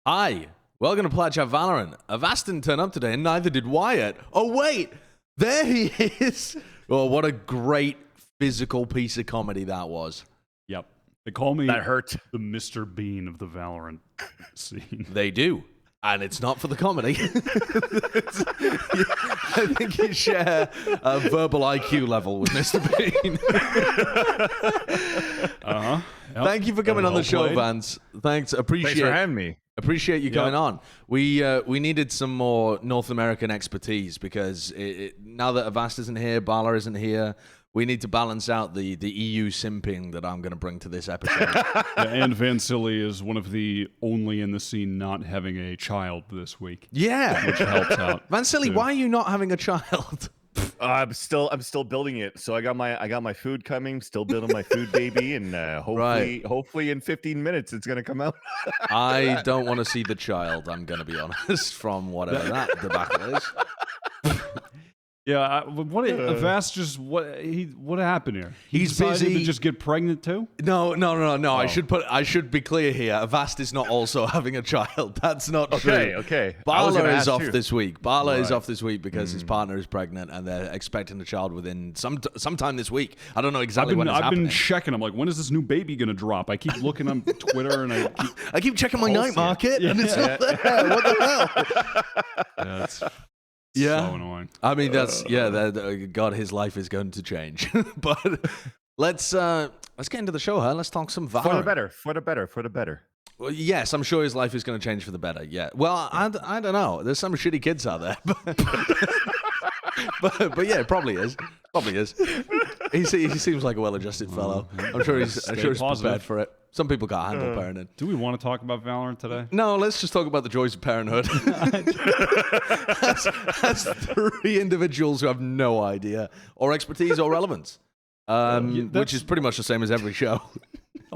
Hi, welcome to Plat Chat VALORANT. Avast didn't turn up today, and neither did Wyatt. Oh, wait, there he is. Oh, what a great physical piece of comedy that was. Yep. They call me that hurt. The Mr. Bean of the Valorant scene. They do. And it's not for the comedy. I think you share a verbal IQ level with Mr. Bean. Uh-huh. Yep. Thank you for coming on the show, Vance. Thanks. Thanks for having me. Appreciate you coming on. We needed some more North American expertise because now that Avast isn't here, Balla isn't here, we need to balance out the EU simping that I'm going to bring to this episode. And Vansilli is one of the only in the scene not having a child this week. Yeah. Which helps out. Vansilli, why are you not having a child? I'm still building it. So I got my food coming. Still building my food, baby, and hopefully in 15 minutes it's gonna come out. I don't want to see the child. I'm gonna be honest. From whatever that debacle is. Yeah, Avast just what happened here? He's decided busy to just get pregnant too? No. Oh. I should be clear here. Avast is not also having a child. That's not true. Okay. Balla is off this week. Balla is Right. off this week because his partner is pregnant and they're expecting a child within sometime this week. I don't know exactly when it's I've happening. been checking. I'm like, when is this new baby gonna drop? I keep looking on Twitter and I keep checking my night market and it's not there. What the hell? Yeah, so annoying. I mean, God, his life is going to change. But let's get into the show, huh? Let's talk some Valorant. For the better. Well, yes, I'm sure his life is going to change for the better. Yeah. Well, I don't know. There's some shitty kids out there, but yeah, it probably is. He seems like a well-adjusted fellow. I'm sure he's prepared for it. Some people can't handle parenting. Do we want to talk about Valorant today? No, let's just talk about the joys of parenthood. That's three individuals who have no idea or expertise or relevance, which is pretty much the same as every show.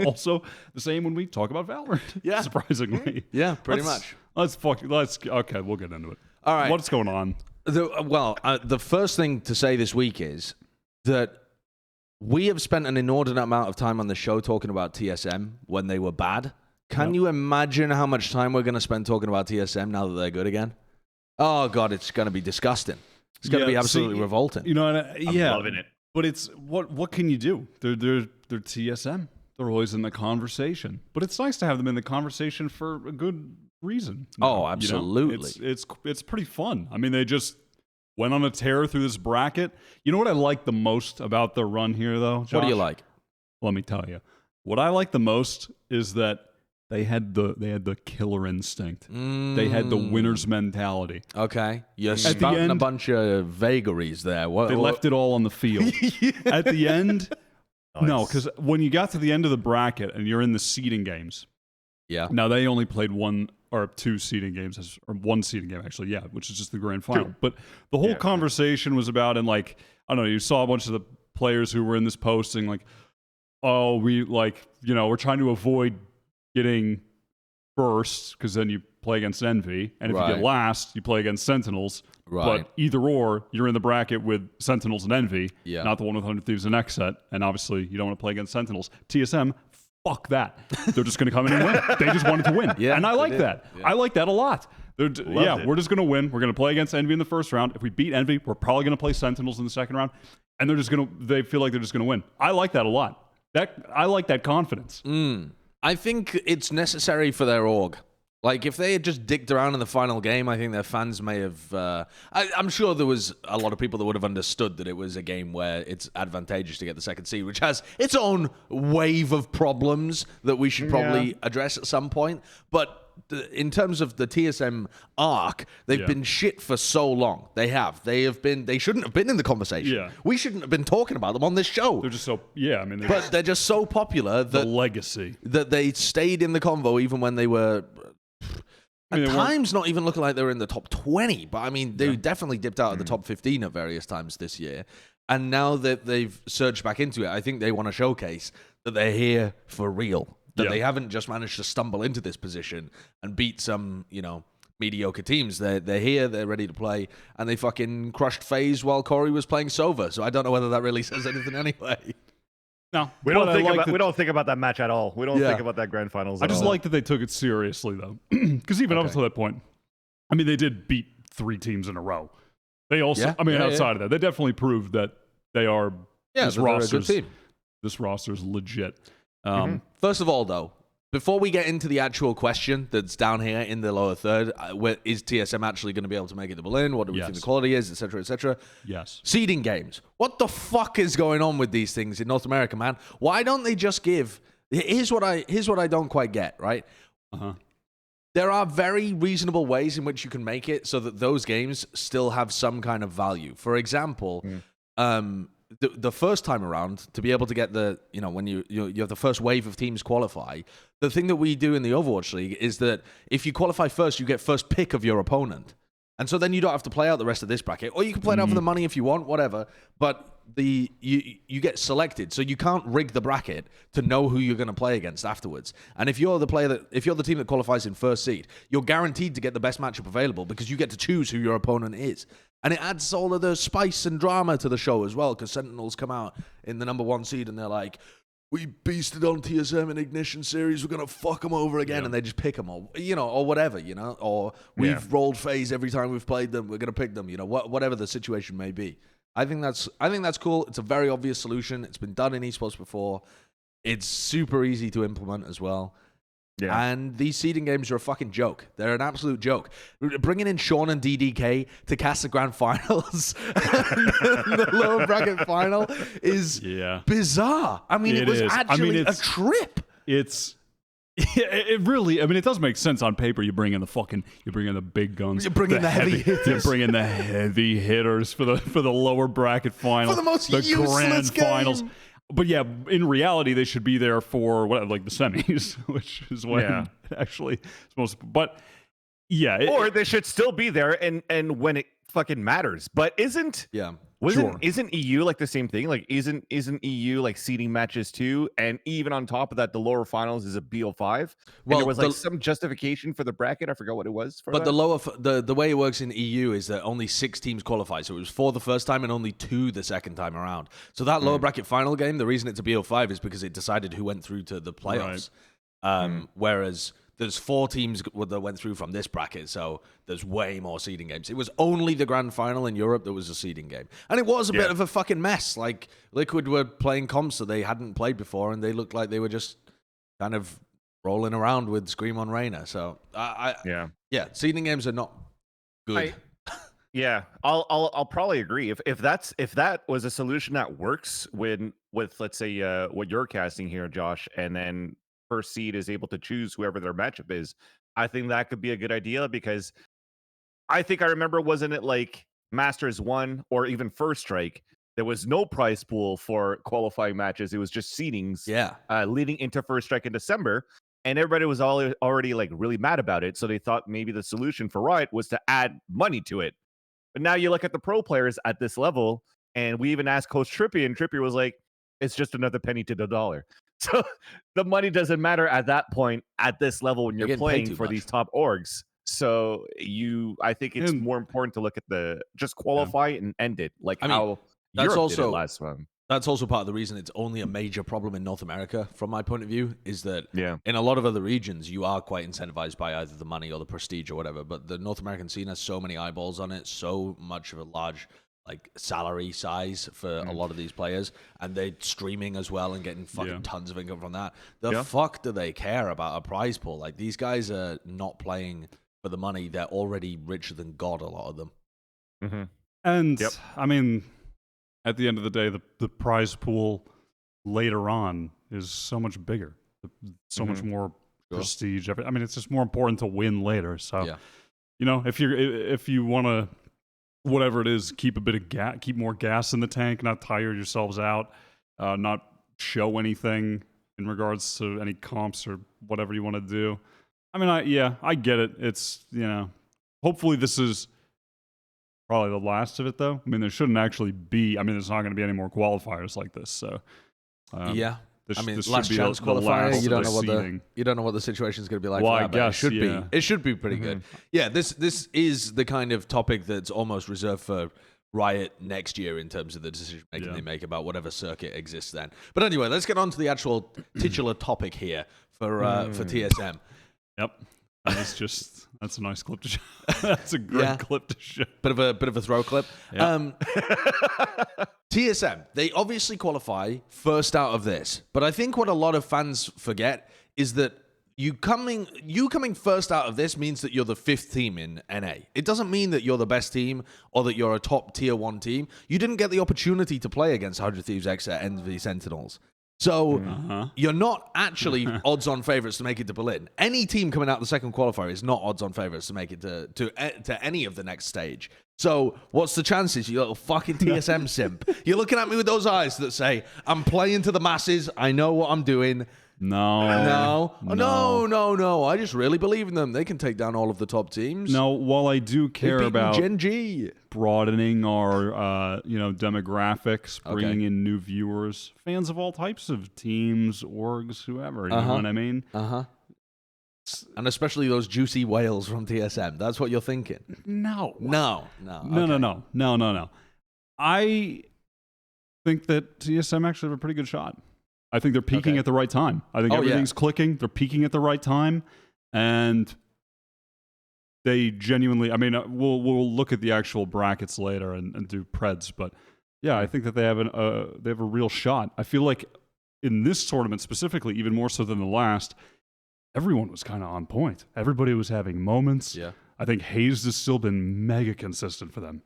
Also, the same when we talk about Valorant. Yeah, surprisingly. Yeah, pretty much. Okay, we'll get into it. All right, what's going on? The first thing to say this week is that we have spent an inordinate amount of time on the show talking about TSM when they were bad. Can you imagine how much time we're going to spend talking about TSM now that they're good again? Oh, God, it's going to be disgusting. It's going to be absolutely revolting. You know, I'm loving it. But it's what can you do? They're TSM. They're always in the conversation. But it's nice to have them in the conversation for a good reason. Oh, absolutely. You know? It's pretty fun. I mean, they just went on a tear through this bracket. You know what I like the most about the run here, though, Josh? What do you like? Let me tell you. What I like the most is that they had the killer instinct. They had the winner's mentality. Okay. You're spouting a bunch of vagaries there. They left it all on the field. At the end, no, because when you got to the end of the bracket and you're in the seeding games, now they only played one or two seeding games, or one seeding game actually, which is just the grand final. But the whole conversation was about, and like, I don't know, you saw a bunch of the players who were in this posting like, oh, we're trying to avoid getting first because then you play against Envy, and if you get last, you play against Sentinels. Right. But either or, you're in the bracket with Sentinels and Envy, not the one with 100 Thieves and next set, and obviously you don't want to play against Sentinels. TSM, fuck that. They're just going to come in and win. They just wanted to win. And I like that. I like that a lot. We're just going to win. We're going to play against Envy in the first round. If we beat Envy, we're probably going to play Sentinels in the second round, and they feel like they're just going to win. I like that a lot. I like that confidence. I think it's necessary for their org. Like, if they had just dicked around in the final game, I think their fans may have... I'm sure there was a lot of people that would have understood that it was a game where it's advantageous to get the second seed, which has its own wave of problems that we should probably address at some point. But in terms of the TSM arc, they've been shit for so long. They shouldn't have been in the conversation. We shouldn't have been talking about them on this show. They're just so... but they're just so popular that... The legacy. That they stayed in the convo even when they were... At times, not even looking like they were in the top 20, but I mean, they definitely dipped out of the top 15 at various times this year. And now that they've surged back into it, I think they want to showcase that they're here for real. That they haven't just managed to stumble into this position and beat some, mediocre teams. They're here, they're ready to play, and they fucking crushed FaZe while Corey was playing Sova. So I don't know whether that really says anything anyway. No, we don't think about that match at all. We don't think about that grand finals. I just like that they took it seriously though, because even up to that point, I mean, they did beat 3 teams in a row. They also, outside of that, they definitely proved that they are. This roster's legit. First of all, though, before we get into the actual question that's down here in the lower third, is TSM actually going to be able to make it to Berlin? What do we think the quality is, etc., etc.? Yes. Seeding games. What the fuck is going on with these things in North America, man? Why don't they just give? Here's what I don't quite get. Right. There are very reasonable ways in which you can make it so that those games still have some kind of value. For example, the first time around, to be able to get when you have the first wave of teams qualify, the thing that we do in the Overwatch League is that if you qualify first, you get first pick of your opponent. And so then you don't have to play out the rest of this bracket. Or you can play it out for the money if you want, whatever. But you get selected, so you can't rig the bracket to know who you're going to play against afterwards. And if you're the team that qualifies in first seed, you're guaranteed to get the best matchup available because you get to choose who your opponent is. And it adds all of the spice and drama to the show as well, because Sentinels come out in the number 1 seed and they're like, we beasted on TSM in Ignition Series, we're going to fuck them over again, and they just pick them, or whatever, or we've rolled FaZe every time we've played them, we're going to pick them, whatever the situation may be. I think that's cool. It's a very obvious solution. It's been done in esports before. It's super easy to implement as well. Yeah. And these seeding games are a fucking joke. They're an absolute joke. Bringing in Sean and DDK to cast the grand finals, the lower bracket final, is bizarre. I mean, it was actually a trip. It really, it does make sense on paper. You bring in the big guns. You bring in the heavy hitters. You bring in the heavy hitters for the lower bracket final. For the most useless grand game. Finals. But yeah, in reality, they should be there for the semis, which is when actually supposed to. But yeah, or they should still be there and when it fucking matters. But isn't EU like the same thing? Like isn't EU like seeding matches too? And even on top of that, the lower finals is a BO5. Well, there was like some justification for the bracket. I forgot what it was. The way it works in EU is that only 6 teams qualify. So it was 4 the first time and only 2 the second time around. So that lower bracket final game, the reason it's a BO5 is because it decided who went through to the playoffs. Right. Whereas there's 4 teams that went through from this bracket, so there's way more seeding games. It was only the grand final in Europe that was a seeding game. And it was a bit of a fucking mess. Like, Liquid were playing comps that they hadn't played before, and they looked like they were just kind of rolling around with Scream on Reyna. So, seeding games are not good. I'll probably agree. If that was a solution that works with let's say what you're casting here, Josh, and then first seed is able to choose whoever their matchup is, I think that could be a good idea, because I think I remember, wasn't it like Masters 1 or even First Strike, there was no prize pool for qualifying matches. It was just seedings leading into First Strike in December, and everybody was already like really mad about it, so they thought maybe the solution for Riot was to add money to it. But now you look at the pro players at this level, and we even asked Coach Trippy, and Trippy was like, it's just another penny to the dollar. So the money doesn't matter at that point at this level when you're playing for these top orgs. So I think it's more important to look at just qualify and end it, like how Europe did it last time. That's also part of the reason it's only a major problem in North America, from my point of view, is that in a lot of other regions, you are quite incentivized by either the money or the prestige or whatever. But the North American scene has so many eyeballs on it, so much of a large salary size for a lot of these players, and they're streaming as well and getting fucking tons of income from that. The fuck do they care about a prize pool? Like, these guys are not playing for the money. They're already richer than God, a lot of them. And I mean, at the end of the day, the prize pool later on is so much bigger, so much more prestige. I mean, it's just more important to win later. So, if you want to, whatever it is, keep a bit of keep more gas in the tank, not tire yourselves out, not show anything in regards to any comps or whatever you want to do. I mean, I get it. It's, hopefully this is probably the last of it, though. I mean, there shouldn't actually be, there's not going to be any more qualifiers like this, so. Last chance qualifier. You don't know what the situation is going to be like. Well, for that, I guess it should be. It should be pretty good. Yeah, this is the kind of topic that's almost reserved for Riot next year in terms of the decision making they make about whatever circuit exists then. But anyway, let's get on to the actual titular topic here for TSM. Yep. That's a nice clip to show. That's a great clip to show. Bit of a throw clip. Yep. TSM, they obviously qualify first out of this, but I think what a lot of fans forget is that you coming first out of this means that you're the 5th team in NA. It doesn't mean that you're the best team or that you're a top tier 1 team. You didn't get the opportunity to play against 100 Thieves, EXA, Envy, Sentinels. So you're not actually odds-on favorites to make it to Berlin. Any team coming out the second qualifier is not odds-on favorites to make it to any of the next stage. So what's the chances, you little fucking TSM simp? You're looking at me with those eyes that say, I'm playing to the masses, I know what I'm doing. No. I just really believe in them. They can take down all of the top teams. No, while I do care about Gen.G broadening our demographics, bringing in new viewers, fans of all types of teams, orgs, whoever, you know what I mean? And especially those juicy whales from TSM. That's what you're thinking. No. I think that TSM actually have a pretty good shot. I think they're peaking at the right time. I think everything's clicking. They're peaking at the right time. And they genuinely, I mean, we'll look at the actual brackets later and do preds. But yeah, I think that they have a real shot. I feel like in this tournament specifically, even more so than the last, everyone was kind of on point. Everybody was having moments. Yeah. I think Hayes has still been mega consistent for them.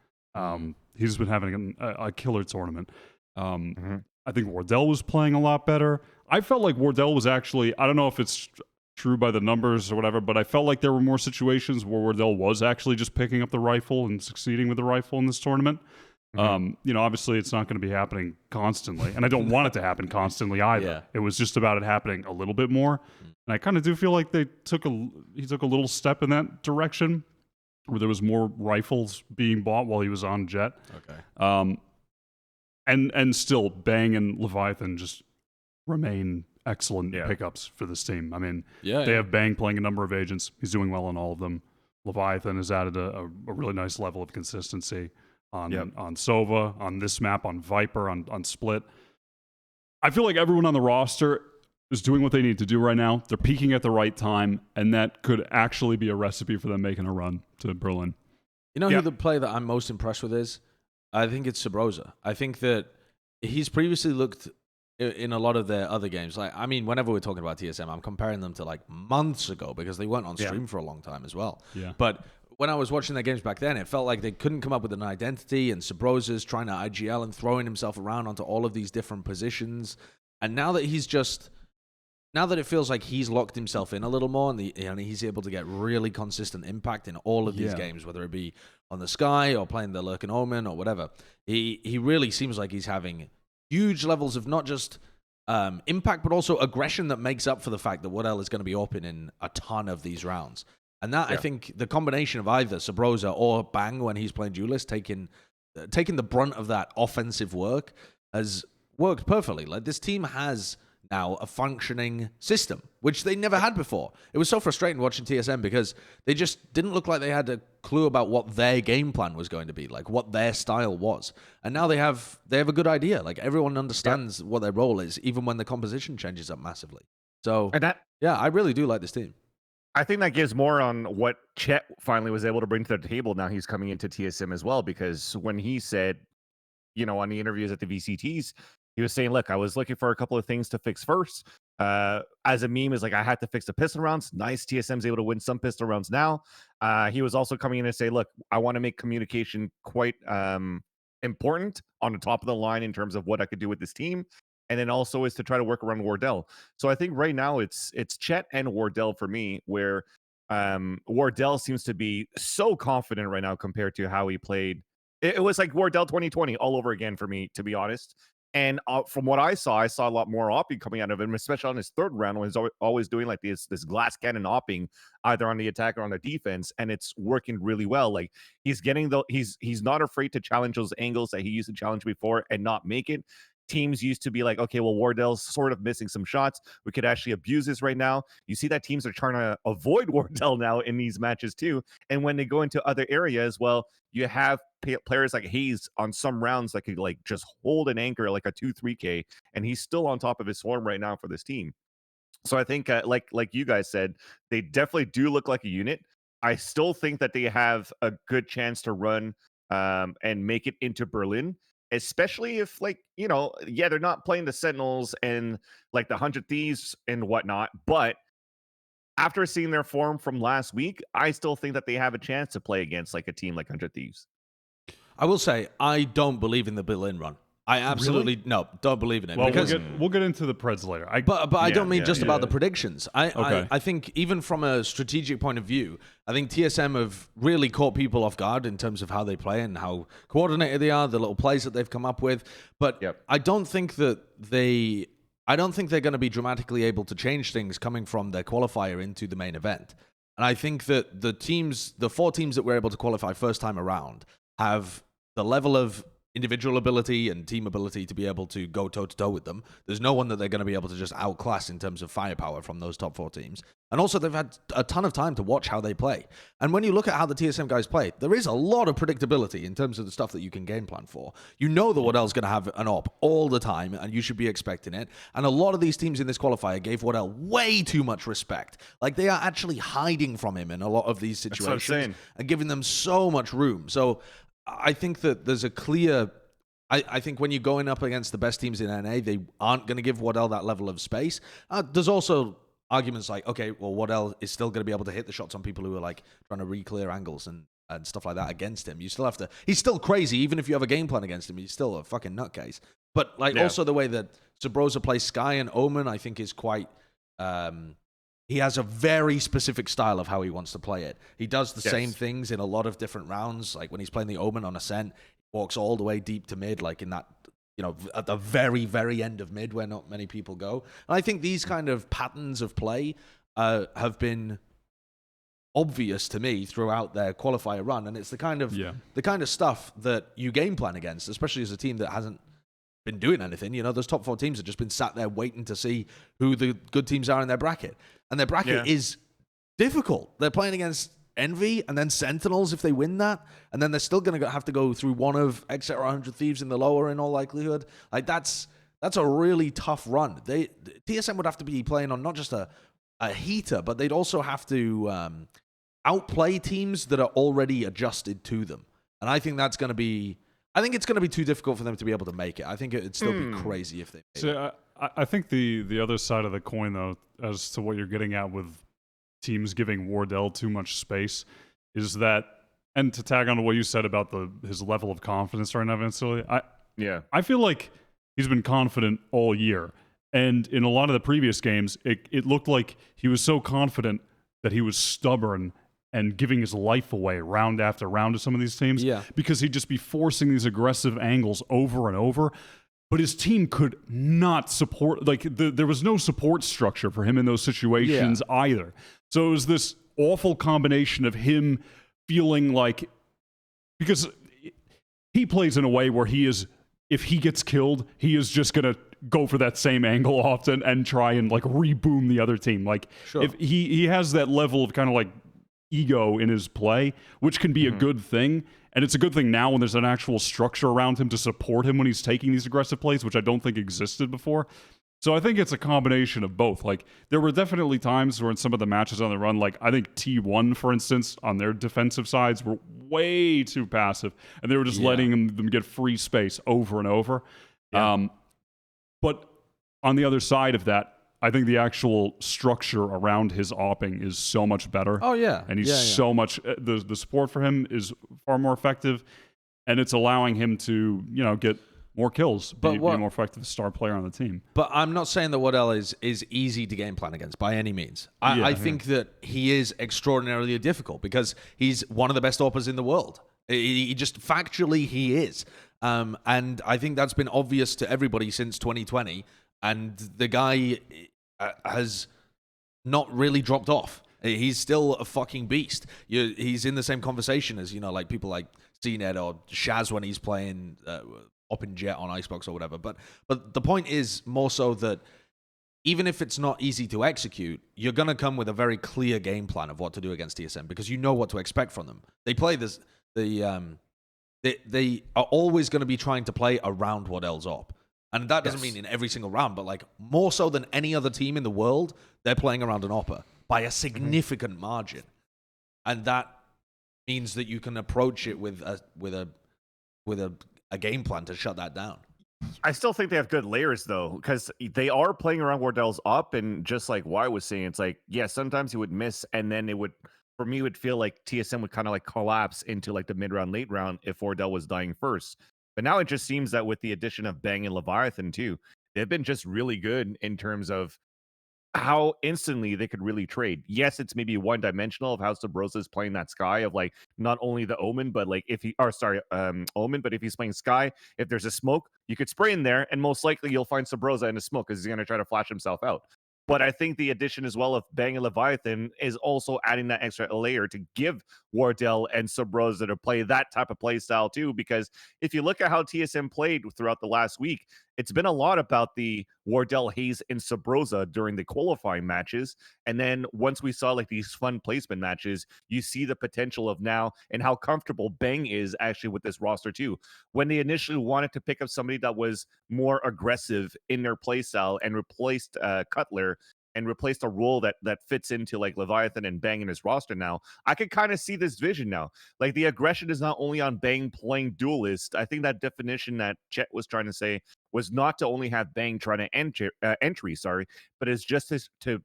He's been having a killer tournament. I think Wardell was playing a lot better. I felt like Wardell was actually, I don't know if it's true by the numbers or whatever, but I felt like there were more situations where Wardell was actually just picking up the rifle and succeeding with the rifle in this tournament. Obviously it's not going to be happening constantly, and I don't want it to happen constantly either. It was just about it happening a little bit more. And I kind of do feel like he took a little step in that direction where there was more rifles being bought while he was on Jett. And still, Bang and Leviathan just remain excellent pickups for this team. I mean, they have Bang playing a number of agents. He's doing well on all of them. Leviathan has added a really nice level of consistency on Sova, on this map, on Viper, on Split. I feel like everyone on the roster is doing what they need to do right now. They're peaking at the right time, and that could actually be a recipe for them making a run to Berlin. You know who the player that I'm most impressed with is? I think it's Sabrosa. I think that he's previously looked in a lot of their other games. Like, I mean, whenever we're talking about TSM, I'm comparing them to like months ago because they weren't on stream for a long time as well. But when I was watching their games back then, it felt like they couldn't come up with an identity, and Sabrosa's trying to IGL and throwing himself around onto all of these different positions. And now that it feels like he's locked himself in a little more, and he's able to get really consistent impact in all of these games, whether it be on the Sky or playing the Lurking Omen or whatever. He really seems like he's having huge levels of not just impact, but also aggression that makes up for the fact that Wardell is going to be open in a ton of these rounds. And that, I think, the combination of either Sabrosa or Bang when he's playing duelist, taking the brunt of that offensive work, has worked perfectly. Like, this team has now a functioning system, which they never had before. It was so frustrating watching TSM because they just didn't look like they had a clue about what their game plan was going to be, like what their style was. And now they have a good idea. Like, everyone understands what their role is, even when the composition changes up massively. So, I really do like this team. I think that gives more on what Chet finally was able to bring to the table. Now he's coming into TSM as well, because when he said, on the interviews at the VCTs, he was saying, look, I was looking for a couple of things to fix first. As a meme is like, I had to fix the pistol rounds. Nice. TSM's able to win some pistol rounds now. He was also coming in and say, look, I want to make communication quite important on the top of the line in terms of what I could do with this team. And then also is to try to work around Wardell. So I think right now it's Chet and Wardell for me, where Wardell seems to be so confident right now compared to how he played. It was like Wardell 2020 all over again for me, to be honest. And from what I saw a lot more opping coming out of him, especially on his third round when he's always doing like this glass cannon opping either on the attack or on the defense, and it's working really well. Like, he's getting he's not afraid to challenge those angles that he used to challenge before and not make it. teams used to be like, okay, well, Wardell's sort of missing some shots. We could actually abuse this right now. You see that teams are trying to avoid Wardell now in these matches too. And when they go into other areas, well, you have players like Hayes on some rounds that could like just hold an anchor like a 2-3K, and he's still on top of his form right now for this team. So I think, like you guys said, they definitely do look like a unit. I still think that they have a good chance to run and make it into Berlin, especially if, like, you know, yeah, they're not playing the Sentinels and like the 100 Thieves and whatnot, but after seeing their form from last week, I still think that they have a chance to play against like a team like 100 Thieves. I will say, I don't believe in the Berlin run. I absolutely don't believe in it. Well, because we'll get into the Preds later. But I don't mean just about the predictions. Okay. I think even from a strategic point of view, I think TSM have really caught people off guard in terms of how they play and how coordinated they are, the little plays that they've come up with. But I don't think that they're going to be dramatically able to change things coming from their qualifier into the main event. And I think that the 4 teams that were able to qualify first time around have the level of individual ability and team ability to be able to go toe-to-toe with them. There's no one that they're going to be able to just outclass in terms of firepower from those top 4 teams. And also, they've had a ton of time to watch how they play. And when you look at how the TSM guys play, there is a lot of predictability in terms of the stuff that you can game plan for. You know that Waddell's going to have an op all the time, and you should be expecting it. And a lot of these teams in this qualifier gave Waddell way too much respect. Like, they are actually hiding from him in a lot of these situations and giving them so much room. So I think that there's a clear... I think when you're going up against the best teams in NA, they aren't going to give Waddell that level of space. There's also arguments like, okay, well, Waddell is still going to be able to hit the shots on people who are like trying to re-clear angles and stuff like that against him. You still have to... He's still crazy. Even if you have a game plan against him, he's still a fucking nutcase. But like also the way that Sabrosa plays Sky and Omen, I think is quite... he has a very specific style of how he wants to play it. He does the same things in a lot of different rounds. Like when he's playing the Omen on Ascent, walks all the way deep to mid, like in that, you know, at the very, very end of mid where not many people go. And I think these kind of patterns of play have been obvious to me throughout their qualifier run. And it's the kind of stuff that you game plan against, especially as a team that hasn't been doing anything. You know, those top 4 teams have just been sat there waiting to see who the good teams are in their bracket. And their bracket is difficult. They're playing against Envy and then Sentinels if they win that, and then they're still going to have to go through one of Exeter 100 Thieves in the lower in all likelihood. Like that's a really tough run. TSM would have to be playing on not just a heater, but they'd also have to outplay teams that are already adjusted to them. And I think that's going to be... I think it's going to be too difficult for them to be able to make it. I think it'd still be crazy if they made it. I think the other side of the coin, though, as to what you're getting at with teams giving Wardell too much space, is that, and to tag on to what you said about his level of confidence right now, Vansilli, I feel like he's been confident all year. And in a lot of the previous games, it looked like he was so confident that he was stubborn and giving his life away round after round to some of these teams. Because he'd just be forcing these aggressive angles over and over. But his team could not support, like, there was no support structure for him in those situations either. So it was this awful combination of him feeling like, because he plays in a way where he is, if he gets killed, he is just going to go for that same angle often and try and, like, reboom the other team. Like, if he has that level of kind of, like, ego in his play, which can be a good thing. And it's a good thing now when there's an actual structure around him to support him when he's taking these aggressive plays, which I don't think existed before. So I think it's a combination of both. Like, there were definitely times where in some of the matches on the run, like I think T1, for instance, on their defensive sides were way too passive, and they were just letting them get free space over and over. But on the other side of that, I think the actual structure around his opping is so much better. And he's so much... The support for him is far more effective, and it's allowing him to, you know, get more kills, be a more effective star player on the team. But I'm not saying that Waddell is easy to game plan against by any means. I think that he is extraordinarily difficult because he's one of the best AWPers in the world. He just factually he is. And I think that's been obvious to everybody since 2020. And the guy has not really dropped off. He's still a fucking beast. He's in the same conversation as, you know, like people like CNET or Shaz when he's playing opping Jett on Icebox or whatever. But the point is more so that even if it's not easy to execute, you're going to come with a very clear game plan of what to do against TSM because you know what to expect from them. They play this. They are always going to be trying to play around Wardell's op. And that doesn't mean in every single round, but like more so than any other team in the world, they're playing around an opper by a significant margin. And that means that you can approach it with a game plan to shut that down. I still think they have good layers though, because they are playing around Wardell's up, and just like Wyatt was saying, it's like, yeah, sometimes he would miss, and then it would, for me, it would feel like TSM would kind of like collapse into like the mid-round, late round if Wardell was dying first. But now it just seems that with the addition of Bang and Leviathan too, they've been just really good in terms of how instantly they could really trade. Yes, it's maybe one-dimensional of how Sabrosa is playing that Sky of like not only the Omen, but like if he, or sorry, Omen, but if he's playing Sky, if there's a smoke, you could spray in there, and most likely you'll find Sabrosa in a smoke because he's going to try to flash himself out. But I think the addition as well of Bang and Leviathan is also adding that extra layer to give Wardell and Sabrosa to play that type of play style too. Because if you look at how TSM played throughout the last week, it's been a lot about the Wardell, Hayes, and Sabrosa during the qualifying matches. And then once we saw like these fun placement matches, you see the potential of now and how comfortable Bang is actually with this roster too. When they initially wanted to pick up somebody that was more aggressive in their play style and replaced Cutler, and replaced a role that fits into like Leviathan and Bang in his roster now, I could kind of see this vision now. Like the aggression is not only on Bang playing duelist. I think that definition that Chet was trying to say was not to only have Bang trying to entry, but it's just to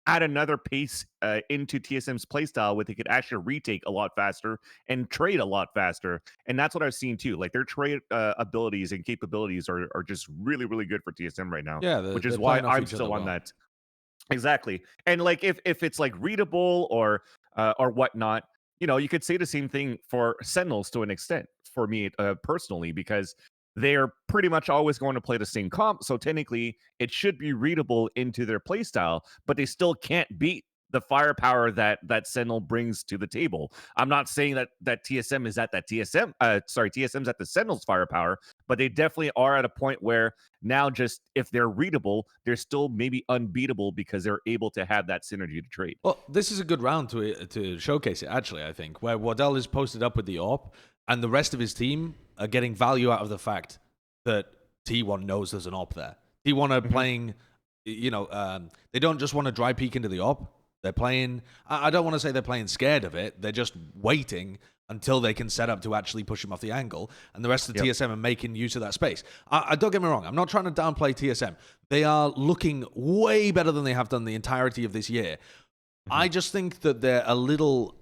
add another pace into TSM's playstyle where they could actually retake a lot faster and trade a lot faster. And that's what I've seen too. Like their trade abilities and capabilities are just really, really good for TSM right now. Yeah, which is why I'm still on that. Exactly. And like if it's like readable or whatnot, you know, you could say the same thing for Sentinels to an extent for me personally, because they're pretty much always going to play the same comp. So technically it should be readable into their play style, but they still can't beat the firepower that Sentinel brings to the table. I'm not saying that TSM is at that TSM's at the Sentinel's firepower, but they definitely are at a point where now just if they're readable, they're still maybe unbeatable because they're able to have that synergy to trade. Well, this is a good round to showcase it, actually, I think, where Wardell is posted up with the AWP and the rest of his team are getting value out of the fact that T1 knows there's an AWP there. T1 are playing, you know, they don't just want to dry peek into the AWP. They're playing, I don't want to say they're playing scared of it. They're just waiting until they can set up to actually push him off the angle. And the rest of the TSM are making use of that space. I don't get me wrong. I'm not trying to downplay TSM. They are looking way better than they have done the entirety of this year. I just think that they're a little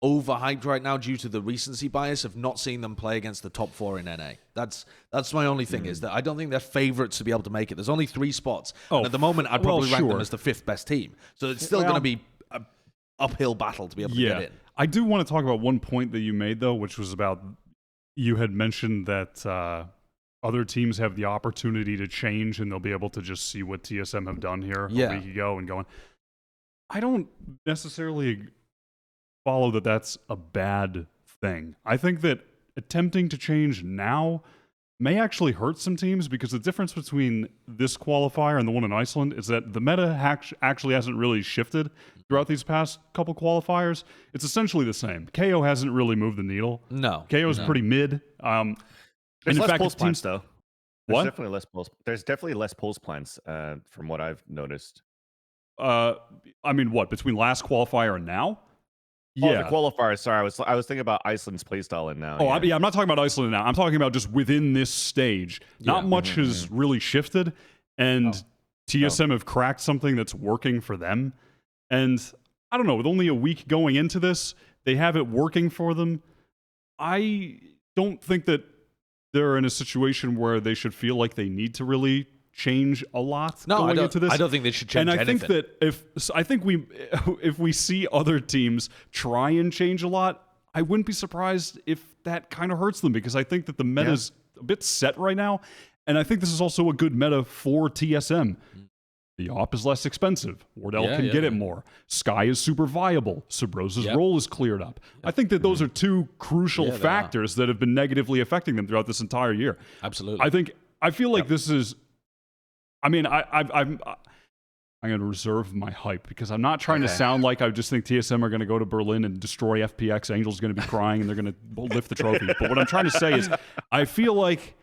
overhyped right now due to the recency bias of not seeing them play against the top 4 in NA. That's my only thing, is that I don't think they're favorites to be able to make it. There's only 3 spots. And at the moment, I'd probably rank them as the 5th best team. So it's still going to be an uphill battle to be able to get in. I do want to talk about one point that you made, though, which was about, you had mentioned that other teams have the opportunity to change and they'll be able to just see what TSM have done here a week ago and going. I don't necessarily follow that that's a bad thing. I think that attempting to change now may actually hurt some teams, because the difference between this qualifier and the one in Iceland is that the meta actually hasn't really shifted throughout these past couple qualifiers. It's essentially the same. KO hasn't really moved the needle. No. KO is pretty mid. There's less pulse plans, though. There's definitely less pulse. There's definitely less pulse plans from what I've noticed. I mean, what, between last qualifier and now? Oh, the qualifier. Sorry, I was thinking about Iceland's playstyle and now. I'm not talking about Iceland now. I'm talking about just within this stage. Not much has really shifted, and TSM have cracked something that's working for them. And I don't know, with only a week going into this, they have it working for them. I don't think that they're in a situation where they should feel like they need to really change a lot going into this. I don't think they should change anything. And I think that if we see other teams try and change a lot, I wouldn't be surprised if that kind of hurts them, because I think that the meta is a bit set right now, and I think this is also a good meta for TSM. The op is less expensive. Wardell can get it more. Sky is super viable. Subrosa's role is cleared up. I think that those are two crucial factors that have been negatively affecting them throughout this entire year. Absolutely. I feel like this is. I mean, I'm going to reserve my hype because I'm not trying to sound like I just think TSM are going to go to Berlin and destroy FPX. Angel's going to be crying and they're going to lift the trophy. But what I'm trying to say is, I feel like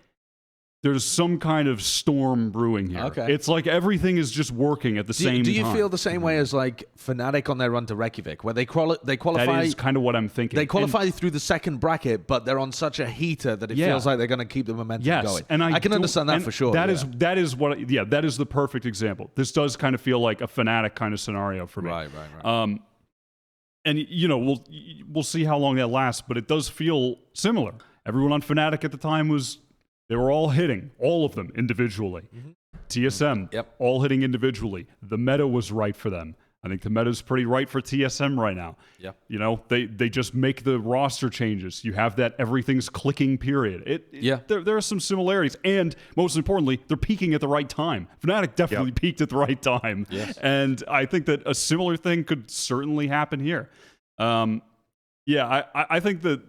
there's some kind of storm brewing here. It's like everything is just working at the same time. Do you feel the same way as like Fnatic on their run to Reykjavik, where they qualify? That is kind of what I'm thinking. They qualify through the second bracket, but they're on such a heater that it feels like they're going to keep the momentum going. And I can understand that for sure. That is the perfect example. This does kind of feel like a Fnatic kind of scenario for me. Right. And you know, we'll see how long that lasts, but it does feel similar. Everyone on Fnatic at the time they were all hitting, all of them individually. TSM, all hitting individually. The meta was right for them. I think the meta is pretty right for TSM right now. You know, they just make the roster changes. You have that everything's clicking period. There are some similarities. And most importantly, they're peaking at the right time. Fnatic definitely peaked at the right time. And I think that a similar thing could certainly happen here. I think that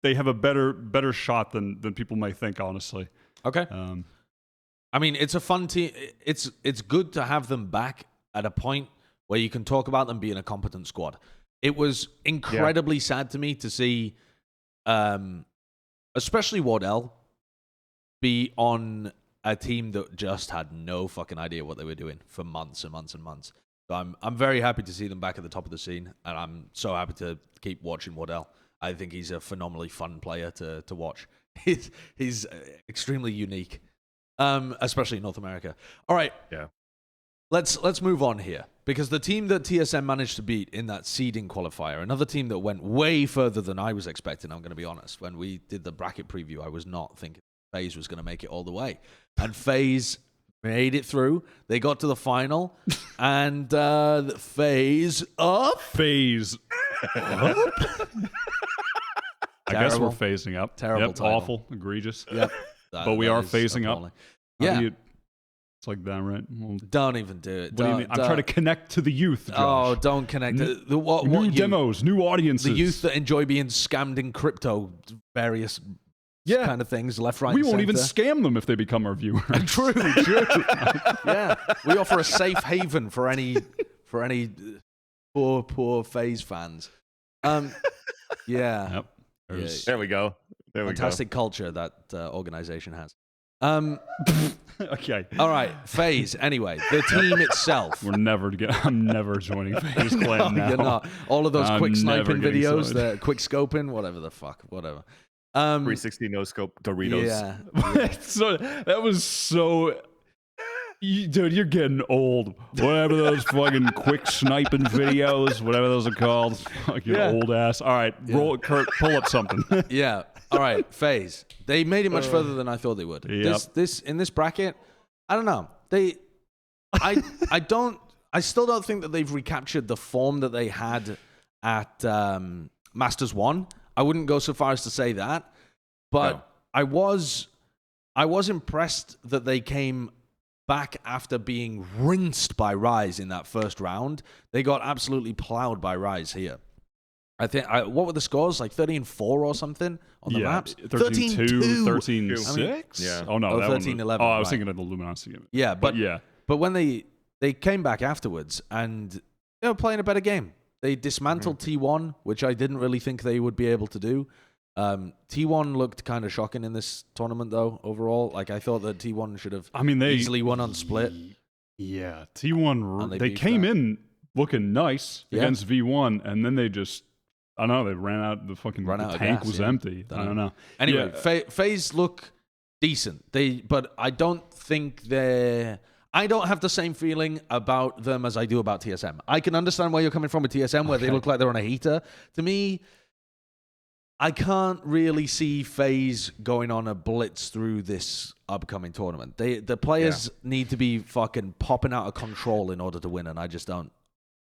they have a better shot than people may think, honestly. Okay. I mean, it's a fun team. It's good to have them back at a point where you can talk about them being a competent squad. It was incredibly sad to me to see, especially Wardell, be on a team that just had no fucking idea what they were doing for months and months and months. So I'm very happy to see them back at the top of the scene, and I'm so happy to keep watching Wardell. I think he's a phenomenally fun player to watch. He's extremely unique, especially in North America. All right, let's move on here, because the team that TSM managed to beat in that seeding qualifier, another team that went way further than I was expecting. I'm going to be honest. When we did the bracket preview, I was not thinking FaZe was going to make it all the way, and FaZe made it through. They got to the final, and FaZe up. FaZe up. I guess we're phasing up. Terrible title. Awful, egregious. But we are phasing up. It's like that, right? Well, don't even do it. What do you mean? I'm trying to connect to the youth, Josh. Oh, don't connect. New demos, new audiences. The youth that enjoy being scammed in crypto, various kind of things, left, right, we won't even scam them if they become our viewers. True. We offer a safe haven for any poor FaZe fans. There we go. Fantastic culture that organization has. Okay. All right, FaZe. Anyway, the team itself. I'm never joining FaZe Clan now. You're not. All of those quick sniping videos, the quick scoping, whatever the fuck, whatever. 360 no scope Doritos. So that was so. Dude, you're getting old. Whatever those fucking quick sniping videos, whatever those are called. Fucking old ass. All right, roll it, Kurt. Pull up something. All right, FaZe. They made it much further than I thought they would. This in this bracket, I don't know. I still don't think that they've recaptured the form that they had at Masters 1. I wouldn't go so far as to say that, but I was impressed that they came back after being rinsed by Rise in that first round. They got absolutely plowed by Rise here. I think, what were the scores? Like 13-4 or something on the maps? 13-2, 13-6? Oh, no. 13-11. Oh, I was thinking of the Luminosity game. Yeah, but when they came back afterwards and they were playing a better game. They dismantled T1, which I didn't really think they would be able to do. T1 looked kind of shocking in this tournament, though, overall. Like, I thought that T1 should have easily won on split. Yeah, T1, they came in looking nice against V1, and then they just, I don't know, they ran out, the tank was empty. I don't know. Anyway, FaZe look decent. But I don't think I don't have the same feeling about them as I do about TSM. I can understand where you're coming from with TSM, where they look like they're on a heater. To me, I can't really see FaZe going on a blitz through this upcoming tournament. The players need to be fucking popping out of control in order to win, and I just don't.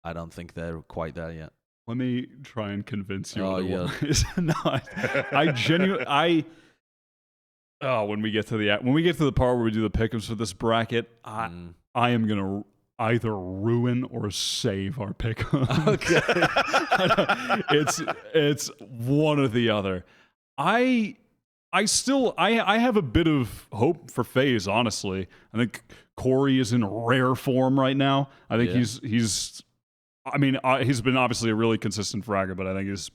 I don't think they're quite there yet. Let me try and convince you otherwise. No, I genuinely, when we get to the part where we do the pick'ems for this bracket, I'm I am going to either ruin or save our pick. Okay. It's one or the other. I have a bit of hope for FaZe, honestly. I think Corey is in rare form right now. I think he's been obviously a really consistent fragger, but I think he's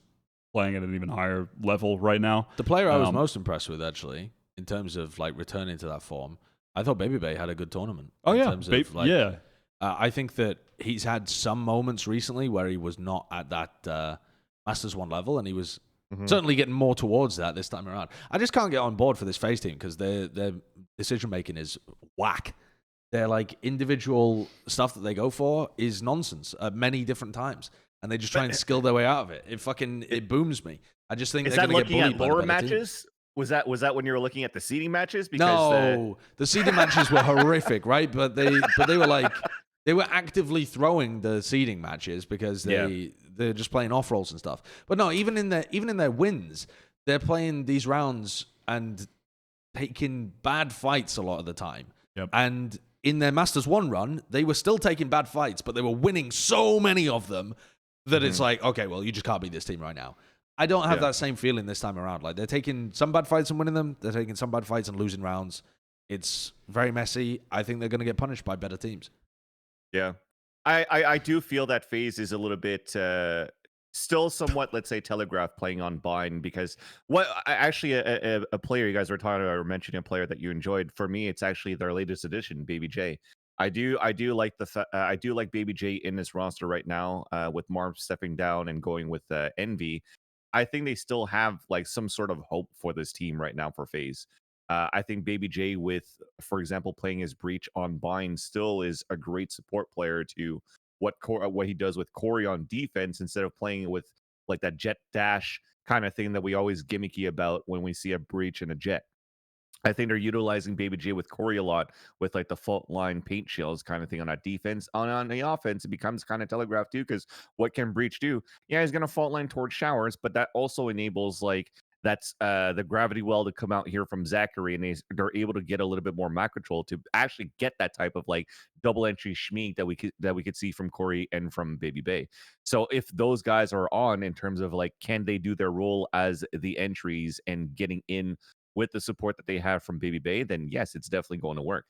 playing at an even higher level right now. The player I was most impressed with, actually, in terms of like returning to that form, I thought BabyBay had a good tournament. Oh, in yeah. terms of, like, I think that he's had some moments recently where he was not at that Masters 1 level, and he was certainly getting more towards that this time around. I just can't get on board for this FaZe team because their decision-making is whack. Their like individual stuff that they go for is nonsense at many different times, and they just try and skill their way out of it. It booms me. I just think is they're that going to get looking bullied at lore by the better matches? Was that when you were looking at the seeding matches? Because no, the seeding matches were horrific, right? But they were like they were actively throwing the seeding matches because they're just playing off rolls and stuff. But no, even in their wins, they're playing these rounds and taking bad fights a lot of the time. Yep. And in their Masters 1 run, they were still taking bad fights, but they were winning so many of them that it's like, okay, well, you just can't beat this team right now. I don't have that same feeling this time around. Like, they're taking some bad fights and winning them. They're taking some bad fights and losing rounds. It's very messy. I think they're going to get punished by better teams. Yeah. I do feel that FaZe is a little bit still somewhat, let's say, telegraph playing on Bind, because a player you guys were talking about, or mentioning a player that you enjoyed. For me, it's actually their latest addition, Baby J. I do like Baby J in this roster right now, with Marv stepping down and going with Envy. I think they still have like some sort of hope for this team right now for FaZe. I think Baby J, with, for example, playing his Breach on Bind, still is a great support player to what he does with Corey on defense, instead of playing with like that Jett dash kind of thing that we always gimmicky about when we see a Breach and a Jett. I think they're utilizing Baby J with Corey a lot, with like the fault line paint shields kind of thing on that defense. On the offense, it becomes kind of telegraphed too, because what can Breach do? Yeah, he's going to fault line towards showers, but that also enables like that's the gravity well to come out here from Zachary, and they're able to get a little bit more map control to actually get that type of like double entry schmeek that we could see from Corey and from Baby Bay. So if those guys are on, in terms of like, can they do their role as the entries and getting in with the support that they have from Baby Bay, then yes, it's definitely going to work.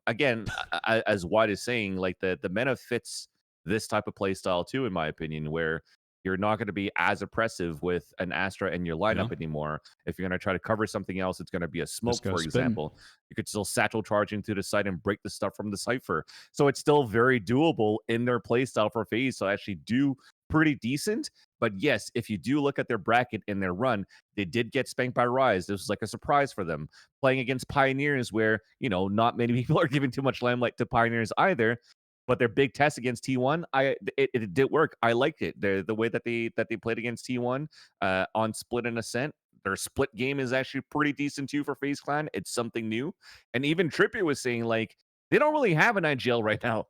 Again, as Wyatt is saying, like the meta fits this type of play style too, in my opinion, where you're not going to be as oppressive with an Astra in your lineup anymore. If you're going to try to cover something else, it's going to be a smoke, for example. You could still satchel charge into the site and break the stuff from the Cypher. So it's still very doable in their play style for FaZe to actually do pretty decent. But yes, if you do look at their bracket and their run, they did get spanked by Rise. This was like a surprise for them. Playing against Pioneers, where, you know, not many people are giving too much limelight to Pioneers either. But their big test against T1, it did work. I liked it. The way that they played against T1 on Split and Ascent. Their split game is actually pretty decent too for FaZe Clan. It's something new. And even Trippier was saying, like, they don't really have an IGL right now.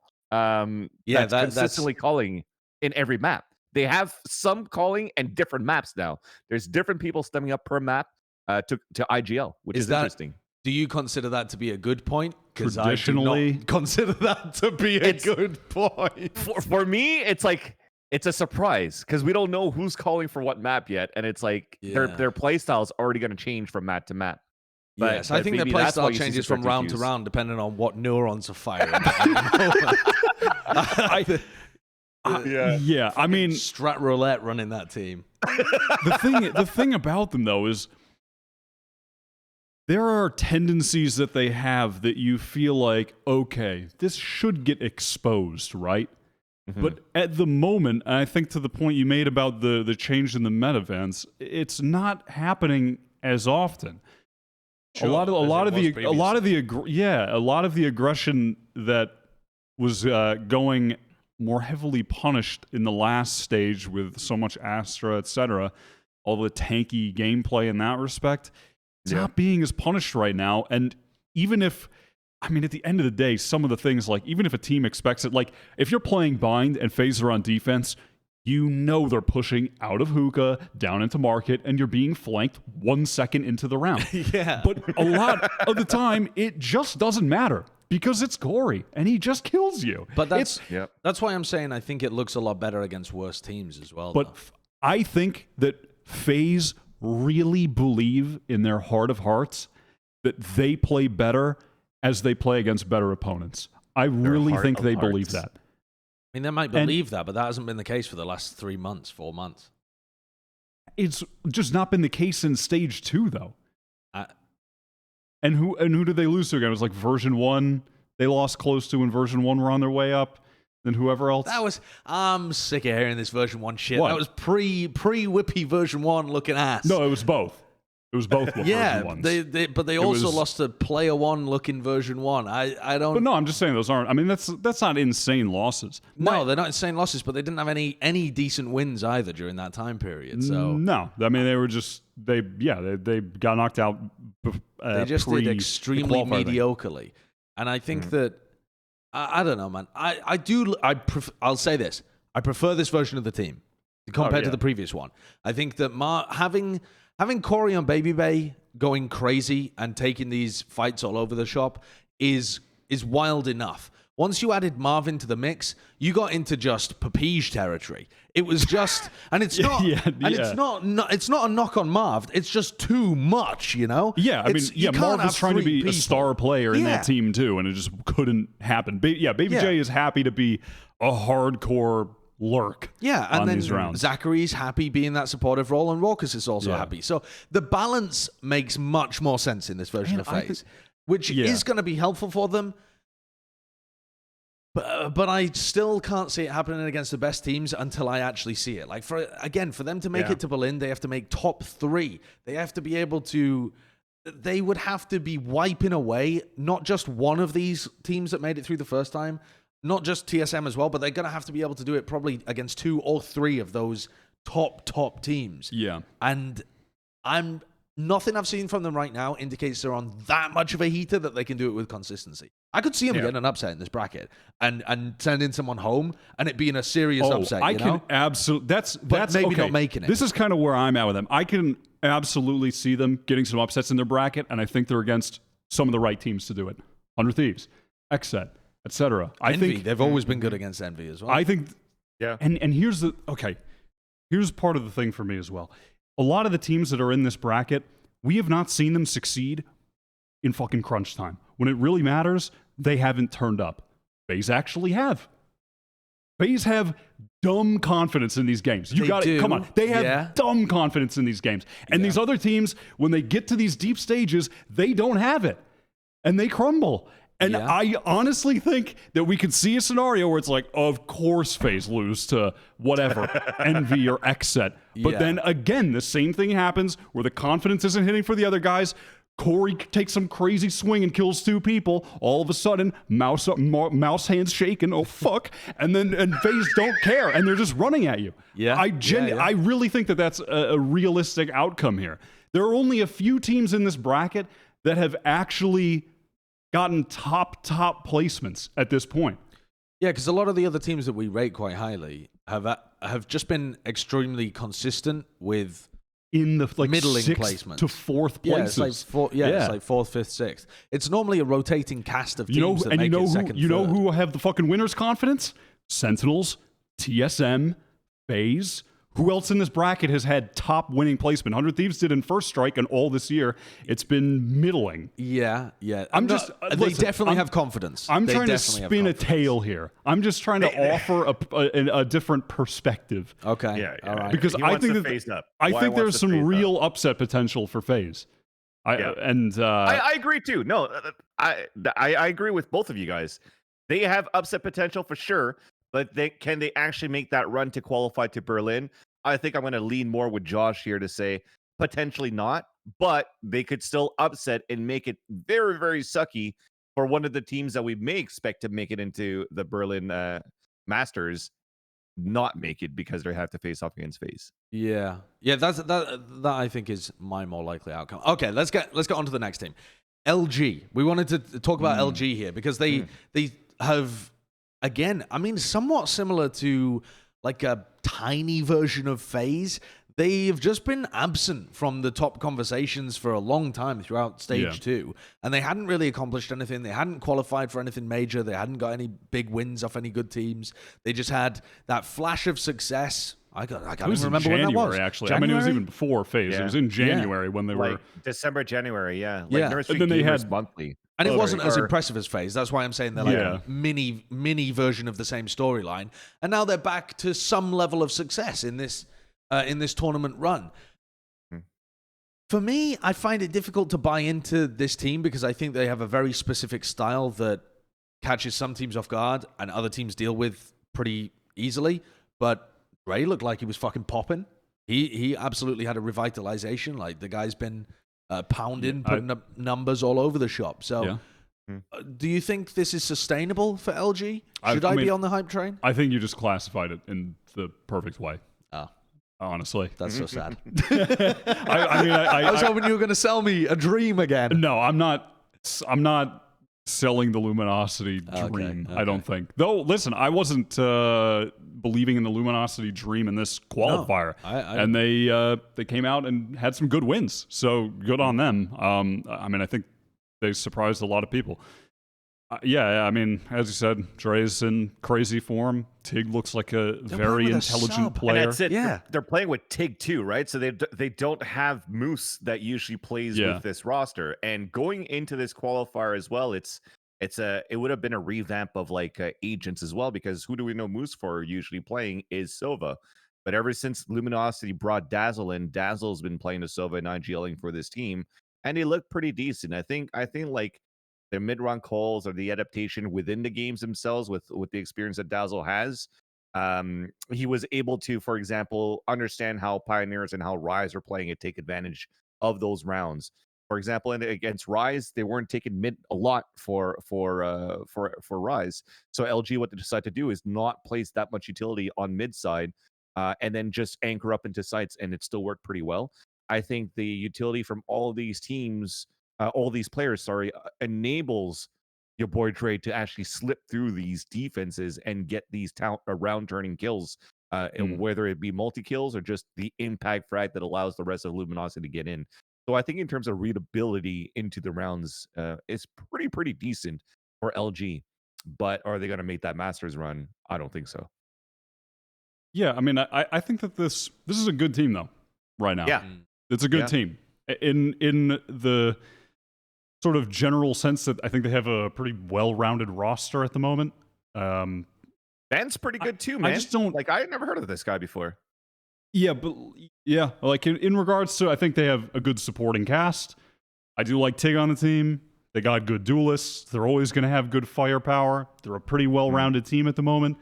That's consistently calling in every map. They have some calling and different maps now. There's different people stepping up per map to IGL, which is interesting. Do you consider that to be a good point? Because Traditionally, I do not consider that to be a good point. For me, it's like, it's a surprise, because we don't know who's calling for what map yet, and it's like their play style is already going to change from map to map. But, yes, I think their play style changes from round to round depending on what neurons are firing. I mean, Strat Roulette running that team. The thing about them though is, there are tendencies that they have that you feel like, okay, this should get exposed, right? Mm-hmm. But at the moment, and I think to the point you made about the change in the meta events, it's not happening as often. Sure, a lot of the aggression that was going more heavily punished in the last stage with so much Astra, etc., all the tanky gameplay in that respect. It's not being as punished right now. And even if, I mean, at the end of the day, some of the things, like, even if a team expects it, like, if you're playing Bind and FaZe are on defense, you know they're pushing out of hookah, down into market, and you're being flanked 1 second into the round. Yeah. But a lot of the time, it just doesn't matter. because it's Corey and he just kills you. But that's why I'm saying I think it looks a lot better against worse teams as well. But I think that FaZe really believe in their heart of hearts that they play better as they play against better opponents. I really think they believe that. I mean, they might believe that, but that hasn't been the case for the last 3 months, 4 months. It's just not been the case in Stage 2, though. And who did they lose to again? It was like version 1 they lost close to, and version 1 were on their way up. Then whoever else. I'm sick of hearing this version 1 shit. What? That was pre-Whippy version 1 looking ass. No, it was both. It was both version 1s. But they also lost to player 1 looking version 1. I don't. But no, I'm just saying those aren't. I mean, that's not insane losses. No, they're not insane losses, but they didn't have any decent wins either during that time period. So no, I mean they were just they got knocked out. They just did extremely mediocrely, and I think that I don't know, man. I'll say this: I prefer this version of the team compared to the previous one. I think that having Corey on Baby Bay going crazy and taking these fights all over the shop is wild enough. Once you added Marvin to the mix, you got into just Papige territory. It was just, and it's not, it's not a knock on Marv. It's just too much, you know. Yeah, I mean, Marv was trying to be a star player in that team too, and it just couldn't happen. Baby J is happy to be a hardcore lurk. Yeah, and then these rounds. Zachary's happy being that supportive role, and Raucus is also happy. So the balance makes much more sense in this version of FaZe, which is going to be helpful for them. But I still can't see it happening against the best teams until I actually see it. Like for them to make it to Berlin, they have to make top 3. They have to be able to. They would have to be wiping away not just one of these teams that made it through the first time, not just TSM as well, but they're going to have to be able to do it probably against 2 or 3 of those top teams. Yeah. And nothing I've seen from them right now indicates they're on that much of a heater that they can do it with consistency. I could see them getting an upset in this bracket and sending someone home and it being a serious upset. I can absolutely. That's maybe okay. not making it. This is kind of where I'm at with them. I can absolutely see them getting some upsets in their bracket, and I think they're against some of the right teams to do it. 100 Thieves, XSET, etc. Envy, they've always been good against Envy as well. I think. Yeah. And here's here's part of the thing for me as well. A lot of the teams that are in this bracket, we have not seen them succeed in fucking crunch time. When it really matters, they haven't turned up. FaZe actually have. FaZe have dumb confidence in these games. You got it. Come on. They have dumb confidence in these games. And these other teams, when they get to these deep stages, they don't have it. And they crumble. And I honestly think that we could see a scenario where it's like, of course FaZe lose to whatever, Envy or XSET. But then again, the same thing happens where the confidence isn't hitting for the other guys. Corey takes some crazy swing and kills 2 people. All of a sudden, mouse hands shaking. Oh, fuck. And FaZe don't care. And they're just running at you. Yeah. I really think that that's a realistic outcome here. There are only a few teams in this bracket that have actually gotten top placements at this point. Yeah, because a lot of the other teams that we rate quite highly have just been extremely consistent with in the middling 6th placement to 4th places. It's like it's like 4th, 5th, 6th. It's normally a rotating cast of teams that make it second. You know who have the fucking winner's confidence? Sentinels, TSM, FaZe. Who else in this bracket has had top winning placement? 100 Thieves did in first strike, and all this year it's been middling. Yeah. They definitely have confidence. I'm trying to spin a tale here. I'm just trying to offer a different perspective. Okay. Yeah. All right. Because I think there's some real upset potential for FaZe. I agree too. No, I agree with both of you guys. They have upset potential for sure, but can they actually make that run to qualify to Berlin? I think I'm going to lean more with Josh here to say potentially not, but they could still upset and make it very, very sucky for one of the teams that we may expect to make it into the Berlin Masters, not make it because they have to face off against FaZe. Yeah. That I think is my more likely outcome. Okay, let's get on to the next team. LG. We wanted to talk about LG here because they have, again, I mean, somewhat similar to like a tiny version of FaZe. they've just been absent from the top conversations for a long time throughout stage 2. And they hadn't really accomplished anything. They hadn't qualified for anything major. They hadn't got any big wins off any good teams. They just had that flash of success. I can't even remember when that was. Actually, January? I mean, it was even before FaZe. Yeah. It was in January when they like were December, January. Yeah. Nursery And then they Gamers had monthly. And it wasn't as impressive as FaZe. That's why I'm saying they're like Yeah. a mini version of the same storyline. And now they're back to some level of success in this tournament run. For me, I find it difficult to buy into this team because I think they have a very specific style that catches some teams off guard and other teams deal with pretty easily. But Dre looked like he was fucking popping. He absolutely had a revitalization. Like, the guy's been pounding, putting up numbers all over the shop. So do you think this is sustainable for LG? Should I be on the hype train? I think you just classified it in the perfect way. Oh. Honestly. That's so sad. I was hoping you were going to sell me a dream again. No, I'm not selling the Luminosity dream, Okay. I don't think. Though, listen, I wasn't believing in the Luminosity dream in this qualifier. No, and they came out and had some good wins. So good on them. I mean, I think they surprised a lot of people. I mean, as you said, Dre's in crazy form. Tig looks like a very intelligent player. And that's it. Yeah. They're playing with Tig too, right? So they don't have Moose that usually plays with this roster. And going into this qualifier as well, it would have been a revamp of like agents as well, because who do we know Moose for usually playing is Sova. But ever since Luminosity brought Dazzle in, Dazzle's been playing the Sova and IGLing for this team, and they look pretty decent. I think like their mid-run calls or the adaptation within the games themselves with the experience that Dazzle has. He was able to, for example, understand how Pioneers and how Rise are playing and take advantage of those rounds. For example, against Rise, they weren't taking mid a lot for Rise. So LG, what they decided to do is not place that much utility on mid side, and then just anchor up into sites, and it still worked pretty well. I think the utility from all these teams, all these players, enables your boy Dre to actually slip through these defenses and get these round turning kills, and whether it be multi kills or just the impact frag that allows the rest of Luminosity to get in. So I think in terms of readability into the rounds, it's pretty decent for LG. But are they going to make that Masters run? I don't think so. Yeah, I mean, I think that this is a good team though. Right now, it's a good team in the sort of general sense that I think they have a pretty well-rounded roster at the moment. Ben's pretty good too, man. I just don't I had never heard of this guy before. Yeah, but like in regards to, I think they have a good supporting cast. I do like Tig on the team. They got good duelists. They're always going to have good firepower. They're a pretty well-rounded team at the moment.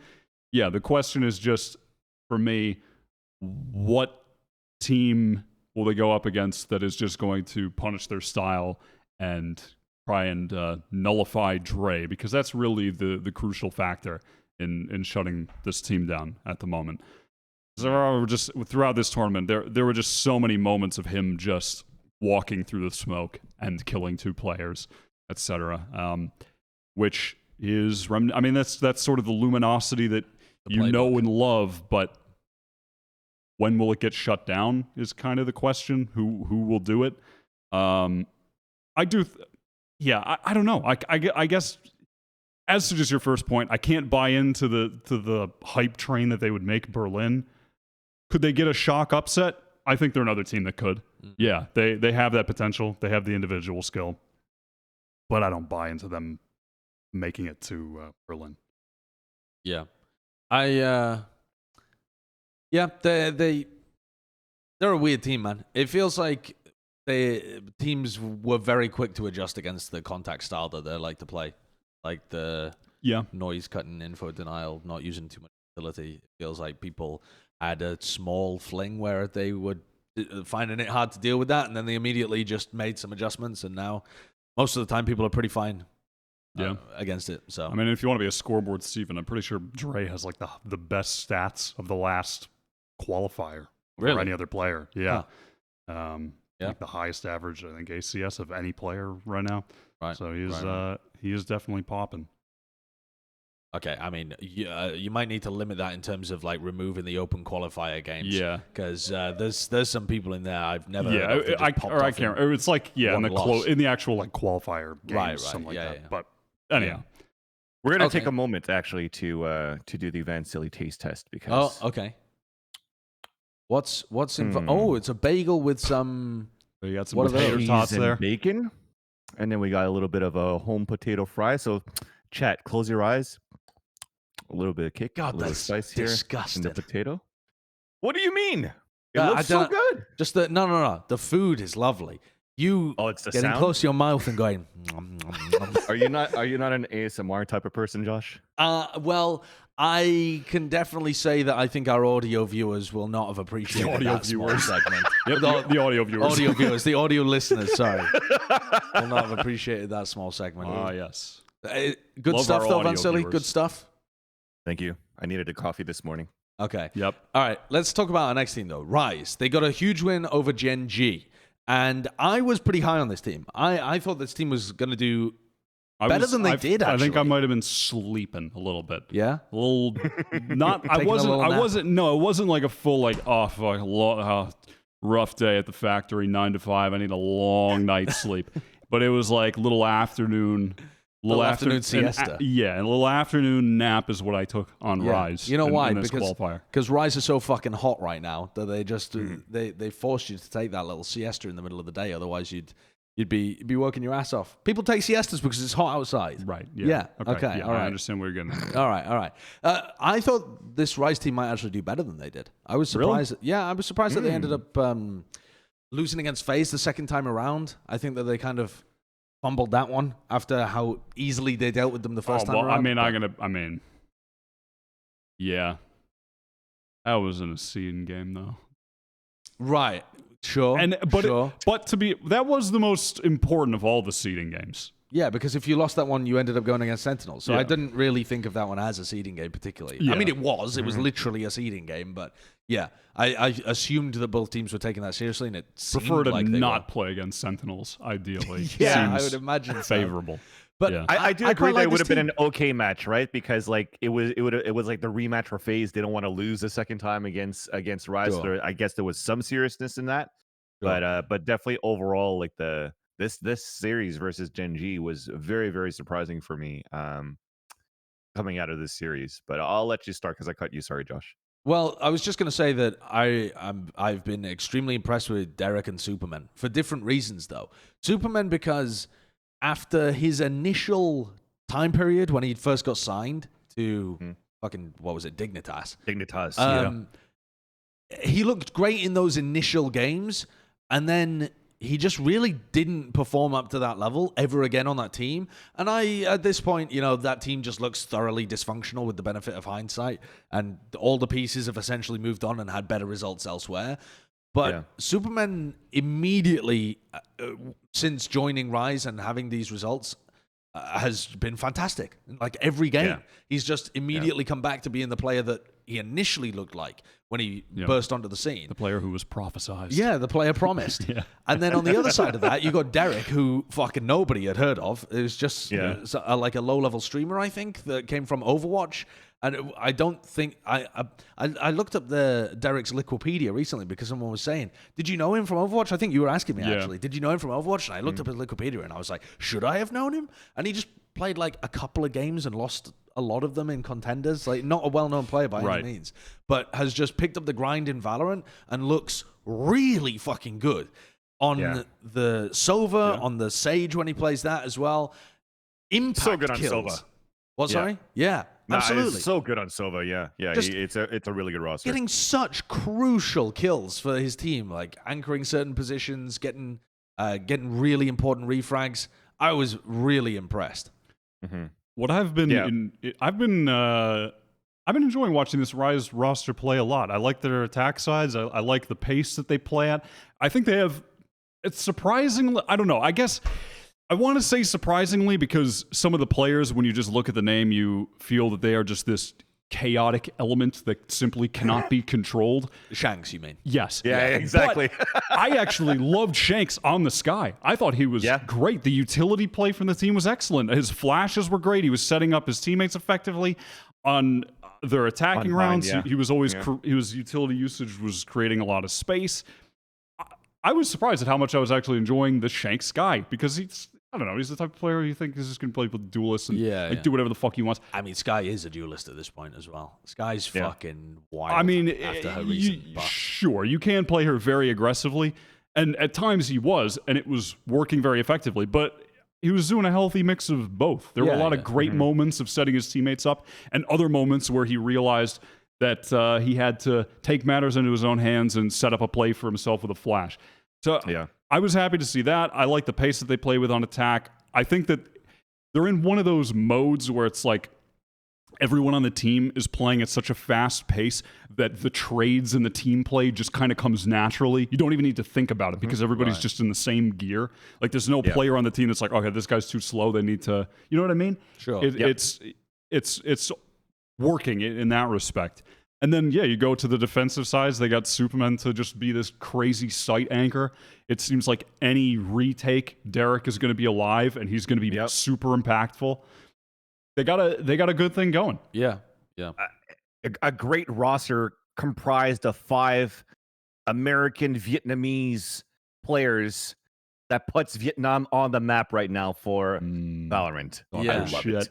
Yeah, the question is just, for me, what team will they go up against that is just going to punish their style and try and nullify Dre? Because that's really the crucial factor in shutting this team down at the moment. Just throughout this tournament, there were just so many moments of him just walking through the smoke and killing 2 players, etc. Which is, I mean, that's sort of the Luminosity that you know and love, but when will it get shut down is kind of the question. Who will do it? I don't know. I guess, as to just your first point, I can't buy into the hype train that they would make Berlin. Could they get a shock upset? I think they're another team that could. Yeah, they have that potential. They have the individual skill. But I don't buy into them making it to Berlin. Yeah. They're a weird team, man. It feels like teams were very quick to adjust against the contact style that they like to play. Like the noise cutting, info denial, not using too much utility. It feels like people had a small fling where they would finding it hard to deal with that, and then they immediately just made some adjustments, and now most of the time people are pretty fine against it. So I mean, if you want to be a scoreboard Steven, I'm pretty sure Dre has like the best stats of the last qualifier for any other player. Yeah. Huh. Like the highest average, I think, ACS of any player right now. Right. So he is definitely popping. Okay, I mean, you might need to limit that in terms of like removing the open qualifier games. Yeah, because there's some people in there I've never. Yeah, heard of I can't. It's like in the actual like qualifier games, right, something like that. Yeah. But anyhow, we're gonna take a moment actually to do the Vansilli taste test because. Oh, okay. What's in? Oh, it's a bagel with some. So you got some potato tots there, bacon, and then we got a little bit of a home potato fry. So, chat, close your eyes. A little bit of kick, God, a little that's spice here. disgusting. In the potato. What do you mean? It looks so good. Just no. The food is lovely. It's the getting sound? close to your mouth and going. Are you not an ASMR type of person, Josh? Well, I can definitely say that I think our audio viewers will not have appreciated that small segment. Yep, the audio viewers. The audio listeners, sorry, will not have appreciated that small segment. Yes. Good stuff, though, Vansilli. Good stuff. Thank you. I needed a coffee this morning. Okay. Yep. All right. Let's talk about our next team, though. Rise. They got a huge win over Gen.G. And I was pretty high on this team. I thought this team was going to do better than they did, actually. I think I might have been sleeping a little bit. Yeah? A little... It wasn't like a full, like, rough day at the factory, 9 to 5. I need a long night's sleep. But it was like little afternoon... Little afternoon siesta. And a little afternoon nap is what I took on Rise. You know why? Because Rise is so fucking hot right now that they just they forced you to take that little siesta in the middle of the day. Otherwise, you'd be working your ass off. People take siestas because it's hot outside. Right. Yeah. Okay. Yeah, all right. I understand where you're getting at. All right. I thought this Rise team might actually do better than they did. I was surprised. Really? Yeah, I was surprised that they ended up losing against FaZe the second time around. I think that they kind of fumbled that one after how easily they dealt with them the first time around. Yeah. That wasn't a seeding game, though. Right. Sure. But that was the most important of all the seeding games. Yeah, because if you lost that one, you ended up going against Sentinels. So I didn't really think of that one as a seeding game particularly. Yeah. I mean, it was literally a seeding game, but yeah, I assumed that both teams were taking that seriously, and it prefer to like not play against Sentinels, ideally. Yeah, I would imagine favorable. So. But yeah. I do agree that it would have been an okay match, right? Because like it was like the rematch for FaZe. They don't want to lose a second time against Rise. Sure. So I guess there was some seriousness in that, sure. But definitely overall, like this series versus Gen.G was very, very surprising for me coming out of this series. But I'll let you start because I cut you. Sorry, Josh. Well, I was just going to say that I've been extremely impressed with Derek and Superman for different reasons, though. Superman because after his initial time period when he first got signed to fucking, what was it, Dignitas. He looked great in those initial games, and then he just really didn't perform up to that level ever again on that team. And at this point, that team just looks thoroughly dysfunctional with the benefit of hindsight, and all the pieces have essentially moved on and had better results elsewhere. But Superman immediately, since joining Rise and having these results, has been fantastic. Like every game, he's just immediately come back to being the player that he initially looked like when he burst onto the scene. The player who was prophesized. Yeah, the player promised. And then on the other side of that, you got Derek, who fucking nobody had heard of. It was just like a low-level streamer, I think, that came from Overwatch. And I don't think I looked up Derek's Liquipedia recently because someone was saying, "Did you know him from Overwatch?" I think you were asking me actually. Did you know him from Overwatch? And I looked up his Liquipedia and I was like, "Should I have known him?" And he just played like a couple of games and lost a lot of them in contenders. Like not a well-known player by any means, but has just picked up the grind in Valorant and looks really fucking good on the Sova, on the Sage when he plays that as well. Impact so good on kills. Sova. What? Sorry? Yeah. Absolutely. It's so good on Sova, yeah. It's a really good roster. Getting such crucial kills for his team, like anchoring certain positions, getting really important refrags. I was really impressed. Mm-hmm. What I've been I've been enjoying watching this Rise roster play a lot. I like their attack sides. I like the pace that they play at. I think they have. It's surprisingly. I don't know. I guess. I want to say surprisingly because some of the players, when you just look at the name, you feel that they are just this chaotic element that simply cannot be controlled. Shanks, you mean? Yes. Yeah, exactly. I actually loved Shanks on the Sky. I thought he was great. The utility play from the team was excellent. His flashes were great. He was setting up his teammates effectively on their attacking rounds. He was always his utility usage was creating a lot of space. I was surprised at how much I was actually enjoying the Shanks Sky because he's the type of player you think is just going to play with duelists and do whatever the fuck he wants. I mean, Sky is a duelist at this point as well. Sky's fucking wild. I mean, after her recent buff. Sure, you can play her very aggressively, and at times he was, and it was working very effectively, but he was doing a healthy mix of both. There were a lot of great moments of setting his teammates up, and other moments where he realized that he had to take matters into his own hands and set up a play for himself with a flash. So I was happy to see that. I like the pace that they play with on attack. I think that they're in one of those modes where it's like everyone on the team is playing at such a fast pace that the trades and the team play just kind of comes naturally. You don't even need to think about it because everybody's just in the same gear. Like there's no player on the team that's like, okay, this guy's too slow. They need to, you know what I mean? Sure. It's working in that respect. And then, you go to the defensive sides. They got Superman to just be this crazy sight anchor. It seems like any retake, Derek is going to be alive, and he's going to be super impactful. They got a good thing going. Yeah. A great roster comprised of 5 American Vietnamese players that puts Vietnam on the map right now for Valorant. Yeah, I love it.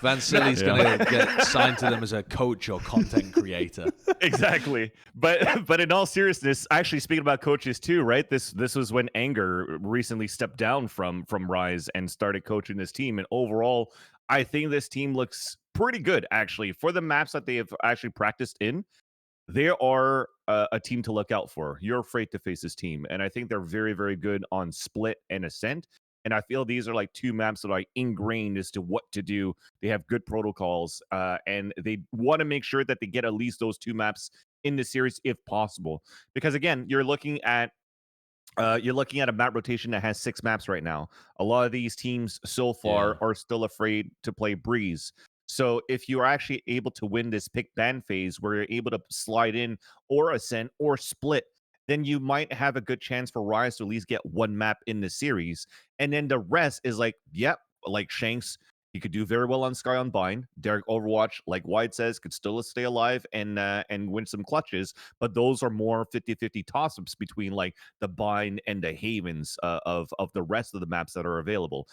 Vansilli's going to get signed to them as a coach or content creator. Exactly. But in all seriousness, actually speaking about coaches too, right? This was when Anger recently stepped down from Rise and started coaching this team. And overall, I think this team looks pretty good actually for the maps that they have actually practiced in. They are a team to look out for. You're afraid to face this team, and I think they're very, very good on Split and Ascent. And I feel these are like 2 maps that are ingrained as to what to do. They have good protocols, and they want to make sure that they get at least those 2 maps in the series if possible. Because again, you're looking at a map rotation that has 6 maps right now. A lot of these teams so far are still afraid to play Breeze. So if you are actually able to win this pick ban phase where you're able to slide in or Ascent or Split, then you might have a good chance for Rise to at least get 1 map in the series. And then the rest is like, like Shanks, he could do very well on Sky on Bind. Derek Overwatch, like Wyatt says, could still stay alive and win some clutches. But those are more 50-50 toss-ups between like the Bind and the Havens of the rest of the maps that are available.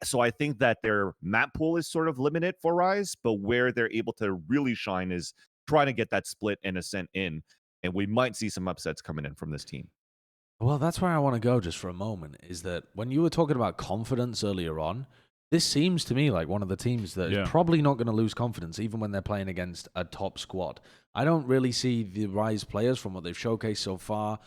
So I think that their map pool is sort of limited for Rise, but where they're able to really shine is trying to get that Split and Ascent in. And we might see some upsets coming in from this team. Well, that's where I want to go just for a moment, is that when you were talking about confidence earlier on, this seems to me like one of the teams that is probably not going to lose confidence, even when they're playing against a top squad. I don't really see the Rise players from what they've showcased so far.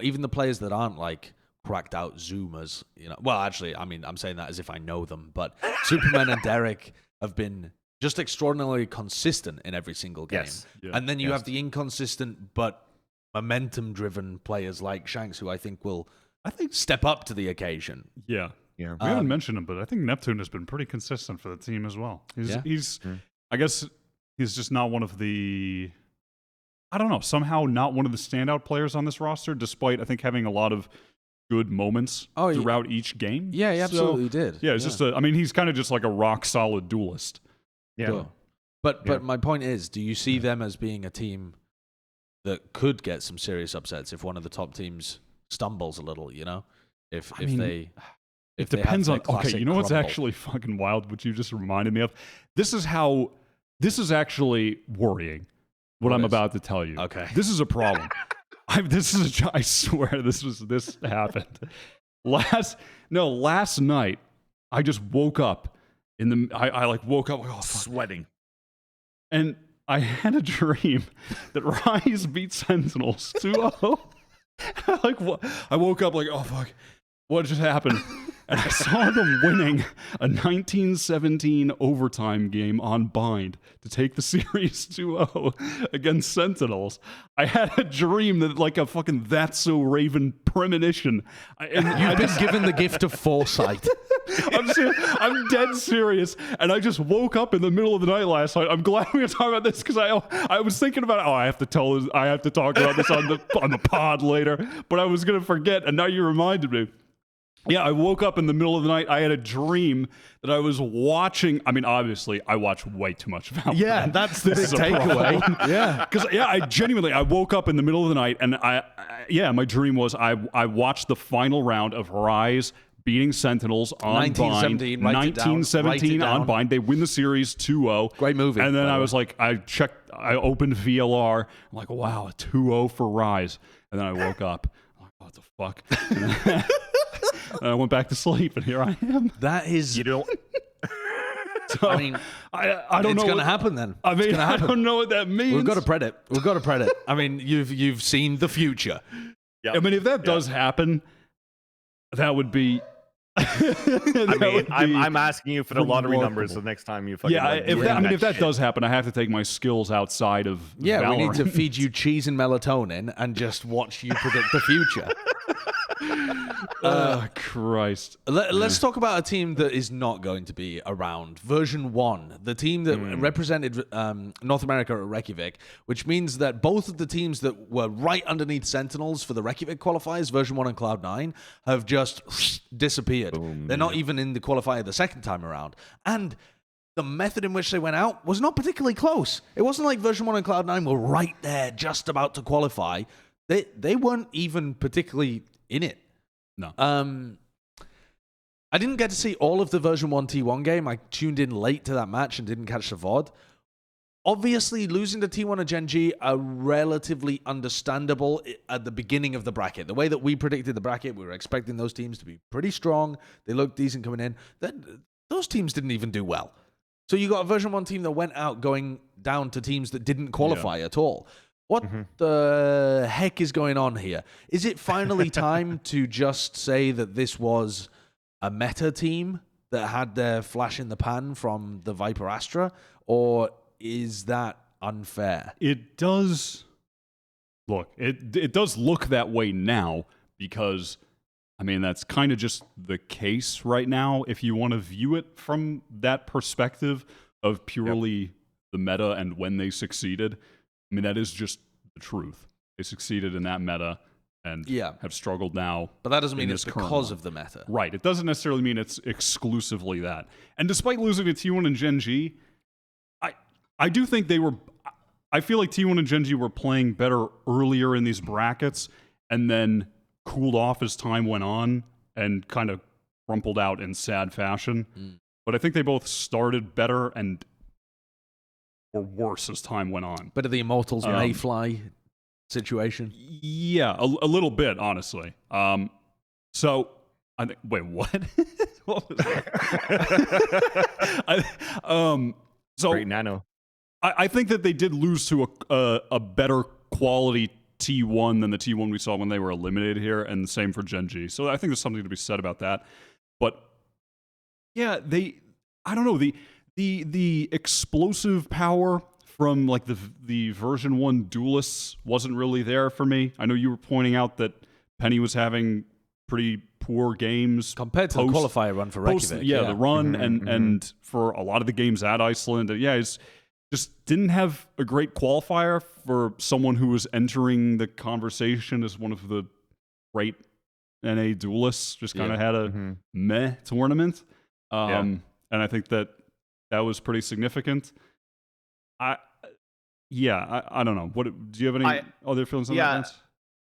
Even the players that aren't like cracked out Zoomers, Well, actually, I mean, I'm saying that as if I know them, but Superman and Derek have been just extraordinarily consistent in every single game. Yes. And then you have the inconsistent but momentum-driven players like Shanks, who I think will step up to the occasion. Yeah. We haven't mentioned him, but I think Neptune has been pretty consistent for the team as well. He's I guess he's just not one of the, I don't know, somehow not one of the standout players on this roster, despite I think having a lot of good moments throughout each game. Yeah, he absolutely did. Yeah, it's just he's kind of just like a rock-solid duelist. Yeah. Sure. But my point is, do you see them as being a team that could get some serious upsets if one of the top teams stumbles a little, If they depends on classic you know what's crumble. actually fucking wild, which you just reminded me of? This is actually worrying what I'm about to tell you. Okay. This is a problem. I swear this happened. Last night I just woke up I woke up like, oh, sweating. And I had a dream that Rise beat Sentinels 2-0. I woke up like, oh fuck. what just happened. And I saw them winning a 1917 overtime game on Bind to take the series 2-0 against Sentinels. I had a dream that, like a fucking That's So Raven premonition. You've been given the gift of foresight. I'm dead serious. And I just woke up in the middle of the night last night. I'm glad we were talking about this because I was thinking about, I have to talk about this on the pod later, but I was going to forget. And now you reminded me. Yeah, I woke up in the middle of the night. I had a dream that I was watching. I mean, obviously, I watch way too much Valorant. Yeah, that's the big takeaway. Yeah, because I woke up in the middle of the night, and my dream was I watched the final round of Rise beating Sentinels on 1917, Bind. 1917 on Bind. They win the series 2-0. Great movie. And then I was like, I opened VLR. I'm like, wow, a 2-0 for Rise. And then I woke up. I'm like, what the fuck? And I went back to sleep, and here I am. That is... You don't... So, I mean, I don't know. It's going to happen then. I mean, I don't know what that means. We've got to Predator. I mean, you've seen the future. Yep. I mean, if that does happen, that would be... I'm asking you for the lottery numbers the next time you fucking... if that does happen, I have to take my skills outside of Valorant. We need to feed you cheese and melatonin and just watch you predict the future. Christ. Let's talk about a team that is not going to be around. Version 1, the team that represented North America at Reykjavik, which means that both of the teams that were right underneath Sentinels for the Reykjavik qualifiers, Version 1 and Cloud9, have just disappeared. Boom. They're not even in the qualifier the second time around. And the method in which they went out was not particularly close. It wasn't like Version 1 and Cloud9 were right there, just about to qualify. They weren't even particularly in it. No. I didn't get to see all of the Version 1 T1 game. I tuned in late to that match and didn't catch the VOD. Obviously, losing to T1 and Gen.G are relatively understandable at the beginning of the bracket. The way that we predicted the bracket, we were expecting those teams to be pretty strong. They looked decent coming in. Those teams didn't even do well. So you got a Version 1 team that went out going down to teams that didn't qualify at all. What the heck is going on here? Is it finally time to just say that this was a meta team that had their flash in the pan from the Viper Astra? Or is that unfair? It does look, it does look that way now because, I mean, that's kind of just the case right now. If you want to view it from that perspective of purely the meta and when they succeeded, I mean, that is just the truth. They succeeded in that meta and have struggled now. But that doesn't mean it's because of the meta. Right. It doesn't necessarily mean it's exclusively that. And despite losing to T1 and Gen.G, I do think they were... I feel like T1 and Gen.G were playing better earlier in these brackets and then cooled off as time went on and kind of crumpled out in sad fashion. But I think they both started better and or worse as time went on. Bit of the Immortals Mayfly situation. Yeah, a little bit, honestly. So, I think... Wait, what? What was that? So, Great nano. I think that they did lose to a better quality T1 than the T1 we saw when they were eliminated here, and the same for Gen.G. So I think there's something to be said about that. But yeah, I don't know, the explosive power from like the version 1 duelists wasn't really there for me. I know you were pointing out that Penny was having pretty poor games compared to the qualifier run for Reykjavik. The run and for a lot of the games at Iceland. It's just didn't have a great qualifier for someone who was entering the conversation as one of the great NA duelists. Just kind of had a meh tournament. And I think that was pretty significant. I don't know. What do you have any other feelings on that?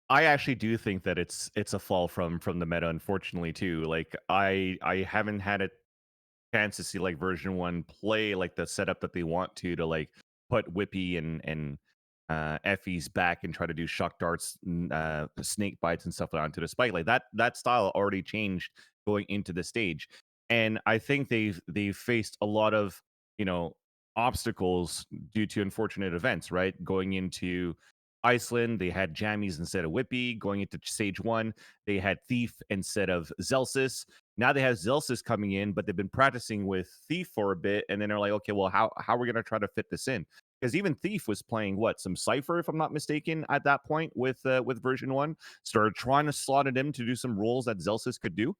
I actually do think that it's a fall from the meta, unfortunately, too. Like I haven't had a chance to see like version 1 play like the setup that they want to like put Whippy and Effie's back and try to do shock darts, snake bites and stuff onto the spike. Like that style already changed going into the stage. And I think they've faced a lot of, obstacles due to unfortunate events, right? Going into Iceland, they had Jammies instead of Whippy. Going into Stage 1, they had Thief instead of Zelsis. Now they have Zelsis coming in, but they've been practicing with Thief for a bit, and then they're like, okay, well, how are we going to try to fit this in? Because even Thief was playing some Cypher, if I'm not mistaken, at that point with version 1. Started trying to slot it in to do some roles that Zelsis could do.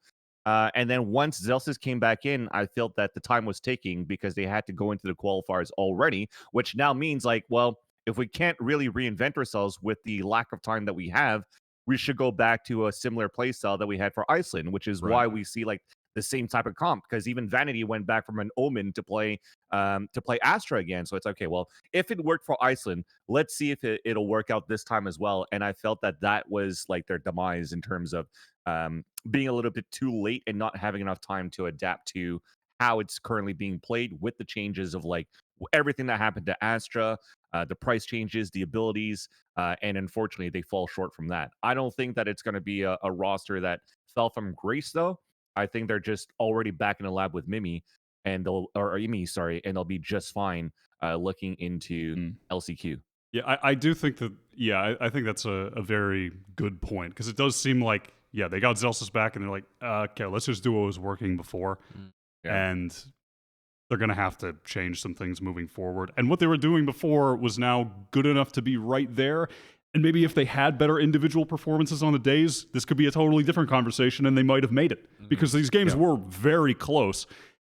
And then once Zelsis came back in, I felt that the time was ticking because they had to go into the qualifiers already, which now means like, well, if we can't really reinvent ourselves with the lack of time that we have, we should go back to a similar play style that we had for Iceland, which is why we see like the same type of comp, because even Vanity went back from an Omen to play Astra again. So it's okay, well, if it worked for Iceland, let's see if it'll work out this time as well. And I felt that was like their demise in terms of being a little bit too late and not having enough time to adapt to how it's currently being played with the changes of like everything that happened to Astra, the price changes, the abilities, and unfortunately they fall short from that. I don't think that it's going to be a roster that fell from grace though. I think they're just already back in the lab with Mimi and EMEA, sorry, and they'll be just fine looking into LCQ. Yeah, I do think that. Yeah, I think that's a very good point, because it does seem like, yeah, they got Zelsis back and they're like, okay, let's just do what was working before, and they're gonna have to change some things moving forward. And what they were doing before was now good enough to be right there. And maybe if they had better individual performances on the days, this could be a totally different conversation, and they might have made it, because these games were very close,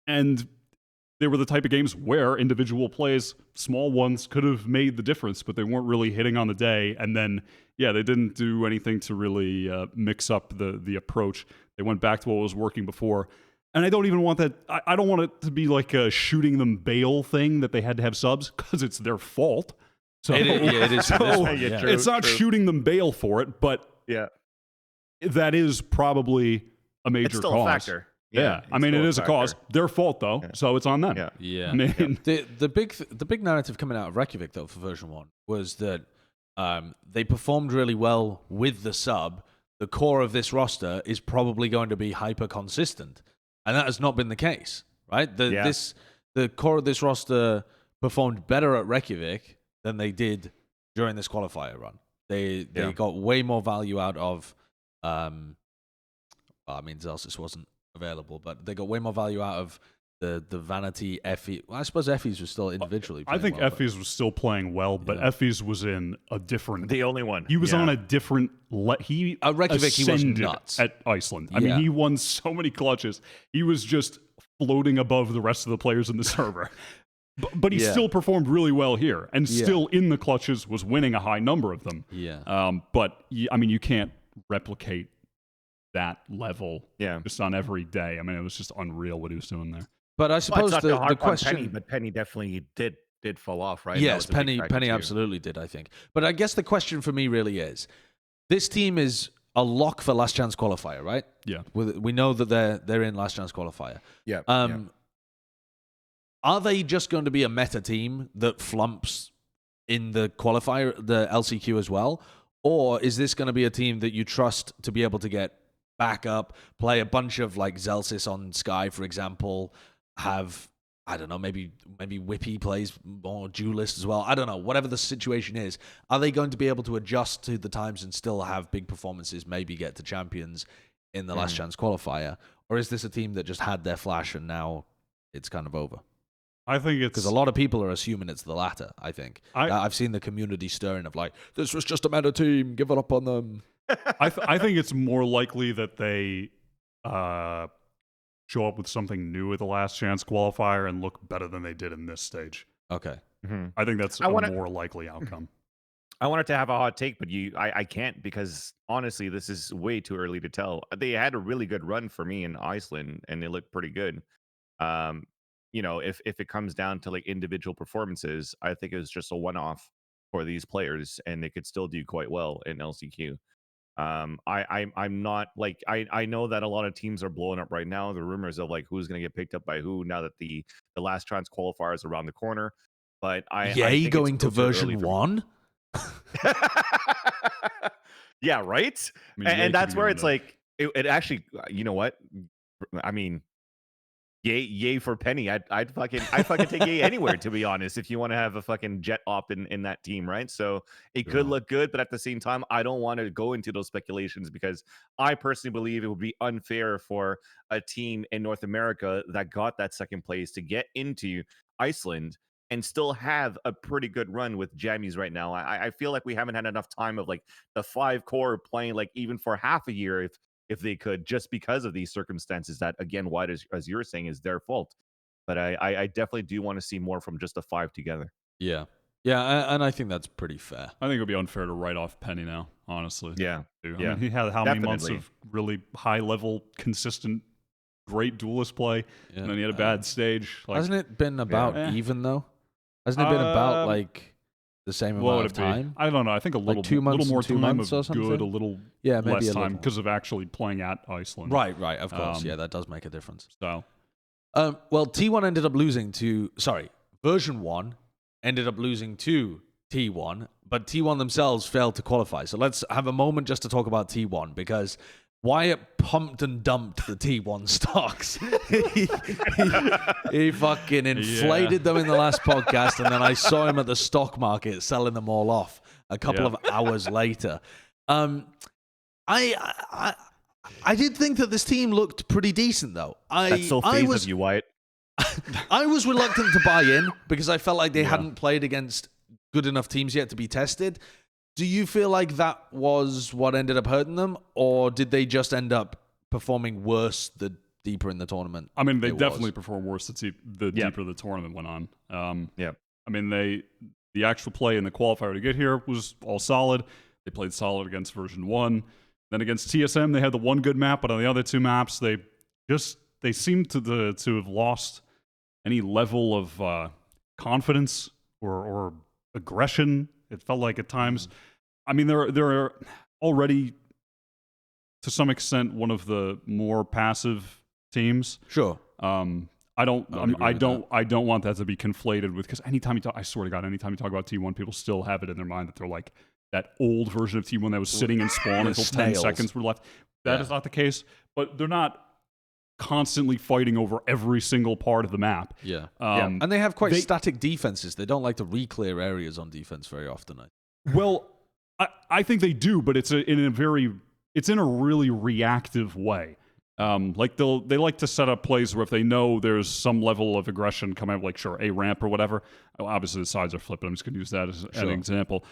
and they were the type of games where individual plays, small ones, could have made the difference, but they weren't really hitting on the day. And then, yeah, they didn't do anything to really mix up the approach. They went back to what was working before. And I don't even want that. I don't want it to be like a shooting them bail thing that they had to have subs, because it's their fault. So it is. It's not shooting them bail for it, but that is probably a major it's still cause. A factor. Yeah, I mean, it is a cause. Their fault, though, so it's on them. Yeah. I mean, the big narrative coming out of Reykjavik, though, for version 1 was that they performed really well with the sub. The core of this roster is probably going to be hyper consistent, and that has not been the case, right? The core of this roster performed better at Reykjavik than they did during this qualifier run. They got way more value out of. I mean, Zelsis wasn't available, but they got way more value out of the Vanity Effie. Well, I suppose Effie's was still individually playing I think well, Effie's was still playing well, but Effie's was in a different. The only one. He was on a different. He at Reykjavik, he was ascended nuts at Iceland. I mean, he won so many clutches. He was just floating above the rest of the players in the server. But he still performed really well here, and still in the clutches was winning a high number of them. But I mean, you can't replicate that level just on every day. I mean, it was just unreal what he was doing there. But I suppose the question, Penny, but Penny definitely did fall off, right? Yes, Penny absolutely did, I think. But I guess the question for me really is, this team is a lock for last chance qualifier, right? Yeah. We know that they're in last chance qualifier. Yeah. Are they just going to be a meta team that flumps in the qualifier, the LCQ as well? Or is this going to be a team that you trust to be able to get back up, play a bunch of like Zelsis on Sky, for example, have, I don't know, maybe Whippy plays more duelist as well. I don't know, whatever the situation is. Are they going to be able to adjust to the times and still have big performances, maybe get to champions in the last chance qualifier? Or is this a team that just had their flash and now it's kind of over? I think it's... Because a lot of people are assuming it's the latter, I think. I've seen the community stirring of like, this was just a meta team, give it up on them. I think it's more likely that they show up with something new at the last chance qualifier and look better than they did in this stage. Okay. I think that's a more likely outcome. I wanted to have a hot take, but I can't, because honestly, this is way too early to tell. They had a really good run for me in Iceland, and they looked pretty good. You know, if it comes down to like individual performances, I think it was just a one-off for these players, and they could still do quite well in LCQ. I'm not like, I know that a lot of teams are blowing up right now. The rumors of like who's going to get picked up by who now that the last chance qualifier is around the corner. But I think going to version 1. Yeah, right. I mean, and that's where it's like it actually. You know what? I mean, Yay for Penny. I'd fucking take Yay anywhere, to be honest, if you want to have a fucking Jett op in that team, right? So it could look good, but at the same time, I don't want to go into those speculations because I personally believe it would be unfair for a team in North America that got that second place to get into Iceland and still have a pretty good run with jammies right now. I feel like we haven't had enough time of like the 5 core playing like even for half a year if they could, just because of these circumstances that, again, Wyatt, as you're saying, is their fault. But I definitely do want to see more from just the 5 together. Yeah. Yeah, and I think that's pretty fair. I think it would be unfair to write off Penny now, honestly. Yeah. I mean, he had how many months of really high-level, consistent, great duelist play, and then he had a bad stage. Like, hasn't it been about even, though? Hasn't it been about, like, the same amount of time? I don't know. I think a little, like 2 months, little more 2 time months of or something? good, a little less time because of actually playing at Iceland. Right, of course. Yeah, that does make a difference. So, well, T1 ended up losing to... Sorry, version 1 ended up losing to T1, but T1 themselves failed to qualify. So let's have a moment just to talk about T1, because Wyatt pumped and dumped the T1 stocks. he fucking inflated them in the last podcast, and then I saw him at the stock market selling them all off a couple of hours later. I did think that this team looked pretty decent, though. That's so FaZe of you, Wyatt. I was reluctant to buy in because I felt like they hadn't played against good enough teams yet to be tested. Do you feel like that was what ended up hurting them, or did they just end up performing worse the deeper in the tournament? I mean, they definitely performed worse the deeper the tournament went on. I mean, the actual play in the qualifier to get here was all solid. They played solid against version 1. Then against TSM, they had the one good map, but on the other 2 maps, they seemed to have lost any level of confidence or aggression. It felt like at times. I mean, they're already to some extent one of the more passive teams. Sure. I don't want that to be conflated with, because anytime you talk, I swear to God, anytime you talk about T1, people still have it in their mind that they're like that old version of T1 that was sitting in spawn until 10 seconds were left. That is not the case, but they're not constantly fighting over every single part of the map. And they have quite static defenses. They don't like to re-clear areas on defense very often. Well, I think they do, but it's in a really reactive way. Like they like to set up plays where if they know there's some level of aggression coming up, like sure, a ramp or whatever. Obviously the sides are flipping. I'm just going to use that as an example.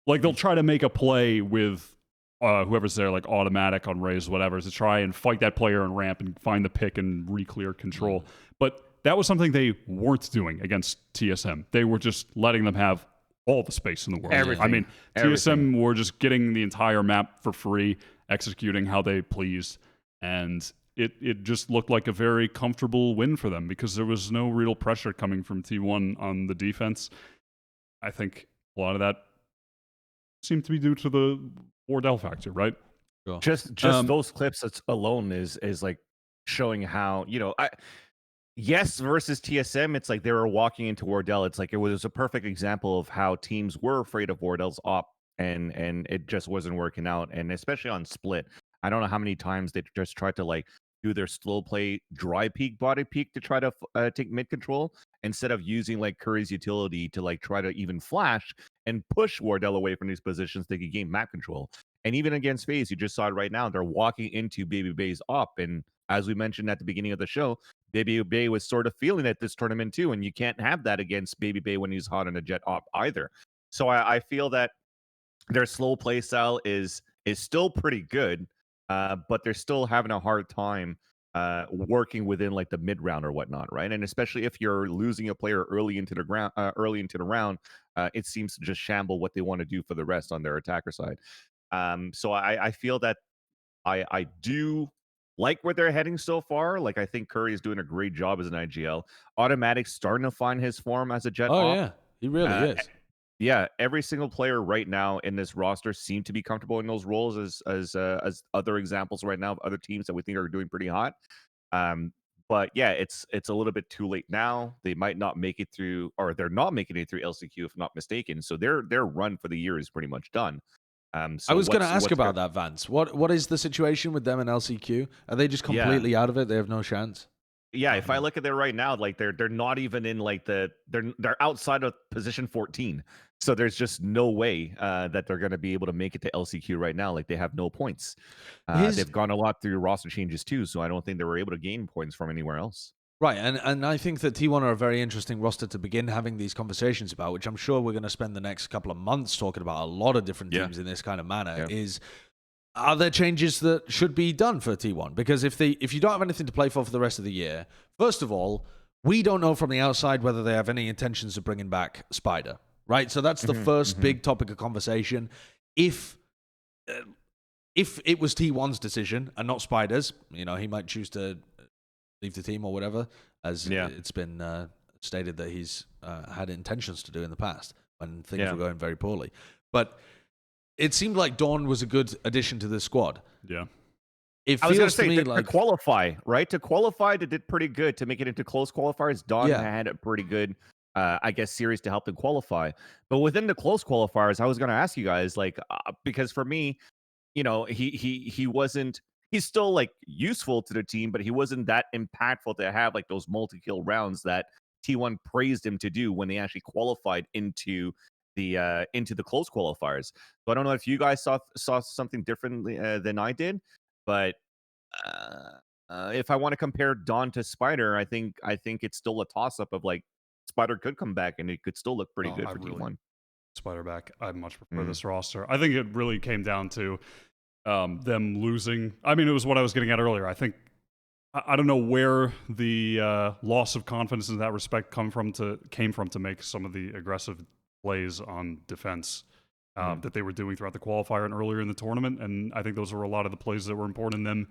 Like they'll try to make a play with whoever's there, like automatic on raise, whatever, to try and fight that player on ramp and find the pick and re-clear control. But that was something they weren't doing against TSM. They were just letting them have all the space in the world. Everything. I mean, TSM were just getting the entire map for free, executing how they pleased, and it just looked like a very comfortable win for them because there was no real pressure coming from T1 on the defense. I think a lot of that seemed to be due to the Wardell factor, right? Sure. Just those clips alone is like showing how, yes, versus TSM, it's like they were walking into Wardell. It's like it was a perfect example of how teams were afraid of Wardell's op, and it just wasn't working out. And especially on split, I don't know how many times they just tried to like do their slow play, dry peek, body peek to try to take mid control instead of using like Curry's utility to like try to even flash and push Wardell away from these positions they could gain map control. And even against FaZe, you just saw it right now. They're walking into Baby Bay's op, and as we mentioned at the beginning of the show, Baby Bay was sort of feeling it this tournament too, and you can't have that against Baby Bay when he's hot on a Jett op either. So I feel that their slow play style is still pretty good, but they're still having a hard time working within like the mid round or whatnot, right? And especially if you're losing a player early into the round, it seems to just shamble what they want to do for the rest on their attacker side. So I feel that I do like where they're heading so far. Like I think Curry is doing a great job as an IGL. Automatic's starting to find his form as a Jett. Oh yeah, he really is. Yeah, every single player right now in this roster seem to be comfortable in those roles as other examples right now of other teams that we think are doing pretty hot. But yeah, it's a little bit too late now. They might not make it through, or they're not making it through LCQ if not mistaken. So their run for the year is pretty much done. So I was going to ask about that, Vance. What is the situation with them in LCQ? Are they just completely out of it? They have no chance? Yeah, if I look at it right now, like they're not even in like they're outside of position 14. So there's just no way that they're going to be able to make it to LCQ right now. Like they have no points. They've gone a lot through roster changes too, so I don't think they were able to gain points from anywhere else. Right, and I think that T1 are a very interesting roster to begin having these conversations about, which I'm sure we're going to spend the next couple of months talking about a lot of different teams in this kind of manner. Are there changes that should be done for T1? Because if you don't have anything to play for the rest of the year, first of all, we don't know from the outside whether they have any intentions of bringing back Spider, right? So that's the first big topic of conversation. If it was T1's decision and not Spider's, he might choose to leave the team or whatever, as it's been stated that he's had intentions to do in the past when things were going very poorly. But it seemed like Dawn was a good addition to the squad. Yeah. It feels to me like to qualify, right? To qualify, they did pretty good. To make it into close qualifiers, Dawn had a pretty good, I guess, series to help them qualify. But within the close qualifiers, I was going to ask you guys, like, because for me, he wasn't. He's still like useful to the team, but he wasn't that impactful to have like those multi-kill rounds that T1 praised him to do when they actually qualified into the close qualifiers. So I don't know if you guys saw something differently than I did, but if I want to compare Dawn to Spider, I think it's still a toss-up of like Spider could come back and it could still look pretty good for T1. Spider back. I much prefer this roster. I think it really came down to them losing. I mean, it was what I was getting at earlier. I think I don't know where the loss of confidence in that respect came from to make some of the aggressive plays on defense that they were doing throughout the qualifier and earlier in the tournament. And I think those were a lot of the plays that were important in them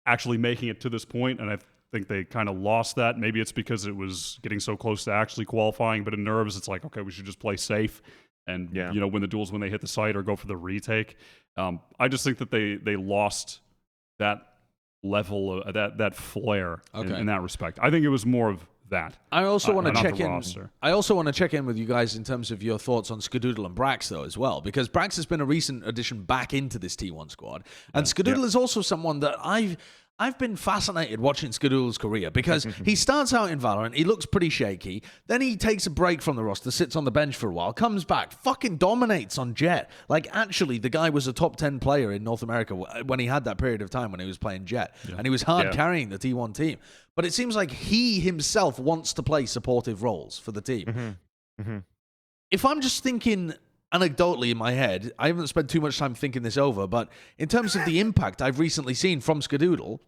actually making it to this point. And I think they kind of lost that. Maybe it's because it was getting so close to actually qualifying, but in nerves, it's like, okay, we should just play safe and, win the duels when they hit the site or go for the retake. I just think that they lost that level of that flair in that respect. I think it was more of that. I also want to check in. I also want to check in with you guys in terms of your thoughts on Skadoodle and Brax though as well, because Brax has been a recent addition back into this T1 squad, and Skadoodle is also someone that I've been fascinated watching Skadoodle's career because he starts out in Valorant, he looks pretty shaky, then he takes a break from the roster, sits on the bench for a while, comes back, fucking dominates on Jett. Like, actually, the guy was a top 10 player in North America when he had that period of time when he was playing Jett, and he was hard carrying the T1 team. But it seems like he himself wants to play supportive roles for the team. If I'm just thinking anecdotally in my head, I haven't spent too much time thinking this over, but in terms of the impact I've recently seen from Skadoodle,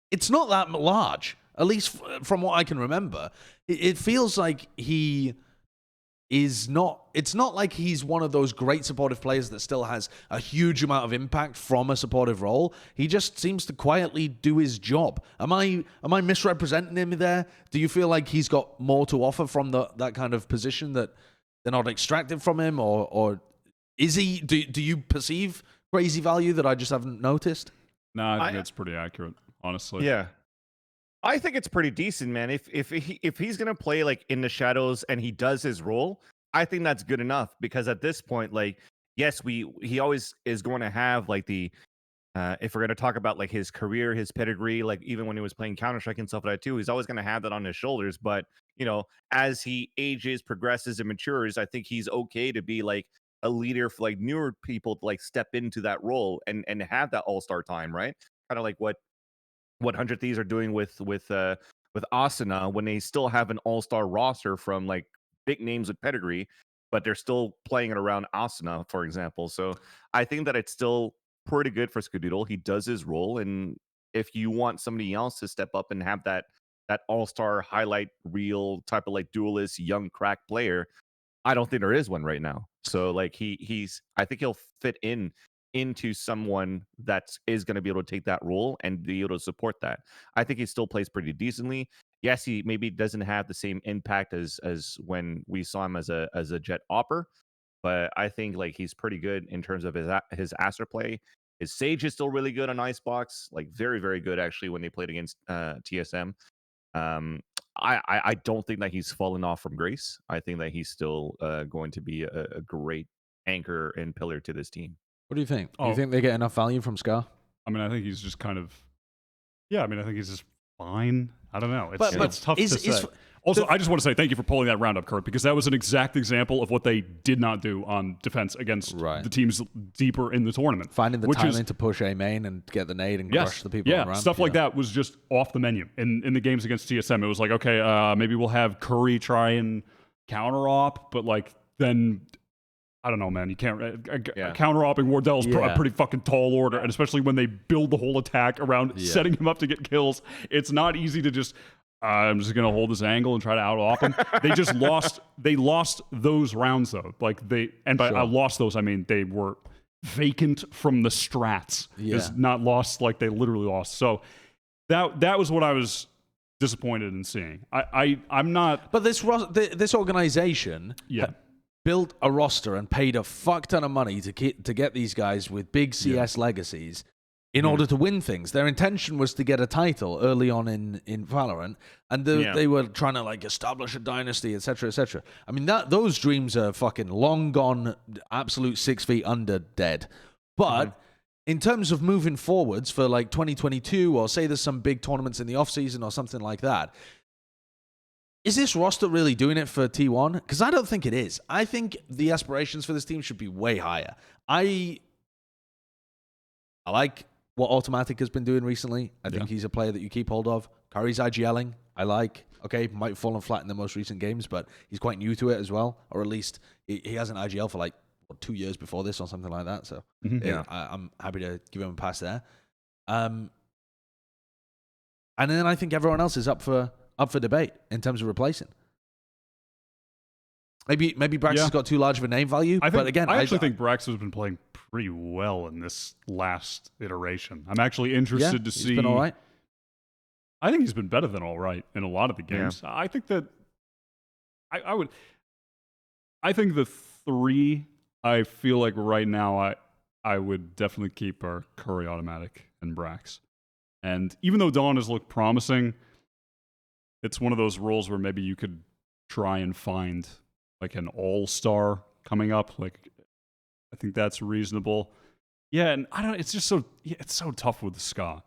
it's not that large, at least from what I can remember. It feels like he is not... It's not like he's one of those great supportive players that still has a huge amount of impact from a supportive role. He just seems to quietly do his job. Am I misrepresenting him there? Do you feel like he's got more to offer from that kind of position that they're not extracted from him? Or is he... Do you perceive crazy value that I just haven't noticed? No, I think it's pretty accurate. Honestly, I think it's pretty decent, man. If he's gonna play like in the shadows and he does his role, I think that's good enough. Because at this point, like, yes, he always is going to have like the if we're gonna talk about like his career, his pedigree, like even when he was playing Counter-Strike and stuff like that too, he's always gonna have that on his shoulders. But as he ages, progresses, and matures, I think he's okay to be like a leader for like newer people to like step into that role and have that all-star time, right? Kind of like what 100 Thieves are doing with Asuna when they still have an all-star roster from like big names with pedigree, but they're still playing it around Asuna, for example. So I think that it's still pretty good for Skadoodle. He does his role, and if you want somebody else to step up and have that all-star highlight reel type of like duelist young crack player, I don't think there is one right now. So like I think he'll fit into someone that is going to be able to take that role and be able to support that. I think he still plays pretty decently. Yes, he maybe doesn't have the same impact as when we saw him as a Jett opper, but I think like he's pretty good in terms of his Aster play. His Sage is still really good on Icebox, like very, very good actually when they played against TSM. I don't think that he's fallen off from grace. I think that he's still going to be a great anchor and pillar to this team. What do you think? Do you think they get enough value from Scar? I mean, I think he's just kind of... Yeah, I mean, I think he's just fine. I don't know. But It's tough to say. Also, I just want to say thank you for pulling that round up, Kurt, because that was an exact example of what they did not do on defense against the teams deeper in the tournament. Finding the timing to push A main and get the nade and crush the people around. Stuff like that was just off the menu. In the games against TSM, it was like, okay, maybe we'll have Curry try and counter-op, but like then... I don't know, man. You can't counter-opping Wardell's a pretty fucking tall order, and especially when they build the whole attack around setting him up to get kills, it's not easy to just I'm just gonna hold this angle and try to out-op him. They just lost. They lost those rounds though. Like by I lost those, I mean they were vacant from the strats. Is not lost like they literally lost. So that was what I was disappointed in seeing. I'm not. But this organization. Built a roster and paid a fuck ton of money to get these guys with big CS legacies in order to win things. Their intention was to get a title early on in Valorant, and they were trying to like establish a dynasty, etc., etc. I mean, those dreams are fucking long gone, absolute 6 feet under dead. But in terms of moving forwards for like 2022, or say there's some big tournaments in the off season or something like that. Is this roster really doing it for T1? Because I don't think it is. I think the aspirations for this team should be way higher. I like what Automatic has been doing recently. I think he's a player that you keep hold of. Curry's IGLing. I like. Okay, might have fallen flat in the most recent games, but he's quite new to it as well. Or at least he has an IGL for like 2 years before this or something like that. So I'm happy to give him a pass there. And then I think everyone else is up for debate in terms of replacing. Maybe Brax has got too large of a name value. I think Brax has been playing pretty well in this last iteration. I'm actually interested to see. He's been all right. I think he's been better than all right in a lot of the games. I think that I think the 3 I feel like right now I would definitely keep our Curry, Automatic, and Brax. And even though Dawn has looked promising, it's one of those roles where maybe you could try and find like an all-star coming up. Like, I think that's reasonable. Yeah, and I don't. It's just so. Yeah, it's so tough with the Ska.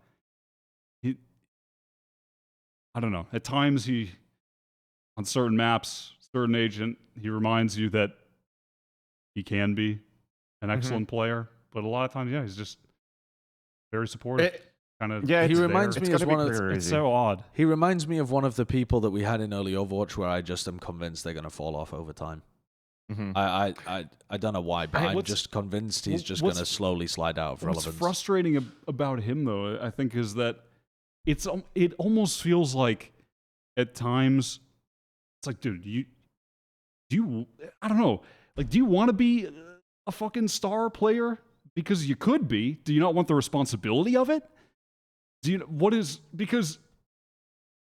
I don't know. At times, on certain maps, certain agent, he reminds you that he can be an excellent player. But a lot of times, he's just very supportive. He reminds me of one of. It's so odd. He reminds me of one of the people that we had in early Overwatch, where I just am convinced they're going to fall off over time. I don't know why, but I'm just convinced he's just going to slowly slide out of relevance. What's frustrating about him, though, I think, is that it almost feels like at times it's like, dude, do you I don't know, like, do you want to be a fucking star player because you could be? Do you not want the responsibility of it? Because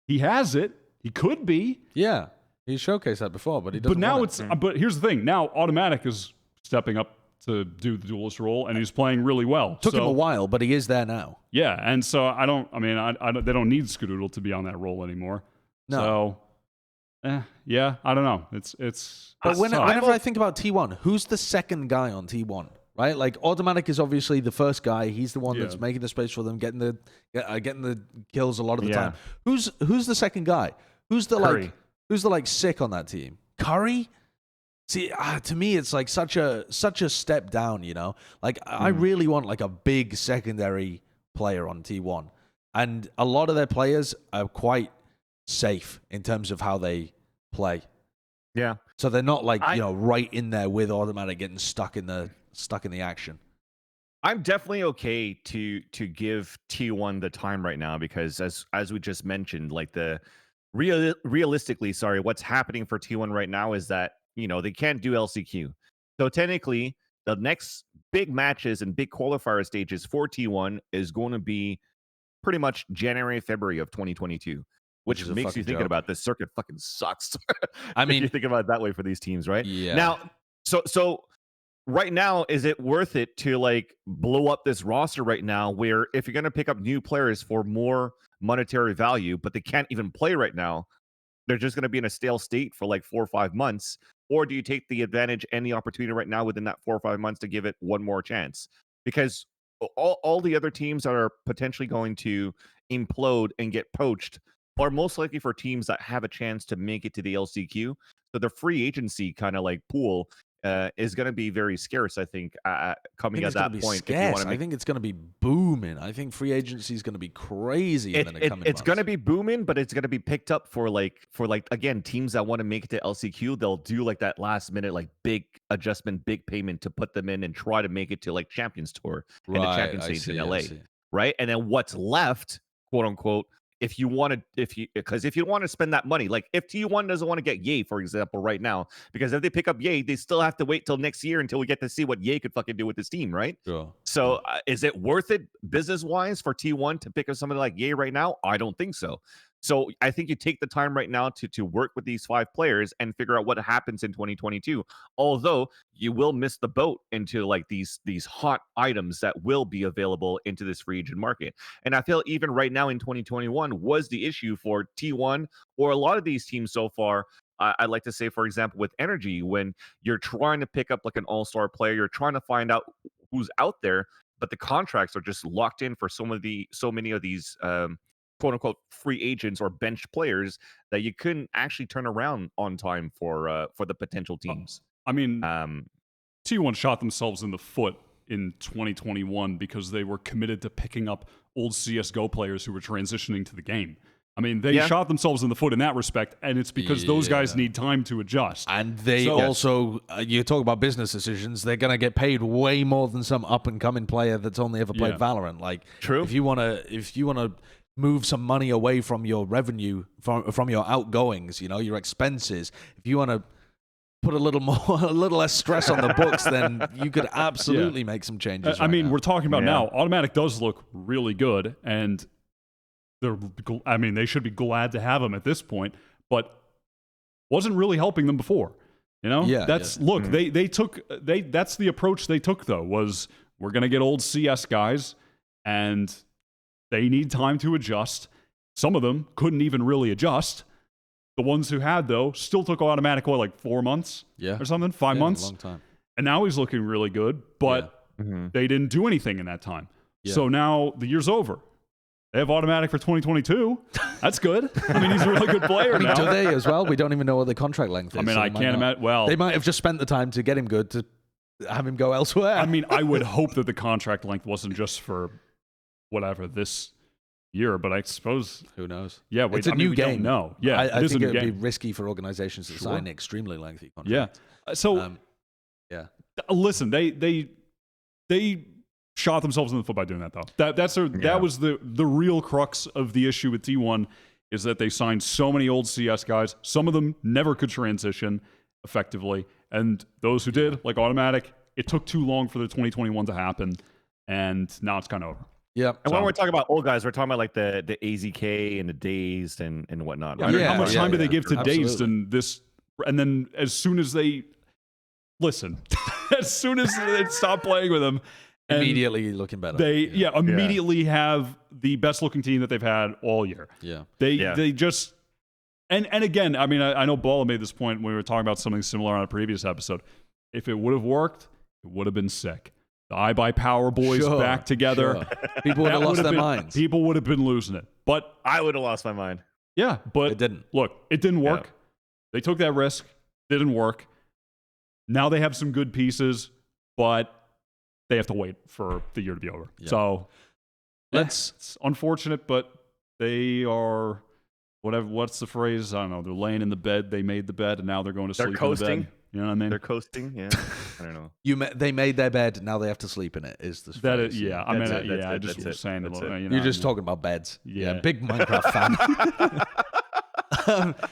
he has it, he could be. Yeah, he showcased that before, but he doesn't. But now but here's the thing: now Automatic is stepping up to do the duelist role, and he's playing really well. Took him a while, but he is there now. Yeah, and so I don't. They don't need Skadoodle to be on that role anymore. No. So, I don't know. It's. But whenever I think about T1, who's the second guy on T1? Right, like Automatic is obviously the first guy. He's the one that's making the space for them, getting the kills a lot of the time. Who's the second guy? Who's the sick on that team? Curry. See, to me, it's like such a step down. You know, like I really want like a big secondary player on T1, and a lot of their players are quite safe in terms of how they play. Yeah, so they're not like right in there with Automatic getting stuck in the action. I'm definitely okay to give T1 the time right now, because as we just mentioned, like realistically, what's happening for T1 right now is that they can't do LCQ. So technically, the next big matches and big qualifier stages for T1 is going to be pretty much January, February of 2022, which makes you thinking about this circuit fucking sucks. I mean, you think about it that way for these teams, right? Yeah. Now, so right now, is it worth it to like blow up this roster right now, where if you're going to pick up new players for more monetary value, but they can't even play right now, they're just going to be in a stale state for like 4 or 5 months? Or do you take the advantage and the opportunity right now within that 4 or 5 months to give it one more chance? Because all the other teams that are potentially going to implode and get poached are most likely for teams that have a chance to make it to the LCQ. So the free agency kind of like pool is going to be very scarce, I think, coming at that point. Scarce. I think it's going to be booming. I think free agency is going to it's going to be booming, but it's going to be picked up for again, teams that want to make it to LCQ. They'll do like that last minute, like big adjustment, big payment to put them in and try to make it to like Champions Tour and the Champions Stage in LA. Right. And then what's left, quote unquote, if you want to spend that money, like if T1 doesn't want to get Ye, for example, right now, because if they pick up Ye, they still have to wait till next year until we get to see what Ye could fucking do with his team, right? Sure. So is it worth it business wise for T1 to pick up somebody like Ye right now? I don't think so. So I think you take the time right now to work with these 5 players and figure out what happens in 2022. Although you will miss the boat into like these hot items that will be available into this free agent market. And I feel even right now in 2021 was the issue for T1 or a lot of these teams so far. I'd like to say, for example, with Gen.G, when you're trying to pick up like an all-star player, you're trying to find out who's out there, but the contracts are just locked in for so many of these quote unquote free agents or bench players that you couldn't actually turn around on time for the potential teams. I mean, T1 shot themselves in the foot in 2021 because they were committed to picking up old CSGO players who were transitioning to the game. I mean, they shot themselves in the foot in that respect, and it's because those guys need time to adjust. And they also, you talk about business decisions, they're going to get paid way more than some up-and-coming player that's only ever played Valorant. Like, true. If you want to move some money away from your revenue, from your outgoings, your expenses, if you want to put a little less stress on the books, then you could absolutely make some changes. I mean, we're talking about now, Automatic does look really good, and they should be glad to have him at this point, but wasn't really helping them before. That's that's the approach they took though, was we're going to get old CS guys and they need time to adjust. Some of them couldn't even really adjust. The ones who had though still took Automatic like 4 months or something, 5 months. A long time. And now he's looking really good, but they didn't do anything in that time. Yeah. So now the year's over. They have Automatic for 2022. That's good. I mean, he's a really good player now. Do they as well? We don't even know what the contract length is. I mean, I can't imagine. Well, they might have just spent the time to get him good to have him go elsewhere. I mean, I would hope that the contract length wasn't just for whatever this year, but I suppose who knows? Yeah, it's a new game. No, yeah, I think it would be risky for organizations to sign an extremely lengthy contract. Yeah. So, listen, they shot themselves in the foot by doing that, though. That was the real crux of the issue with T1, is that they signed so many old CS guys. Some of them never could transition effectively, and those who did, like Automatic, it took too long for the 2021 to happen, and now it's kind of over. Yeah. And when we're talking about old guys, we're talking about like the AZK and the Dazed and whatnot. Right? How much time do they give to Dazed and this? And then as soon as they as soon as they stop playing with them, immediately looking better. They immediately have the best looking team that they've had all year. Yeah. They just and again, I mean, I know Balla made this point when we were talking about something similar on a previous episode. If it would have worked, it would have been sick. The iBuyPower boys back together. Sure. People would have lost their minds. People would have been losing it. But I would have lost my mind. Yeah, but it didn't. Look, it didn't work. Yeah. They took that risk. Didn't work. Now they have some good pieces, but they have to wait for the year to be over. Yeah. So it's unfortunate, but they are whatever. What's the phrase? I don't know. They're laying in the bed. They made the bed, and now they're going to sleep in the bed. You know what I mean? They're coasting. Yeah. I don't know. They made their bed. Now they have to sleep in it. Is the that is? Yeah. I mean, I just was saying that. You're just talking about beds. Yeah. Big Minecraft fan.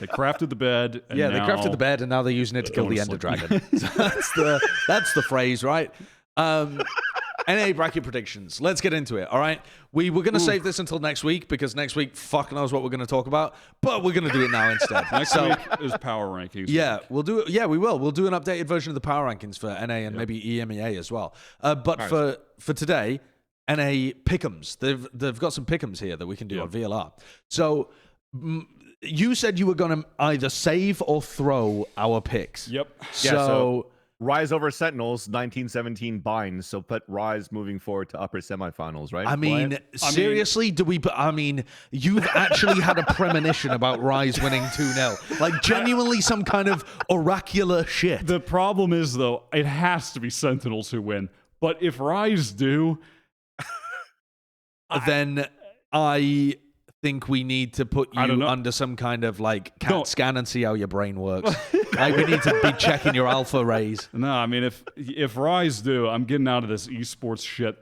They crafted the bed. And they crafted the bed, and now they're using it to kill the Ender Dragon. So that's the phrase, right? NA bracket predictions. Let's get into it. All right. We were going to save this until next week because next week, fuck knows what we're going to talk about, but we're going to do it now instead. Next week is power rankings. Yeah, we'll do it. Yeah, we will. We'll do an updated version of the power rankings for NA and maybe EMEA as well. But for today, NA pick'ems. They've got some pick'ems here that we can do on VLR. So you said you were going to either save or throw our picks. Yep. So Rise over Sentinels, 1917 binds. So put Rise moving forward to upper semifinals, right? I mean, seriously, do we? I mean, you've actually had a premonition about Rise winning 2-0. Like, genuinely some kind of oracular shit. The problem is, though, it has to be Sentinels who win. But if Rise do, then I think we need to put you under some kind of like CAT scan and see how your brain works. Like, we need to be checking your alpha rays. No, I mean, if Rise do, I'm getting out of this esports shit.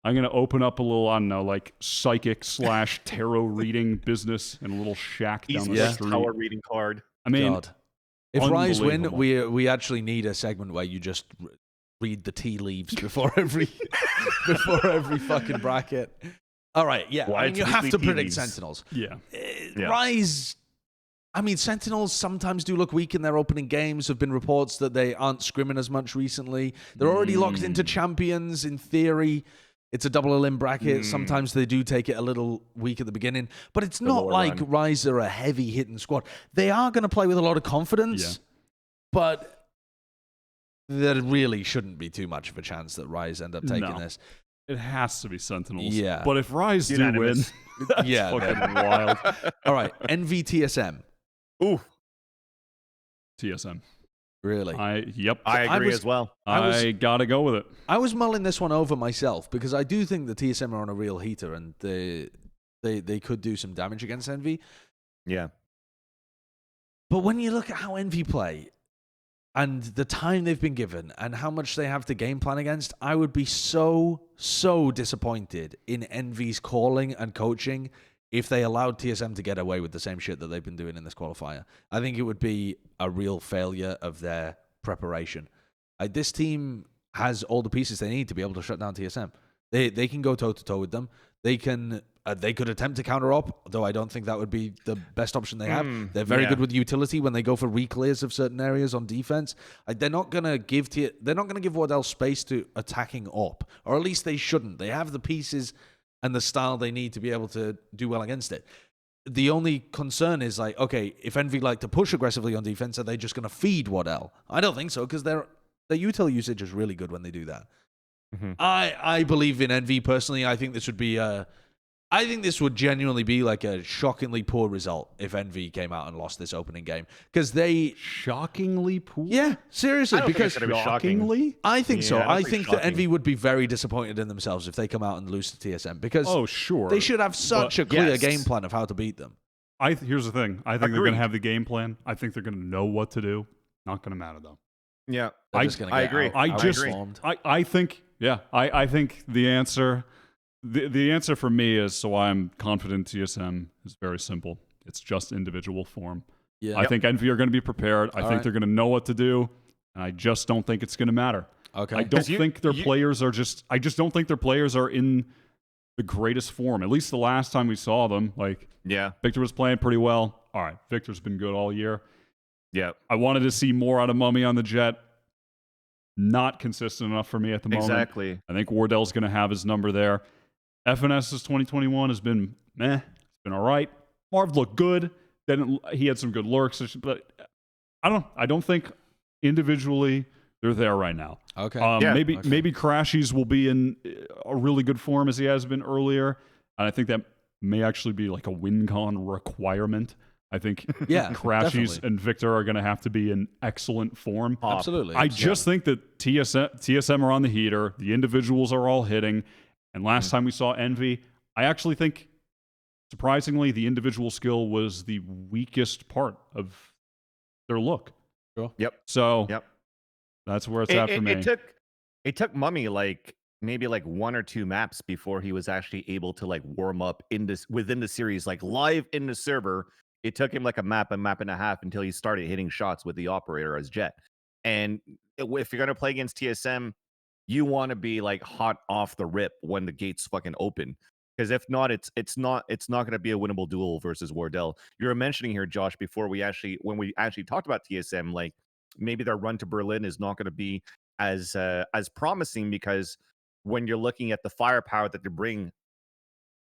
I'm going to open up a little, I don't know, like psychic / tarot reading business in a little shack down the street. Tarot reading card. I mean, God. If Rise win, we actually need a segment where you just read the tea leaves before every fucking bracket. All right, yeah. I mean, you have to predict Sentinels. Yeah. Rise. I mean, Sentinels sometimes do look weak in their opening games. There have been reports that they aren't scrimming as much recently. They're already locked into champions in theory. It's a double elim bracket. Sometimes they do take it a little weak at the beginning. But it's not like Rise are a heavy-hitting squad. They are going to play with a lot of confidence. But there really shouldn't be too much of a chance that Rise end up taking this. It has to be Sentinels. Yeah. But if Rise do win, that's fucking wild. All right, NV TSM. Ooh. TSM. Really? I agree as well. I gotta go with it. I was mulling this one over myself because I do think the TSM are on a real heater and they could do some damage against NV. Yeah. But when you look at how NV play and the time they've been given and how much they have to game plan against, I would be so disappointed in NV's calling and coaching if they allowed TSM to get away with the same shit that they've been doing in this qualifier. I think it would be a real failure of their preparation. This team has all the pieces they need to be able to shut down TSM. They can go toe-to-toe with them. They could attempt to counter-op, though I don't think that would be the best option they have. They're very good with utility when they go for re-clears of certain areas on defense. They're not gonna give Wardell space to attacking op, or at least they shouldn't. They have the pieces and the style they need to be able to do well against it. The only concern is like, okay, if Envy like to push aggressively on defense, are they just going to feed Wardell? I don't think so, because their util usage is really good when they do that. I believe in Envy personally. I think this would genuinely be like a shockingly poor result if Envy came out and lost this opening game, because they shockingly poor. Yeah, seriously, because shockingly, I think so. I think that Envy would be very disappointed in themselves if they come out and lose to TSM, because they should have such a clear game plan of how to beat them. Here's the thing. I think they're going to have the game plan. I think they're going to know what to do. Not going to matter though. Yeah, I agree. I think the answer. The answer for me is why I'm confident TSM is very simple. It's just individual form. Yeah. I think Envy are going to be prepared. I think they're going to know what to do. And I just don't think it's going to matter. Okay. I don't think their players are I just don't think their players are in the greatest form. At least the last time we saw them. Victor was playing pretty well. All right. Victor's been good all year. Yeah. I wanted to see more out of Mummy on the Jett. Not consistent enough for me at the moment. Exactly. I think Wardell's going to have his number there. FNS's 2021 has been meh. It's been all right. Marv looked good. Then he had some good lurks, but I don't think individually they're there right now. Okay. Maybe Crashies will be in a really good form as he has been earlier, and I think that may actually be like a WinCon requirement. I think Crashies and Victor are going to have to be in excellent form. Absolutely. I just think that TSM are on the heater. The individuals are all hitting. And last time we saw Envy, I actually think, surprisingly, the individual skill was the weakest part of their look. Sure. Yep. So that's where it's at for me. It took Mummy maybe 1 or 2 maps before he was actually able to warm up within the series, live in the server. It took him a map and a half until he started hitting shots with the operator as Jett. And if you're gonna play against TSM, you want to be hot off the rip when the gates fucking open, because if not, it's not going to be a winnable duel versus Wardell. You were mentioning here, Josh, before when we actually talked about TSM, maybe their run to Berlin is not going to be as promising, because when you're looking at the firepower that they bring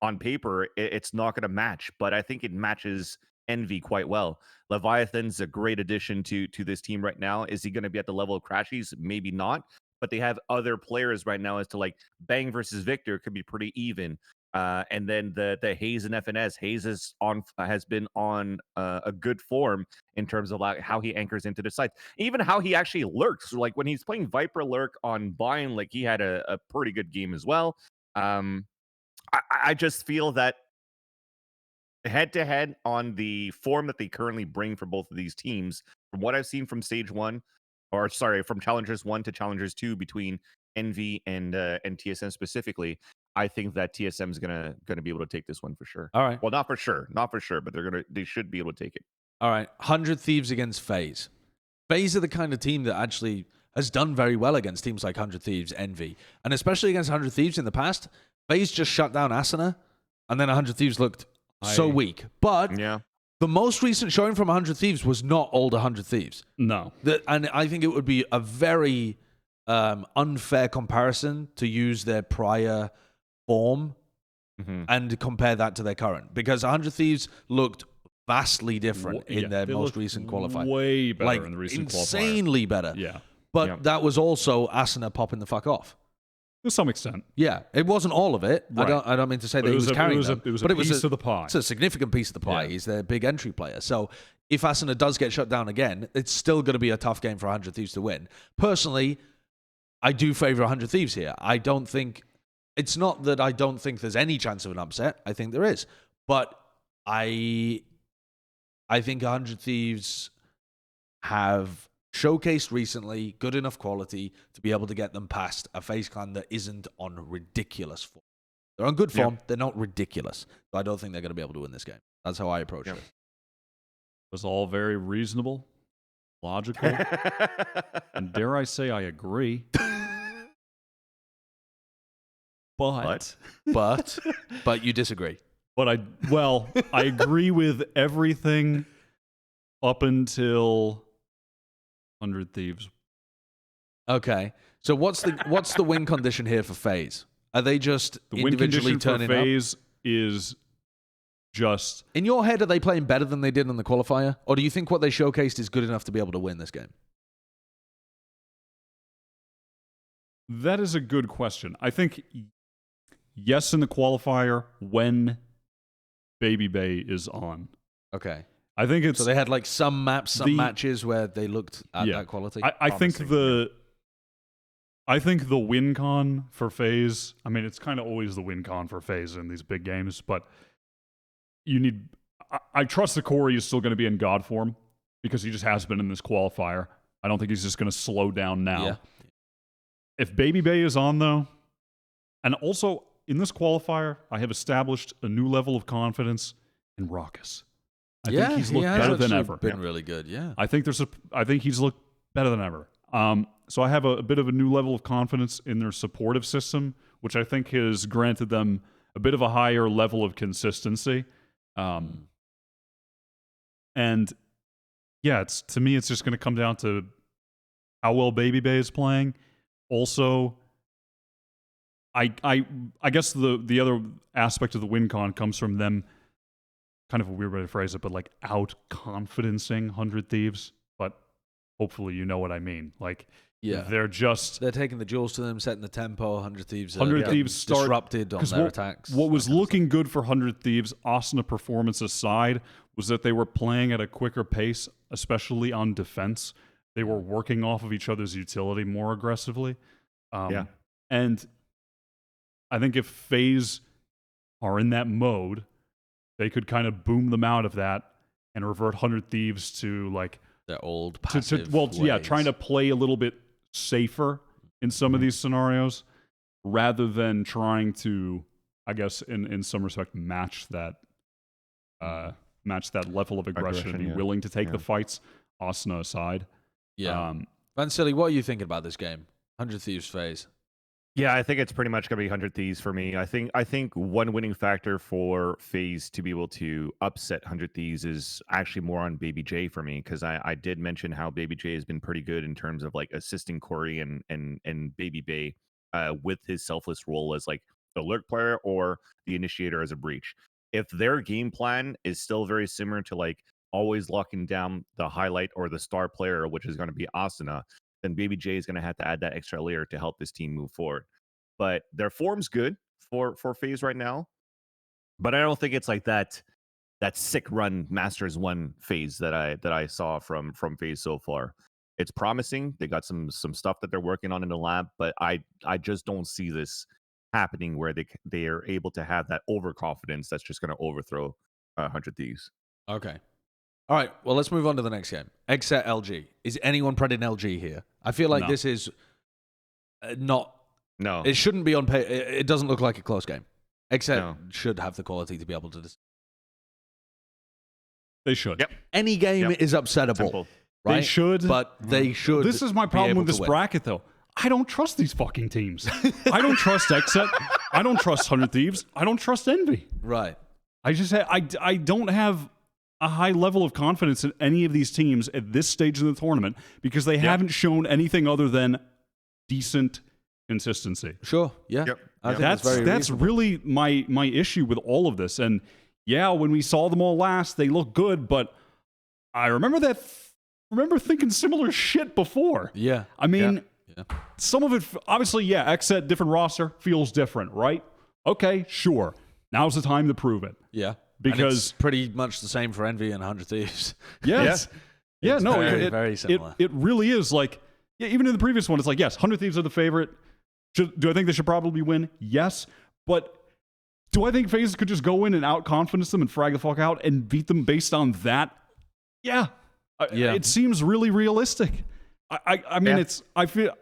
on paper, it's not going to match. But I think it matches Envy quite well. Leviathan's a great addition to this team right now. Is he going to be at the level of Crashies? Maybe not. But they have other players right now as to like Bang versus Victor could be pretty even. And then the Hayes and FNS. Hayes has been on a good form in terms of like how he anchors into the site, even how he actually lurks. Like when he's playing Viper lurk on Bind, like he had a pretty good game as well. I just feel that head to head on the form that they currently bring for both of these teams, from what I've seen from stage one, or sorry, from challengers 1 to challengers 2 between Envy and TSM specifically, I think that TSM is gonna be able to take this one for sure. All right. Well, not for sure, but they should be able to take it. All right. 100 Thieves against FaZe. FaZe are the kind of team that actually has done very well against teams like 100 Thieves, Envy, and especially against 100 Thieves in the past. FaZe just shut down Asuna, and then 100 Thieves looked so weak. But yeah, the most recent showing from 100 Thieves was not old 100 Thieves. No. And I think it would be a very unfair comparison to use their prior form and compare that to their current. Because 100 Thieves looked vastly different in their most recent qualifier. Way better in the recent qualifier. Insanely better. Yeah. But that was also Asuna popping the fuck off. To some extent. Yeah, it wasn't all of it. Right. I don't mean to say that he was carrying them. It was a piece of the pie. It's a significant piece of the pie. Yeah. He's their big entry player. So if Asuna does get shut down again, it's still going to be a tough game for 100 Thieves to win. Personally, I do favor 100 Thieves here. I don't think... It's not that I don't think there's any chance of an upset. I think there is. But I think 100 Thieves have showcased recently good enough quality to be able to get them past a FaZe clan that isn't on ridiculous form. They're on good form. They're not ridiculous. So I don't think they're going to be able to win this game. That's how I approach it. It was all very reasonable, logical, and dare I say I agree. But you disagree. But I agree with everything up until 100 Thieves. Okay. So what's the win condition here for FaZe? Are they just the individually win condition turning for FaZe up? Is just... In your head, are they playing better than they did in the qualifier? Or do you think what they showcased is good enough to be able to win this game? That is a good question. I think yes in the qualifier when Baby Bay is on. Okay. I think it's... So they had like some matches where they looked at that quality? I think the win con for FaZe, I mean, it's kind of always the win con for FaZe in these big games, but you need... I trust that Corey is still going to be in God form because he just has been in this qualifier. I don't think he's just going to slow down now. Yeah. If Baby Bay is on, though, and also in this qualifier, I have established a new level of confidence in Raucus. I think he's looked better than ever. Been really good, yeah. I think he's looked better than ever. So I have a bit of a new level of confidence in their supportive system, which I think has granted them a bit of a higher level of consistency. And yeah, to me, it's just going to come down to how well Baby Bay is playing. Also, I guess the other aspect of the win con comes from them. Kind of a weird way to phrase it, but like out-confidencing 100 Thieves. But hopefully you know what I mean. Like, they're taking the jewels to them, setting the tempo. 100 Thieves disrupted on their attacks. What was looking good for 100 Thieves, Asuna performance aside, was that they were playing at a quicker pace, especially on defense. They were working off of each other's utility more aggressively. And I think if FaZe are in that mode, they could kind of boom them out of that and revert 100 Thieves to like their old passive ways. Trying to play a little bit safer in some of these scenarios rather than trying to, I guess, in some respect, match that level of aggression and be willing to take the fights, Asuna aside. Yeah. Vansilli, what are you thinking about this game? 100 Thieves FaZe. Yeah, I think it's pretty much going to be 100 Thieves for me. I think one winning factor for FaZe to be able to upset 100 Thieves is actually more on Baby J for me, because I did mention how Baby J has been pretty good in terms of like assisting Corey and Baby Bay with his selfless role as like the lurk player or the initiator as a breach. if their game plan is still very similar to like always locking down the highlight or the star player, which is going to be Asuna, then Baby J is going to have to add that extra layer to help this team move forward. But their form's good for FaZe right now, but I don't think it's like that sick run Masters 1 FaZe that I saw from FaZe so far. It's promising. They got some stuff that they're working on in the lab, but I just don't see this happening where they are able to have that overconfidence that's just going to overthrow 100 Thieves. Okay. All right. Well, let's move on to the next game. XSET LG. Is anyone predding LG here? I feel like this is not. No. It shouldn't be on pay. It doesn't look like a close game. XSET should have the quality to be able to. They should. Yep. Any game is upsettable. Simple. Right? They should. But they should. This is my problem with this bracket, though. I don't trust these fucking teams. I don't trust XSET. I don't trust 100 Thieves. I don't trust Envy. Right. I don't have a high level of confidence in any of these teams at this stage of the tournament because they haven't shown anything other than decent consistency. Sure. Yeah. Yep. I think that's really my issue with all of this. And yeah, when we saw them all last, they looked good, but I remember thinking similar shit before. Yeah. I mean, some of it, obviously, XSET, different roster, feels different, right? Okay, sure. Now's the time to prove it. Yeah. Because and it's pretty much the same for Envy and 100 Thieves. Yes. Yeah, no, very similar. It really is like, even in the previous one, it's like, yes, 100 Thieves are the favorite. Do I think they should probably win? Yes. But do I think FaZe could just go in and outconfidence them and frag the fuck out and beat them based on that? Yeah. It seems really realistic. I mean, I don't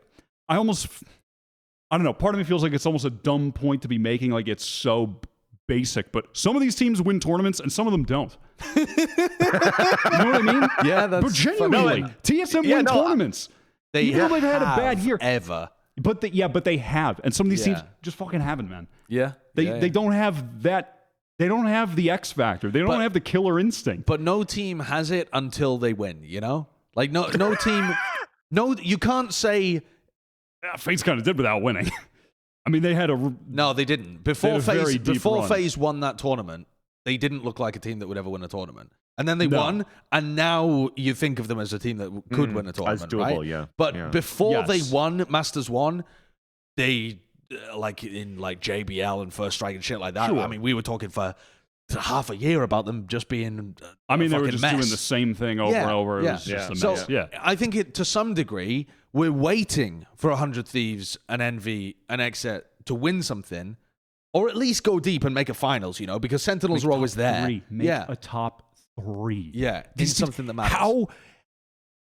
know. Part of me feels like it's almost a dumb point to be making. Like it's so basic, but some of these teams win tournaments and some of them don't. You know what I mean? Yeah, that's but genuinely, TSM win tournaments. They've had a bad year ever. But they have, and some of these teams just fucking haven't, man. Yeah, they don't have that. They don't have the X factor. They don't have the killer instinct. But no team has it until they win. You know, like no team. No, you can't say. FaZe kind of did without winning. I mean, they had No, they didn't. Before FaZe won that tournament, they didn't look like a team that would ever win a tournament. And then they won, and now you think of them as a team that could win a tournament, as doable, right? Yeah. But before they won Masters 1, they, like in like JBL and First Strike and shit like that, I mean, we were talking for half a year about them just being I mean, they were just mess. doing the same thing over and over. It was just a mess. So I think to some degree, we're waiting for 100 Thieves and Envy and XSET to win something, or at least go deep and make a finals, you know, because Sentinels are always there. Make a top 3. Yeah, it's something that matters.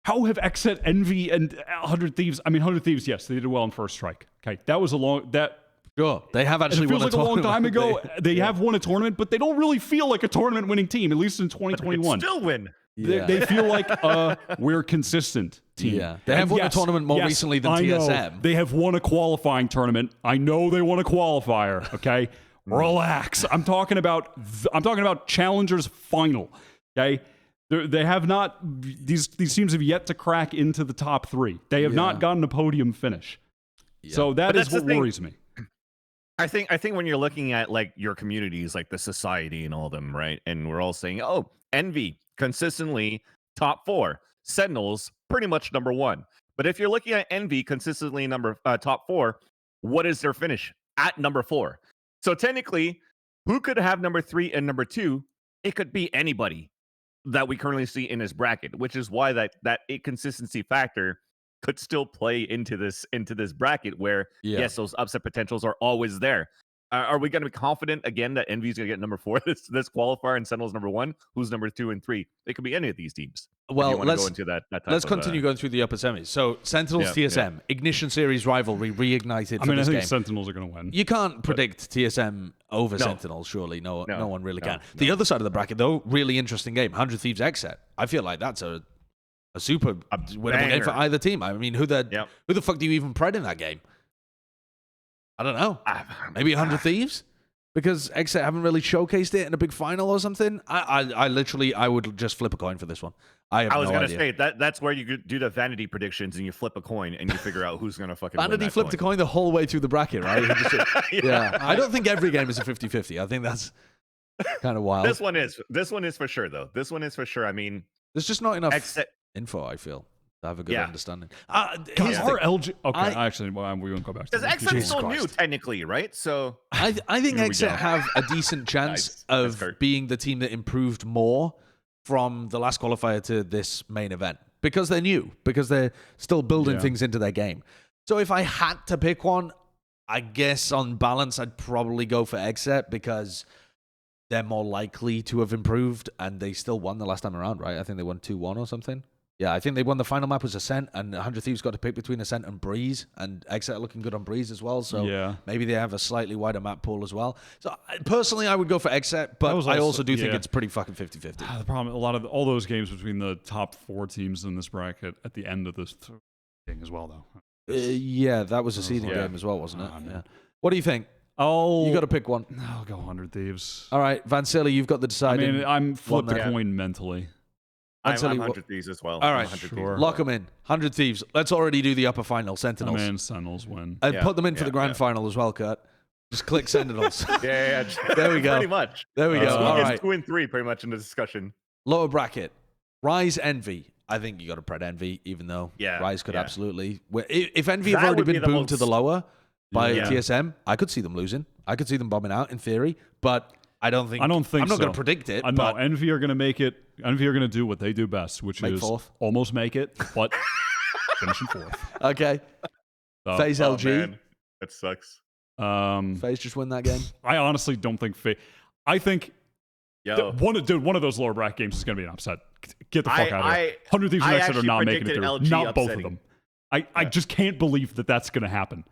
How have XSET, Envy, and 100 Thieves? I mean, 100 Thieves, yes, they did well in First Strike. Okay, that was Sure, they have actually won a tournament. It feels like a long time ago. They have won a tournament, but they don't really feel like a tournament-winning team, at least in 2021. Still win. They feel like we're consistent team. Yeah, they have won a tournament more recently than TSM. They have won a qualifying tournament. I know they won a qualifier. Okay, relax. I'm talking about Challengers final. Okay, they have not. These teams have yet to crack into the top 3. They have not gotten a podium finish. Yeah. So that's what worries me. I think when you're looking at like your communities, like the society and all of them, right? And we're all saying, oh, Envy consistently top 4, Sentinels pretty much number 1. But if you're looking at Envy consistently top 4, what is their finish at number 4? So technically, who could have number 3 and number 2? It could be anybody that we currently see in this bracket, which is why that inconsistency factor could still play into this bracket where yes, those upset potentials are always there. Are we going to be confident again that Envy's going to get number 4 this qualifier and Sentinel's number 1? Who's number 2 and 3? It could be any of these teams. Well, let's go into that let's continue going through the upper semis. So Sentinels, TSM, Ignition Series rivalry reignited. I think Sentinels are going to win. You can't predict TSM over Sentinels, surely. No one really can. The other side of the bracket, though, really interesting game. 100 Thieves XSET. I feel like that's a super winnable game for either team. I mean, who the fuck do you even pred in that game? I don't know. Maybe 100 Thieves? Because XSET haven't really showcased it in a big final or something. I would just flip a coin for this one. I was going to say, that's where you do the vanity predictions and you flip a coin and you figure out who's going to fucking Vanity win flipped a coin the whole way through the bracket, right? I don't think every game is a 50-50. I think that's kind of wild. This one is for sure though. This one is for sure. I mean, there's just not enough info, I feel, to have a good understanding. Guys, our LG... Okay, actually, we won't go back to that. Because XSET still new, technically, right? So I think XSET have a decent chance of being the team that improved more from the last qualifier to this main event. Because they're new. Because they're still building things into their game. So if I had to pick one, I guess on balance, I'd probably go for XSET because they're more likely to have improved, and they still won the last time around, right? I think they won 2-1 or something. Yeah, I think they won the final map was Ascent, and 100 Thieves got to pick between Ascent and Breeze, and XSET looking good on Breeze as well, so maybe they have a slightly wider map pool as well. So personally, I would go for XSET, but I also do think it's pretty fucking 50-50. The problem, a lot of all those games between the top 4 teams in this bracket at the end of this thing as well, though. Yeah, that was a seeding game as well, wasn't it? Yeah. What do you think? You got to pick one. I'll go 100 Thieves. All right, Vansilli, you've got the deciding. I mean, I'm flipped the coin mentally. I'm 100 Thieves as well. All right, sure. Lock them in. 100 Thieves. Let's already do the upper final. Sentinels. I mean, Sentinels win. And put them in for the grand final as well, Kurt. Just click Sentinels. There we go. Pretty much. There we go. All right. 2 and 3 pretty much in the discussion. Lower bracket. Rise Envy. I think you got to pred Envy, even though Rise could absolutely. If Envy have already been boomed to the lower by TSM, I could see them losing. I could see them bombing out in theory, but I don't think. I'm not going to predict it. No, Envy are going to make it. Envy are going to do what they do best, which is almost make it, but finishing 4th. Okay. So, FaZe LG. Man. That sucks. FaZe just win that game. I honestly don't think FaZe. I think. One of those lower bracket games is going to be an upset. Get the fuck out of here. 100 Thieves and XSET are not making it through. LG not both of them. I just can't believe that that's going to happen.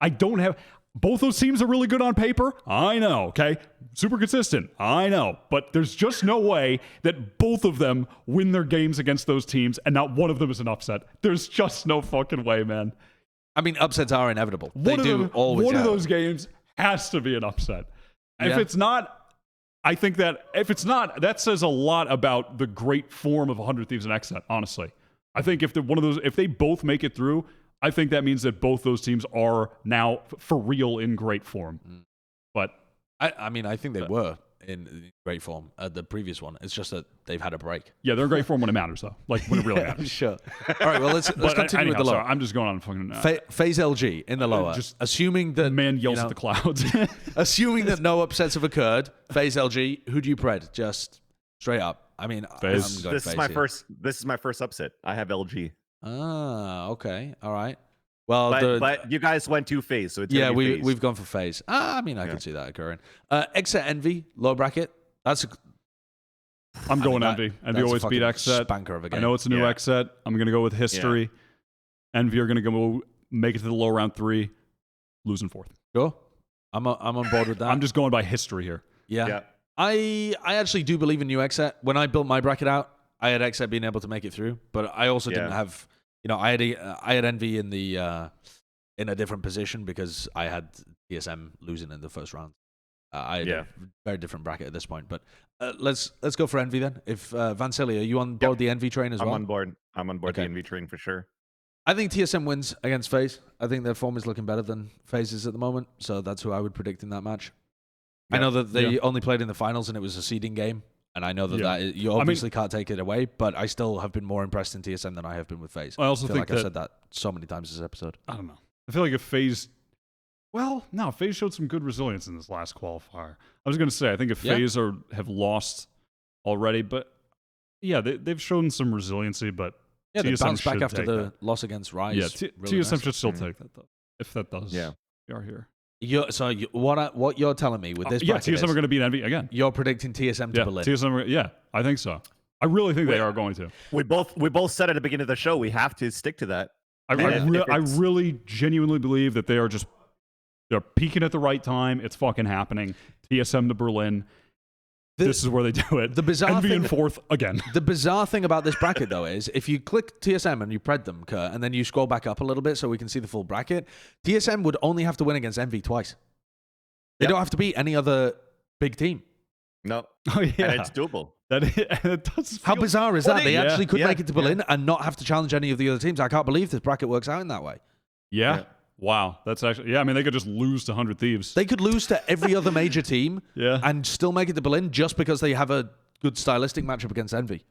I don't have... Both those teams are really good on paper. I know, okay? Super consistent. I know. But there's just no way that both of them win their games against those teams and not one of them is an upset. There's just no fucking way, man. I mean, upsets are inevitable. One of those games has to be an upset. If it's not... I think that if it's not, that says a lot about the great form of 100 Thieves and XSET, honestly. I think if they both make it through, I think that means that both those teams are now for real in great form. But I mean, I think they were in great form at the previous one. It's just that they've had a break. Yeah, they're in great form when it matters, though. Like when it really matters. Sure. All right, well, let's continue with the lower. Sorry, I'm just going on fucking... FaZe LG in the lower. Just assuming that... Man yells at the clouds. Assuming that no upsets have occurred, FaZe LG, who do you pred? Just straight up. I mean, FaZe. This is my first upset. I have LG. Ah, okay. All right. Well, but you guys went to FaZe, so it's we've gone for FaZe. I mean, I could see that occurring. XSET Envy, low bracket. I'm going Envy. Envy always beat XSET. Spanker of a game. I know it's a new XSET. I'm going to go with history. Envy are going to go make it to the low round 3, losing 4th. Sure. I'm on board with that. I'm just going by history here. Yeah. I actually do believe in new XSET. When I built my bracket out, I had XSET being able to make it through, but I also didn't have... I had Envy in a different position because I had TSM losing in the first round. I had a very different bracket at this point. But let's go for Envy then. If Vansilli, are you on board the Envy train as well? I'm on board the Envy train for sure. I think TSM wins against FaZe. I think their form is looking better than FaZe's at the moment, so that's who I would predict in that match. I know that they only played in the finals and it was a seeding game. And I know that you obviously can't take it away, but I still have been more impressed in TSM than I have been with FaZe. I also feel think like I've said that so many times this episode. I don't know. I feel like if FaZe... Well, no, FaZe showed some good resilience in this last qualifier. I was going to say, I think if FaZe have lost already, but yeah, they've shown some resiliency, but yeah, they bounced back after the loss against Rise. Yeah, TSM should still take that, though, if that does. Yeah. We are here. What you're telling me with this bracket TSM are going to beat Envy again. You're predicting TSM to Berlin. TSM, I think so. I really think they are going to. We both said at the beginning of the show we have to stick to that. I really genuinely believe that they're peaking at the right time. It's fucking happening. TSM to Berlin. This is where they do it. The bizarre Envy in 4th again. The bizarre thing about this bracket, though, is if you click TSM and you pred them, Kurt, and then you scroll back up a little bit so we can see the full bracket, TSM would only have to win against Envy twice. They don't have to beat any other big team. No. Oh, yeah. And it's doable. It does How bizarre is that? They actually could make it to Berlin and not have to challenge any of the other teams. I can't believe this bracket works out in that way. Yeah. Wow, that's actually I mean, they could just lose to 100 Thieves. They could lose to every other major team, and still make it to Berlin just because they have a good stylistic matchup against Envy.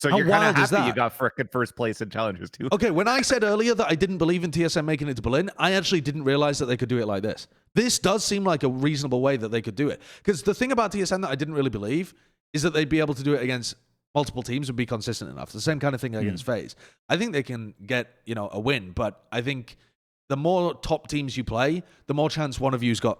So How you're kind wild of is happy that? you got frickin' first place in challenges too. Okay, when I said earlier that I didn't believe in TSM making it to Berlin, I actually didn't realize that they could do it like this. This does seem like a reasonable way that they could do it. Because the thing about TSM that I didn't really believe is that they'd be able to do it against multiple teams and be consistent enough. The same kind of thing against FaZe. I think they can get, a win, but I think the more top teams you play, the more chance one of you's got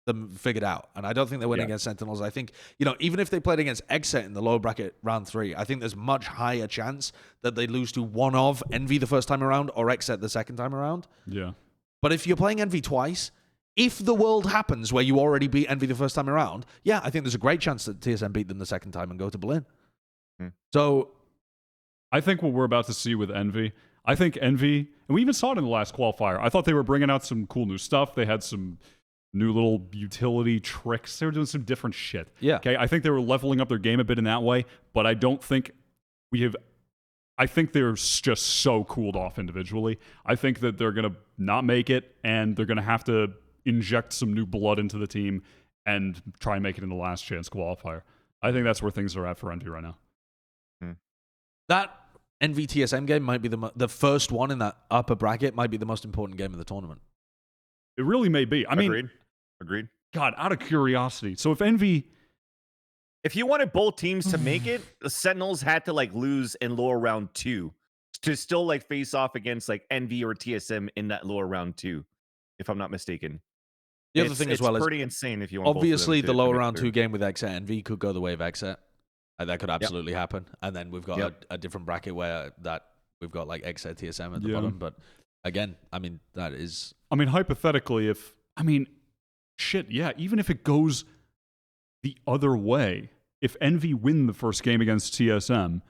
them figured out. And I don't think they're winning against Sentinels. I think, even if they played against XSET in the lower bracket round 3, I think there's much higher chance that they lose to one of Envy the first time around or XSET the second time around. Yeah. But if you're playing Envy twice, if the world happens where you already beat Envy the first time around, I think there's a great chance that TSM beat them the second time and go to Berlin. So I think what we're about to see with Envy, I think Envy, and we even saw it in the last qualifier, I thought they were bringing out some cool new stuff. They had some new little utility tricks. They were doing some different shit. Yeah. Okay. I think they were leveling up their game a bit in that way, but I don't think I think they're just so cooled off individually. I think that they're going to not make it, and they're going to have to inject some new blood into the team and try and make it in the last chance qualifier. I think that's where things are at for Envy right now. That Envy TSM game might be the first one in that upper bracket, might be the most important game of the tournament. It really may be. I mean, Agreed. God, out of curiosity. So if Envy... If you wanted both teams to make it, the Sentinels had to lose in lower round 2 to still face off against Envy or TSM in that lower round 2, if I'm not mistaken. The other thing as well is is pretty insane if you want obviously both of them the to lower make round it 2 game with XSET Envy could go the way of XSET. That could absolutely happen. And then we've got Yep. a different bracket where we've got XSET TSM at the bottom. But again, I mean, that is... I mean, hypothetically, even if it goes the other way, if Envy win the first game against TSM,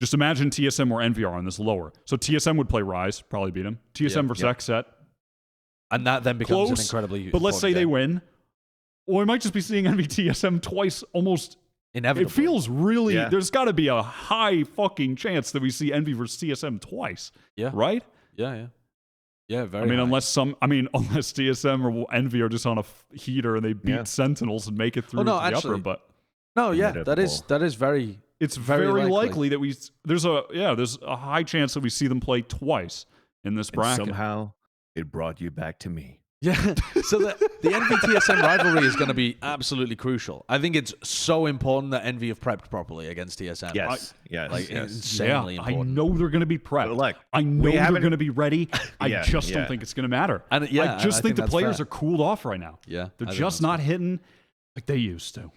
just imagine TSM or Envy are on this lower. So TSM would play Rise, probably beat him. TSM versus XSET. And that then becomes Close, an incredibly but let's say they win. Or we might just be seeing Envy TSM twice almost... Inevitably. It feels really... There's got to be a high fucking chance that we see Envy versus TSM twice. Yeah. Right? Yeah, very I mean, high. unless TSM or Envy are just on a heater and they beat Sentinels and make it through to the upper, but... No, that is very... It's very likely that there's a high chance that we see them play twice in this bracket. And somehow it brought you back to me. Yeah, so the Envy TSM rivalry is going to be absolutely crucial. I think it's so important that Envy have prepped properly against TSM. Yes. Insanely important. I know they're going to be prepped. But I know they're going to be ready. I just don't think it's going to matter. And I just think the players are cooled off right now. Yeah, they're just not hitting like they used to.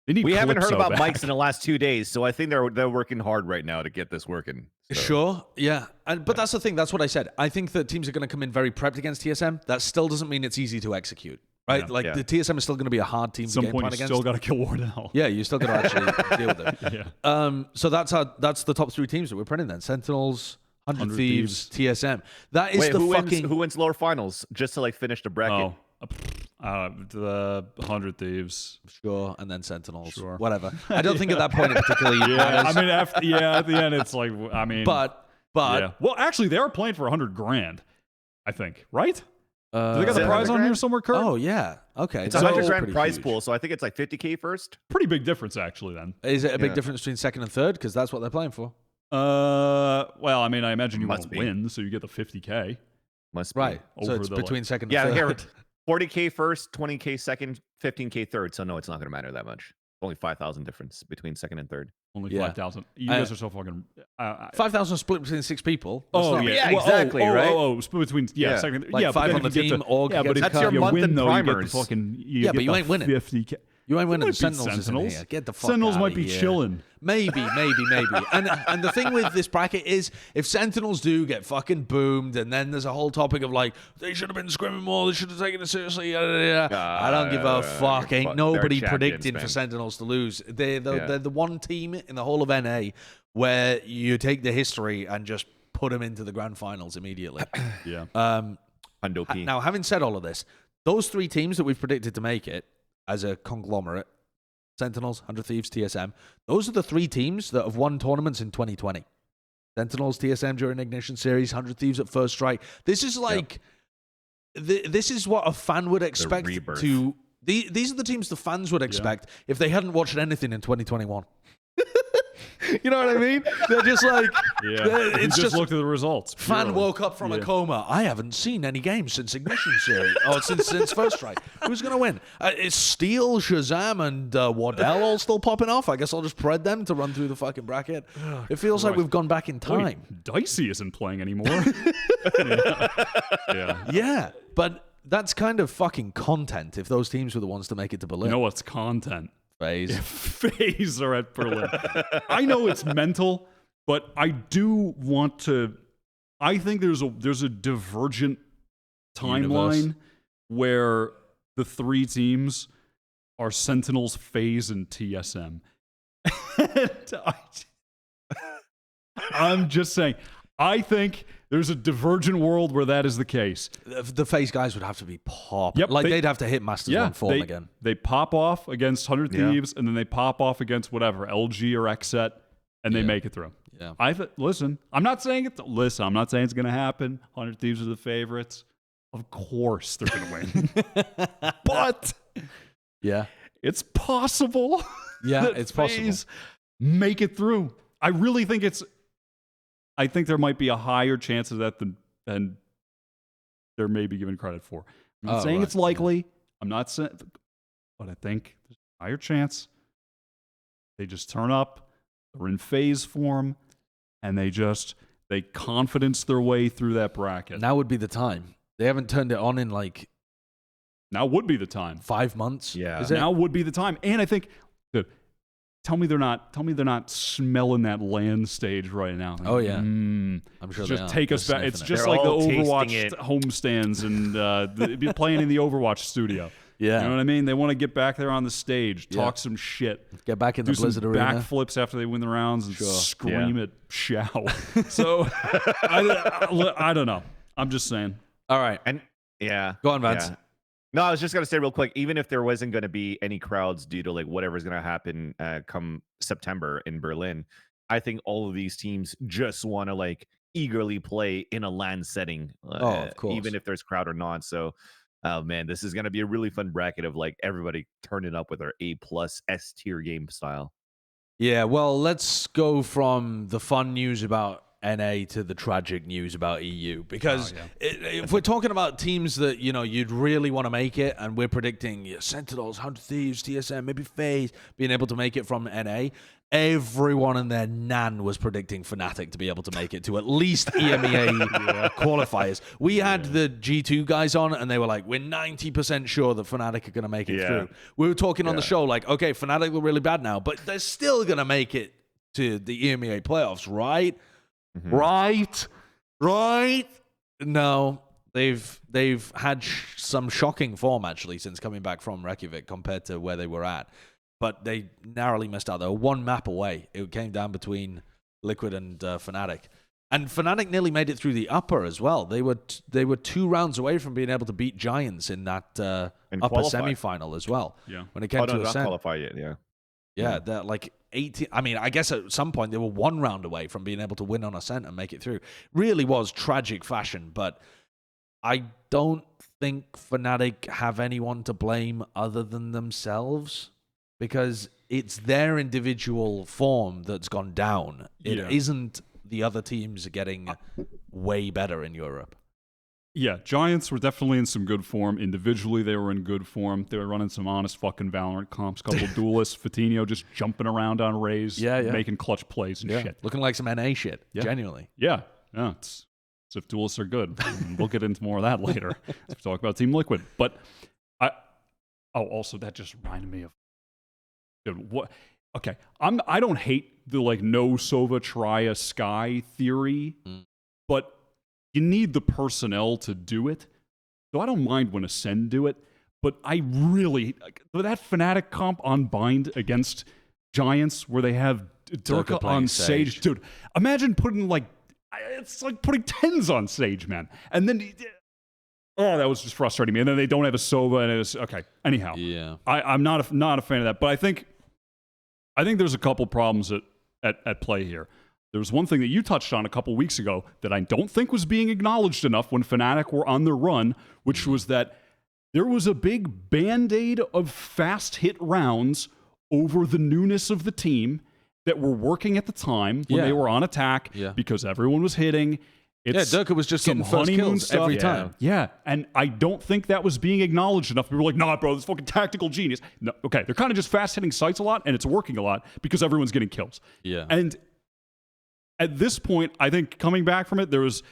We haven't heard about mics in the last 2 days, so I think they're working hard right now to get this working. So. Sure, yeah. But that's the thing. That's what I said. I think that teams are going to come in very prepped against TSM. That still doesn't mean it's easy to execute, right? The TSM is still going to be a hard team to game plan against. You still got to kill Wardell. Yeah, you still got to actually deal with it. Yeah. So that's the top 3 teams that we're printing then. Sentinels, 100 Thieves, TSM. That is who wins lower finals just to finish the bracket? The 100 Thieves. Sure, and then Sentinels. Sure. Whatever. I don't think at that point it particularly matters. I mean, at the end, it's But well, actually, they are playing for $100,000, I think, right? Do they got the it prize on $100,000? here somewhere, Kurt? Oh, yeah. Okay. It's a $100,000 prize pool, so I think it's $50K first. Pretty big difference, actually, then. Is it a big difference between second and third? Because that's what they're playing for. Well, I mean, I imagine you Must won't be. win, so you get the $50K. Must be. Right. So Over it's the, between second and Yeah, third. here, 40K first, 20K second, 15K third. So no, it's not going to matter that much. Only 5,000 difference between second and third. Only 5,000. You guys are so fucking... 5,000 split between 6 people. That's Oh, not- yeah. Yeah, exactly, right? Split between... Yeah. second... Like yeah, 5 but on the then if you team, get or Yeah, but That's if your you month win, in though, you get the primers. fucking... Yeah, but you ain't winning. 50K. You ain't winning. Might beat Sentinels isn't Sentinels. here. Get the fuck Sentinels outta might be here. chilling. Maybe. And the thing with this bracket is, if Sentinels do get fucking boomed, and then there's a whole topic of they should have been scrimming more, they should have taken it seriously. I don't give a fuck. Ain't nobody predicting for Sentinels to lose. They're the one team in the whole of NA where you take the history and just put them into the grand finals immediately. Yeah. Now, having said all of this, those 3 teams that we've predicted to make it as a conglomerate, Sentinels, 100 Thieves, TSM, those are the 3 teams that have won tournaments in 2020. Sentinels, TSM during Ignition Series, 100 Thieves at First Strike. This is this is what a fan would expect to. These are the teams the fans would expect if they hadn't watched anything in 2021. You know what I mean? They're just like, it's just looked at the results. Fan woke up from a coma. I haven't seen any games since Ignition Series. since First Strike. Who's going to win? Is Steel, Shazam, and Wardell all still popping off? I guess I'll just spread them to run through the fucking bracket. It feels like we've gone back in time. Wait, Dicey isn't playing anymore. Yeah, but that's kind of fucking content if those teams were the ones to make it to Berlin. You know what's content? FaZe. FaZe are at Berlin. I know it's mental, but I do want to. I think there's a divergent timeline where the three teams are Sentinels, FaZe, and TSM. I'm just saying. I think there's a divergent world where that is the case. The FaZe guys would have to be pop. Yep, they'd have to hit Masters 1 form again. They pop off against 100 Thieves, and then they pop off against whatever, LG or XSET, and they make it through. Yeah. Listen, I'm not saying it's going to happen. 100 Thieves are the favorites. Of course they're going to win. But it's possible. Yeah, that it's FaZe possible. Make it through. I think there might be a higher chance of that than they're maybe given credit for. I'm not saying it's likely. I'm not saying, but I think there's a higher chance. They just turn up, they're in FaZe form, and they confidence their way through that bracket. Now would be the time. They haven't turned it on in now would be the time. 5 months. Yeah. Now would be the time. And I think Tell me they're not smelling that land stage right now. Oh yeah, I'm sure. Just they are. take us back. It's just They're like the all Overwatch homestands and be playing in the Overwatch studio. Yeah, you know what I mean. They want to get back there on the stage, talk some shit, get back in the Blizzard arena, backflips after they win the rounds, and scream at Xiao. So I don't know. I'm just saying. All right, and go on, Vance. Yeah. No, I was just going to say real quick, even if there wasn't going to be any crowds due to whatever's going to happen come September in Berlin, I think all of these teams just want to eagerly play in a LAN setting. Of course. Even if there's crowd or not. So, man, this is going to be a really fun bracket of everybody turning up with their A+ S tier game style. Yeah, well, let's go from the fun news about NA to the tragic news about EU, because if we're talking about teams that you'd really want to make it, and we're predicting Sentinels, 100 Thieves, TSM, maybe FaZe being able to make it from NA, everyone and their nan was predicting Fnatic to be able to make it to at least EMEA qualifiers. We had the G2 guys on, and they were like, we're 90% sure that Fnatic are going to make it through. We were talking on the show okay, Fnatic look really bad now, but they're still going to make it to the EMEA playoffs, right? Mm-hmm. Right. No, they've had some shocking form actually since coming back from Reykjavik compared to where they were at, but they narrowly missed out. They were one map away. It came down between Liquid and Fnatic, and Fnatic nearly made it through the upper as well. They were 2 rounds away from being able to beat Giants in that upper semifinal as well. Yeah, when it came to not qualify yet. Yeah, they're 18. I mean, I guess at some point they were 1 round away from being able to win on Ascent and make it through. Really was tragic fashion, but I don't think Fnatic have anyone to blame other than themselves, because it's their individual form that's gone down. It isn't the other teams getting way better in Europe. Yeah, Giants were definitely in some good form. Individually, they were in good form. They were running some honest fucking Valorant comps. Couple of duelists, Fatinho just jumping around on Raze, making clutch plays and shit. Looking like some NA shit, genuinely. Yeah, it's if duelists are good. We'll get into more of that later. We talk about Team Liquid. But also that just reminded me of, dude, what? Okay, I don't hate the no Sova try a Sky theory, but you need the personnel to do it. So I don't mind when Ascend do it, but I really, that Fnatic comp on Bind against Giants where they have Durka on Sage. Dude, imagine putting it's like putting 10s on Sage, man. And then, that was just frustrating me. And then they don't have a Sova, and it was, okay. Anyhow, I'm not a fan of that, but I think there's a couple problems at play here. there was one thing that you touched on a couple weeks ago that I don't think was being acknowledged enough when Fnatic were on their run, which was that there was a big band-aid of fast hit rounds over the newness of the team that were working at the time when they were on attack because everyone was hitting. Durka was just getting first kills stuff every time. Yeah, and I don't think that was being acknowledged enough. People were like, nah, bro, this fucking tactical genius. No, okay, they're kind of just fast-hitting sites a lot, and it's working a lot because everyone's getting kills. Yeah. And at this point, I think coming back from it, there's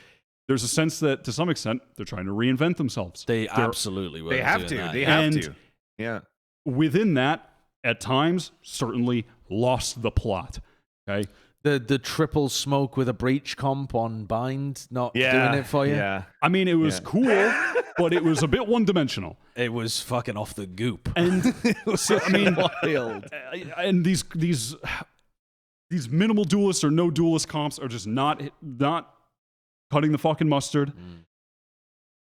a sense that, to some extent, they're trying to reinvent themselves. They absolutely will. They have to. They have to. Yeah. Within that, at times, certainly lost the plot. Okay. The triple smoke with a breach comp on bind not doing it for you. Yeah. I mean, it was cool, but it was a bit one-dimensional. It was fucking off the goop. And it was wild. And these minimal duelists or no duelist comps are just not cutting the fucking mustard.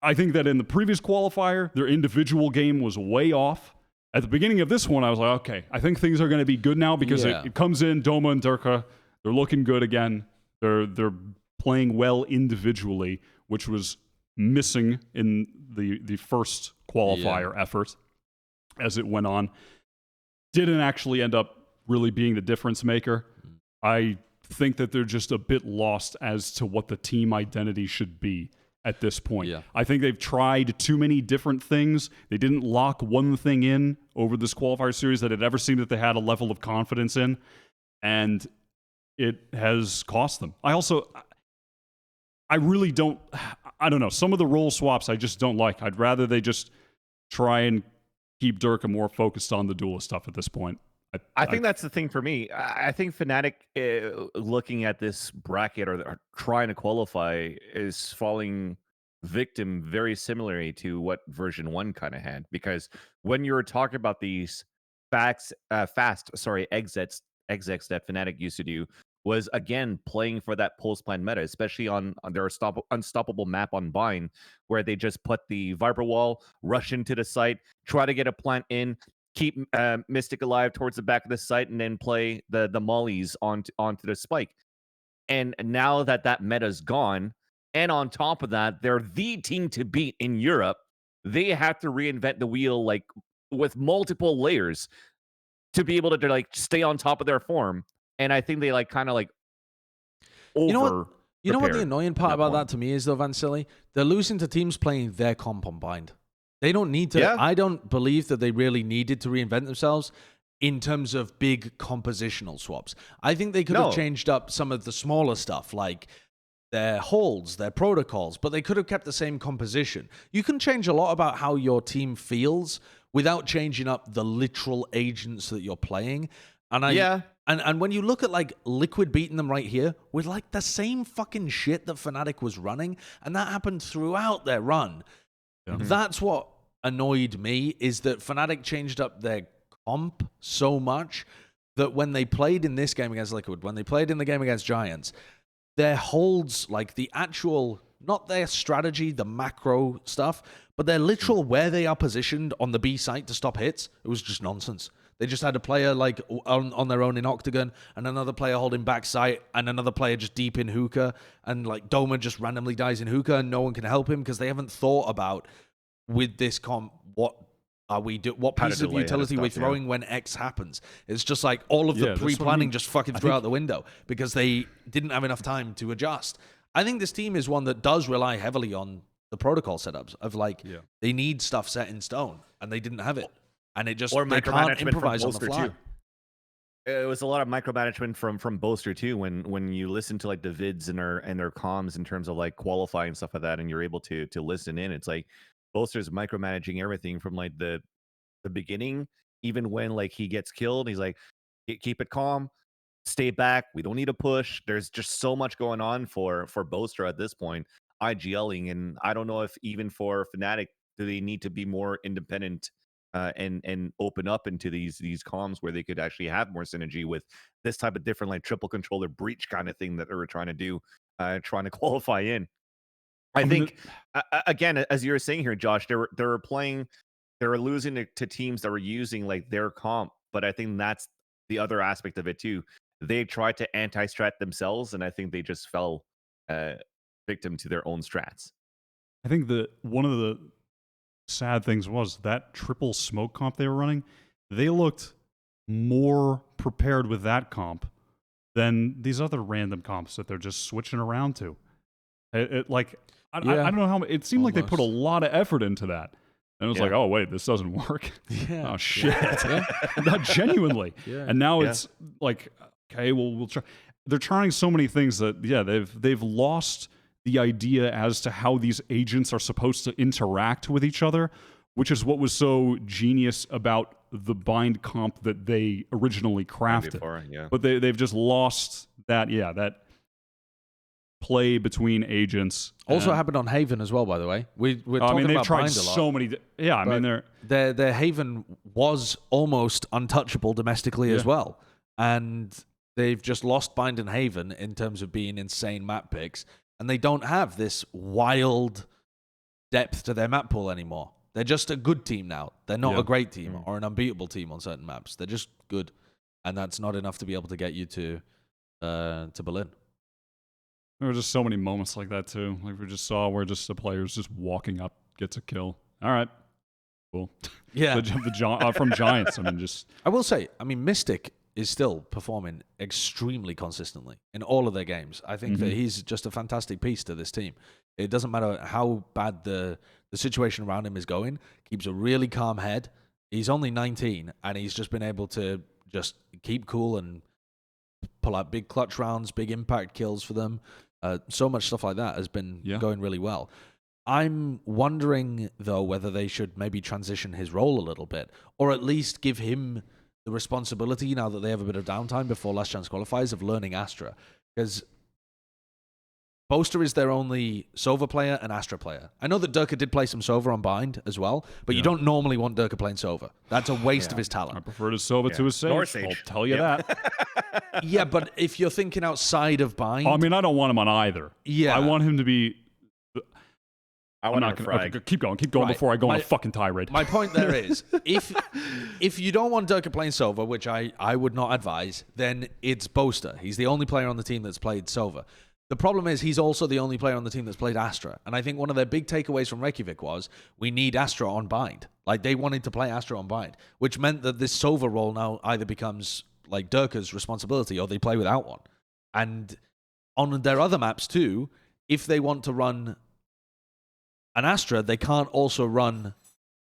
I think that in the previous qualifier, their individual game was way off. At the beginning of this one, I was like, okay, I think things are going to be good now because it comes in, Doma and Durka, they're looking good again. They're playing well individually, which was missing in the first qualifier effort as it went on. Didn't actually end up really being the difference maker. I think that they're just a bit lost as to what the team identity should be at this point. Yeah. I think they've tried too many different things. They didn't lock one thing in over this qualifier series that it ever seemed that they had a level of confidence in, and it has cost them. I don't know. Some of the role swaps I just don't like. I'd rather they just try and keep Durka more focused on the duelist stuff at this point. I think that's the thing for me. I think Fnatic, looking at this bracket or trying to qualify, is falling victim very similarly to what version 1 kind of had. Because when you were talking about these fast exits that Fnatic used to do, was again playing for that pulse plan meta, especially on their unstoppable map on Bind, where they just put the Viper Wall, rush into the site, try to get a plant in, keep Mystic alive towards the back of the site, and then play the mollies onto the spike. And now that meta's gone, and on top of that, they're the team to beat in Europe. They have to reinvent the wheel, like with multiple layers, to be able to like stay on top of their form. And I think they like kind of like over. You know what the annoying part about that to me is though, Vansilli? They're losing to teams playing their comp on Bind. They don't need to. Yeah. I don't believe that they really needed to reinvent themselves in terms of big compositional swaps. I think they could have changed up some of the smaller stuff, like their holds, their protocols, but they could have kept the same composition. You can change a lot about how your team feels without changing up the literal agents that you're playing. And when you look at like Liquid beating them right here with like the same fucking shit that Fnatic was running, and that happened throughout their run. Yeah. That's what annoyed me, is that Fnatic changed up their comp so much that when they played in this game against Liquid, when they played in the game against Giants, their holds, like the actual, not their strategy, the macro stuff, but their literal where they are positioned on the B site to stop hits, it was just nonsense. They just had a player like on their own in Octagon, and another player holding back site, and another player just deep in hookah, and like Doma just randomly dies in hookah, and no one can help him because they haven't thought about with this comp what piece of utility we're throwing when X happens. It's just like all of the pre-planning just fucking threw out the window because they didn't have enough time to adjust. I think this team is one that does rely heavily on the protocol setups of like they need stuff set in stone, and they didn't have it. And it just, they can't improvise on the fly. Too. It was a lot of micromanagement from Boaster too. When you listen to like the vids and their comms in terms of like qualifying and stuff like that, and you're able to listen in, it's like Boaster's micromanaging everything from like the beginning, even when like he gets killed, he's like, keep it calm, stay back. We don't need to push. There's just so much going on for Boaster at this point, IGLing, and I don't know if even for Fnatic do they need to be more independent. And open up into these comms where they could actually have more synergy with this type of different like triple controller breach kind of thing that they were trying to do, trying to qualify in. I think again, as you were saying here, Josh, they were losing to teams that were using like their comp, but I think that's the other aspect of it too. they tried to anti-strat themselves, and I think they just fell victim to their own strats. I think one of the sad things was that triple smoke comp they were running, they looked more prepared with that comp than these other random comps that they're just switching around to. I don't know how it seemed like they put a lot of effort into that. And it was like, oh, wait, this doesn't work. Yeah. Oh, shit. Yeah. Not genuinely. Yeah. And now it's like, okay, well, we'll try. They're trying so many things that, they've lost the idea as to how these agents are supposed to interact with each other, which is what was so genius about the bind comp that they originally crafted. But they've just lost that, that play between agents. Also happened on Haven as well, by the way. We're talking about tried bind a lot. so many. Their Haven was almost untouchable domestically as well, and they've just lost bind and Haven in terms of being insane map picks, and they don't have this wild depth to their map pool anymore. They're just a good team now. They're not a great team or an unbeatable team on certain maps. They're just good, and that's not enough to be able to get you to Berlin. There were just so many moments like that too. Like we just saw where just the players just walking up gets a kill. All right, cool. Yeah, from Giants. I will say, Mystic is still performing extremely consistently in all of their games. I think that he's just a fantastic piece to this team. It doesn't matter how bad the situation around him is going. Keeps a really calm head. He's only 19, and he's just been able to just keep cool and pull out big clutch rounds, big impact kills for them. So much stuff like that has been going really well. I'm wondering, though, whether they should maybe transition his role a little bit, or at least give him the responsibility, now that they have a bit of downtime before Last Chance qualifiers, of learning Astra. Because Boaster is their only Sova player and Astra player. I know that Durka did play some Sova on Bind as well, but you don't normally want Durka playing Sova. That's a waste of his talent. I prefer to Sova to his Sage. I'll tell you that. Yeah, but if you're thinking outside of Bind... I don't want him on either. Yeah. I want him to be... I'm not going to keep going before I go on a fucking tirade. My point there is, if you don't want Durka playing Sova, which I would not advise, then it's Boaster. He's the only player on the team that's played Sova. The problem is he's also the only player on the team that's played Astra. And I think one of their big takeaways from Reykjavik was, we need Astra on Bind. Like, they wanted to play Astra on Bind, which meant that this Sova role now either becomes like Durka's responsibility or they play without one. And on their other maps too, if they want to run an Astra, they can't also run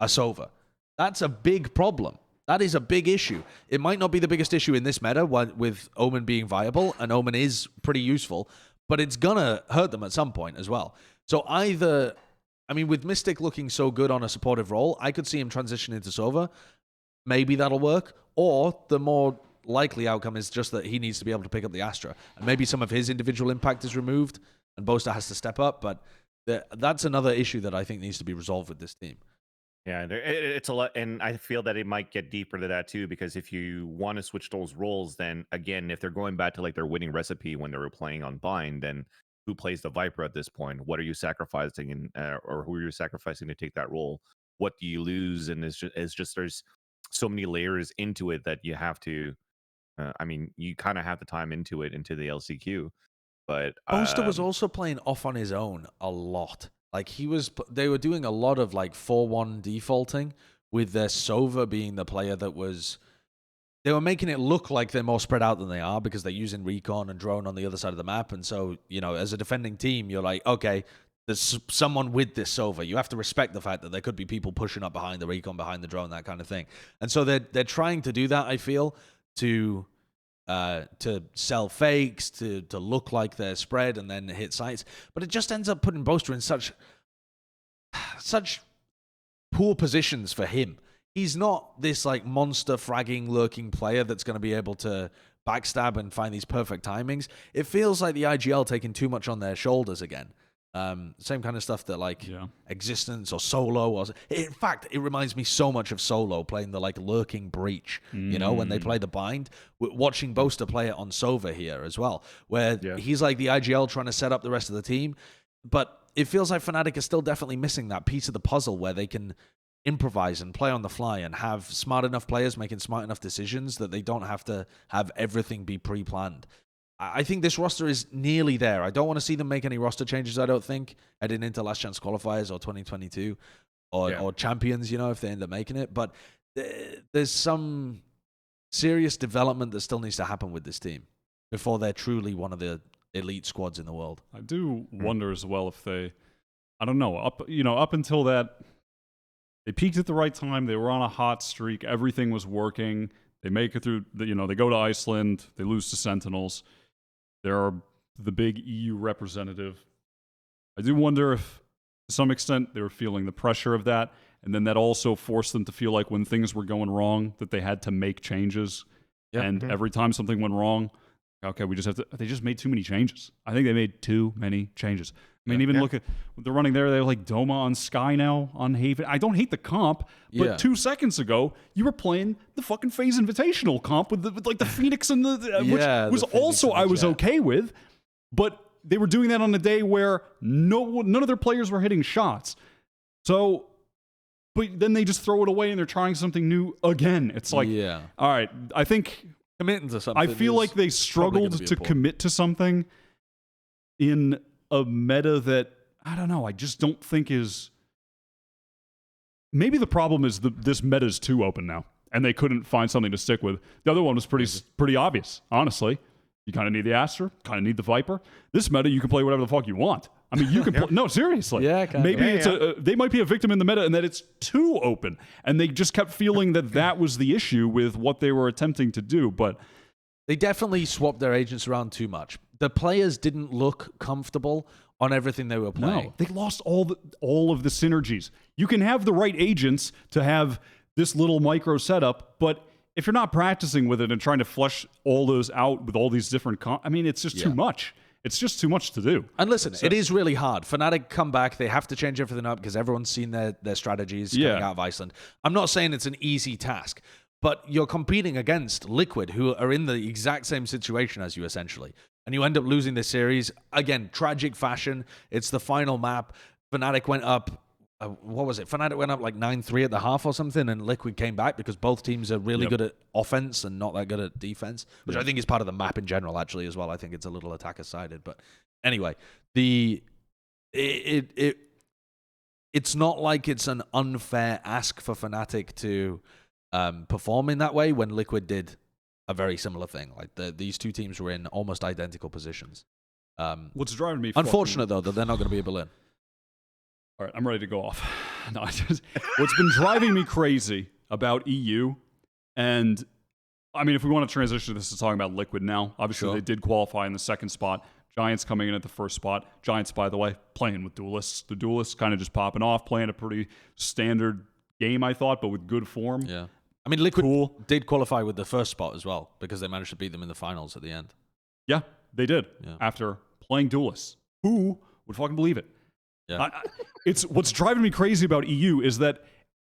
a Sova. That's a big problem. That is a big issue. It might not be the biggest issue in this meta with Omen being viable, and Omen is pretty useful, but it's gonna hurt them at some point as well. So either, with Mystic looking so good on a supportive role, I could see him transition into Sova. Maybe that'll work. Or the more likely outcome is just that he needs to be able to pick up the Astra. And maybe some of his individual impact is removed, and Boaster has to step up, but that's another issue that I think needs to be resolved with this team. Yeah, it's a lot, and I feel that it might get deeper to that too, because if you want to switch those roles, then again, if they're going back to like their winning recipe when they were playing on Bind, then who plays the Viper at this point? What are you sacrificing, or who are you sacrificing to take that role? What do you lose? And it's just there's so many layers into it that you have to. You kind of have the time into the LCQ. But Boaster was also playing off on his own a lot. Like they were doing a lot of like 4-1 defaulting, with their Sova being the player that was. They were making it look like they're more spread out than they are because they're using recon and drone on the other side of the map. And so, as a defending team, you're like, okay, there's someone with this Sova. You have to respect the fact that there could be people pushing up behind the recon, behind the drone, that kind of thing. And so they're trying to do that, I feel, to sell fakes, to look like they're spread and then hit sites. But it just ends up putting Boaster in such poor positions for him. He's not this like monster fragging, lurking player that's going to be able to backstab and find these perfect timings. It feels like the IGL taking too much on their shoulders again. Same kind of stuff that Existence or Solo. In fact, it reminds me so much of Solo playing the like lurking breach, when they play the bind. Watching Boaster play it on Sova here as well, where he's like the IGL trying to set up the rest of the team. But it feels like Fnatic is still definitely missing that piece of the puzzle where they can improvise and play on the fly and have smart enough players making smart enough decisions that they don't have to have everything be pre-planned. I think this roster is nearly there. I don't want to see them make any roster changes, I don't think, heading into Last Chance qualifiers or 2022 or Champions, if they end up making it. But there's some serious development that still needs to happen with this team before they're truly one of the elite squads in the world. I do wonder as well if they, I don't know, up until that, they peaked at the right time. They were on a hot streak. Everything was working. They make it through, they go to Iceland. They lose to Sentinels. They're the big EU representative. I do wonder if, to some extent, they were feeling the pressure of that. And then that also forced them to feel like when things were going wrong, that they had to make changes. Yep. And every time something went wrong, okay, we just have to, they just made too many changes. I think they made too many changes. I mean, look at what they're running there. They have like Doma on Sky now, on Haven. I don't hate the comp, but 2 seconds ago, you were playing the fucking FaZe Invitational comp with the Phoenix and which was also I was okay with, but they were doing that on a day where none of their players were hitting shots. So, but then they just throw it away and they're trying something new again. It's like, all right, I think committing to something. I feel like they struggled to commit to something in a meta that, I don't know, I just don't think is... Maybe the problem is this meta is too open now, and they couldn't find something to stick with. The other one was pretty obvious, honestly. You kind of need the Astra, kind of need the Viper. This meta, you can play whatever the fuck you want. I mean, you can play... No, seriously. Maybe it's they might be a victim in the meta and that it's too open, and they just kept feeling that was the issue with what they were attempting to do, but... They definitely swapped their agents around too much. The players didn't look comfortable on everything they were playing. No, they lost all of the synergies. You can have the right agents to have this little micro setup, but if you're not practicing with it and trying to flesh all those out with all these different... I mean, it's just too much. It's just too much to do. And listen, it is really hard. Fnatic come back. They have to change everything up because everyone's seen their strategies coming out of Iceland. I'm not saying it's an easy task, but you're competing against Liquid, who are in the exact same situation as you, essentially. And you end up losing this series. Again, tragic fashion. It's the final map. Fnatic went up, what was it? Fnatic went up like 9-3 at the half or something, and Liquid came back because both teams are really good at offense and not that good at defense, which I think is part of the map in general, actually, as well. I think it's a little attacker-sided. But anyway, it's not like it's an unfair ask for Fnatic to... perform in that way when Liquid did a very similar thing. Like these two teams were in almost identical positions. What's driving me unfortunate though that they're not going to be a Berlin. All right, I'm ready to go off. No, what's been driving me crazy about EU, and I mean, if we want to transition this to talking about Liquid now, obviously they did qualify in the second spot. Giants coming in at the first spot. Giants, by the way, playing with duelists. The duelists kind of just popping off, playing a pretty standard game, I thought, but with good form. Yeah. I mean, Liquid did qualify with the first spot as well because they managed to beat them in the finals at the end. Yeah, they did. Yeah. After playing duelists. Who would fucking believe it? Yeah. It's what's driving me crazy about EU is that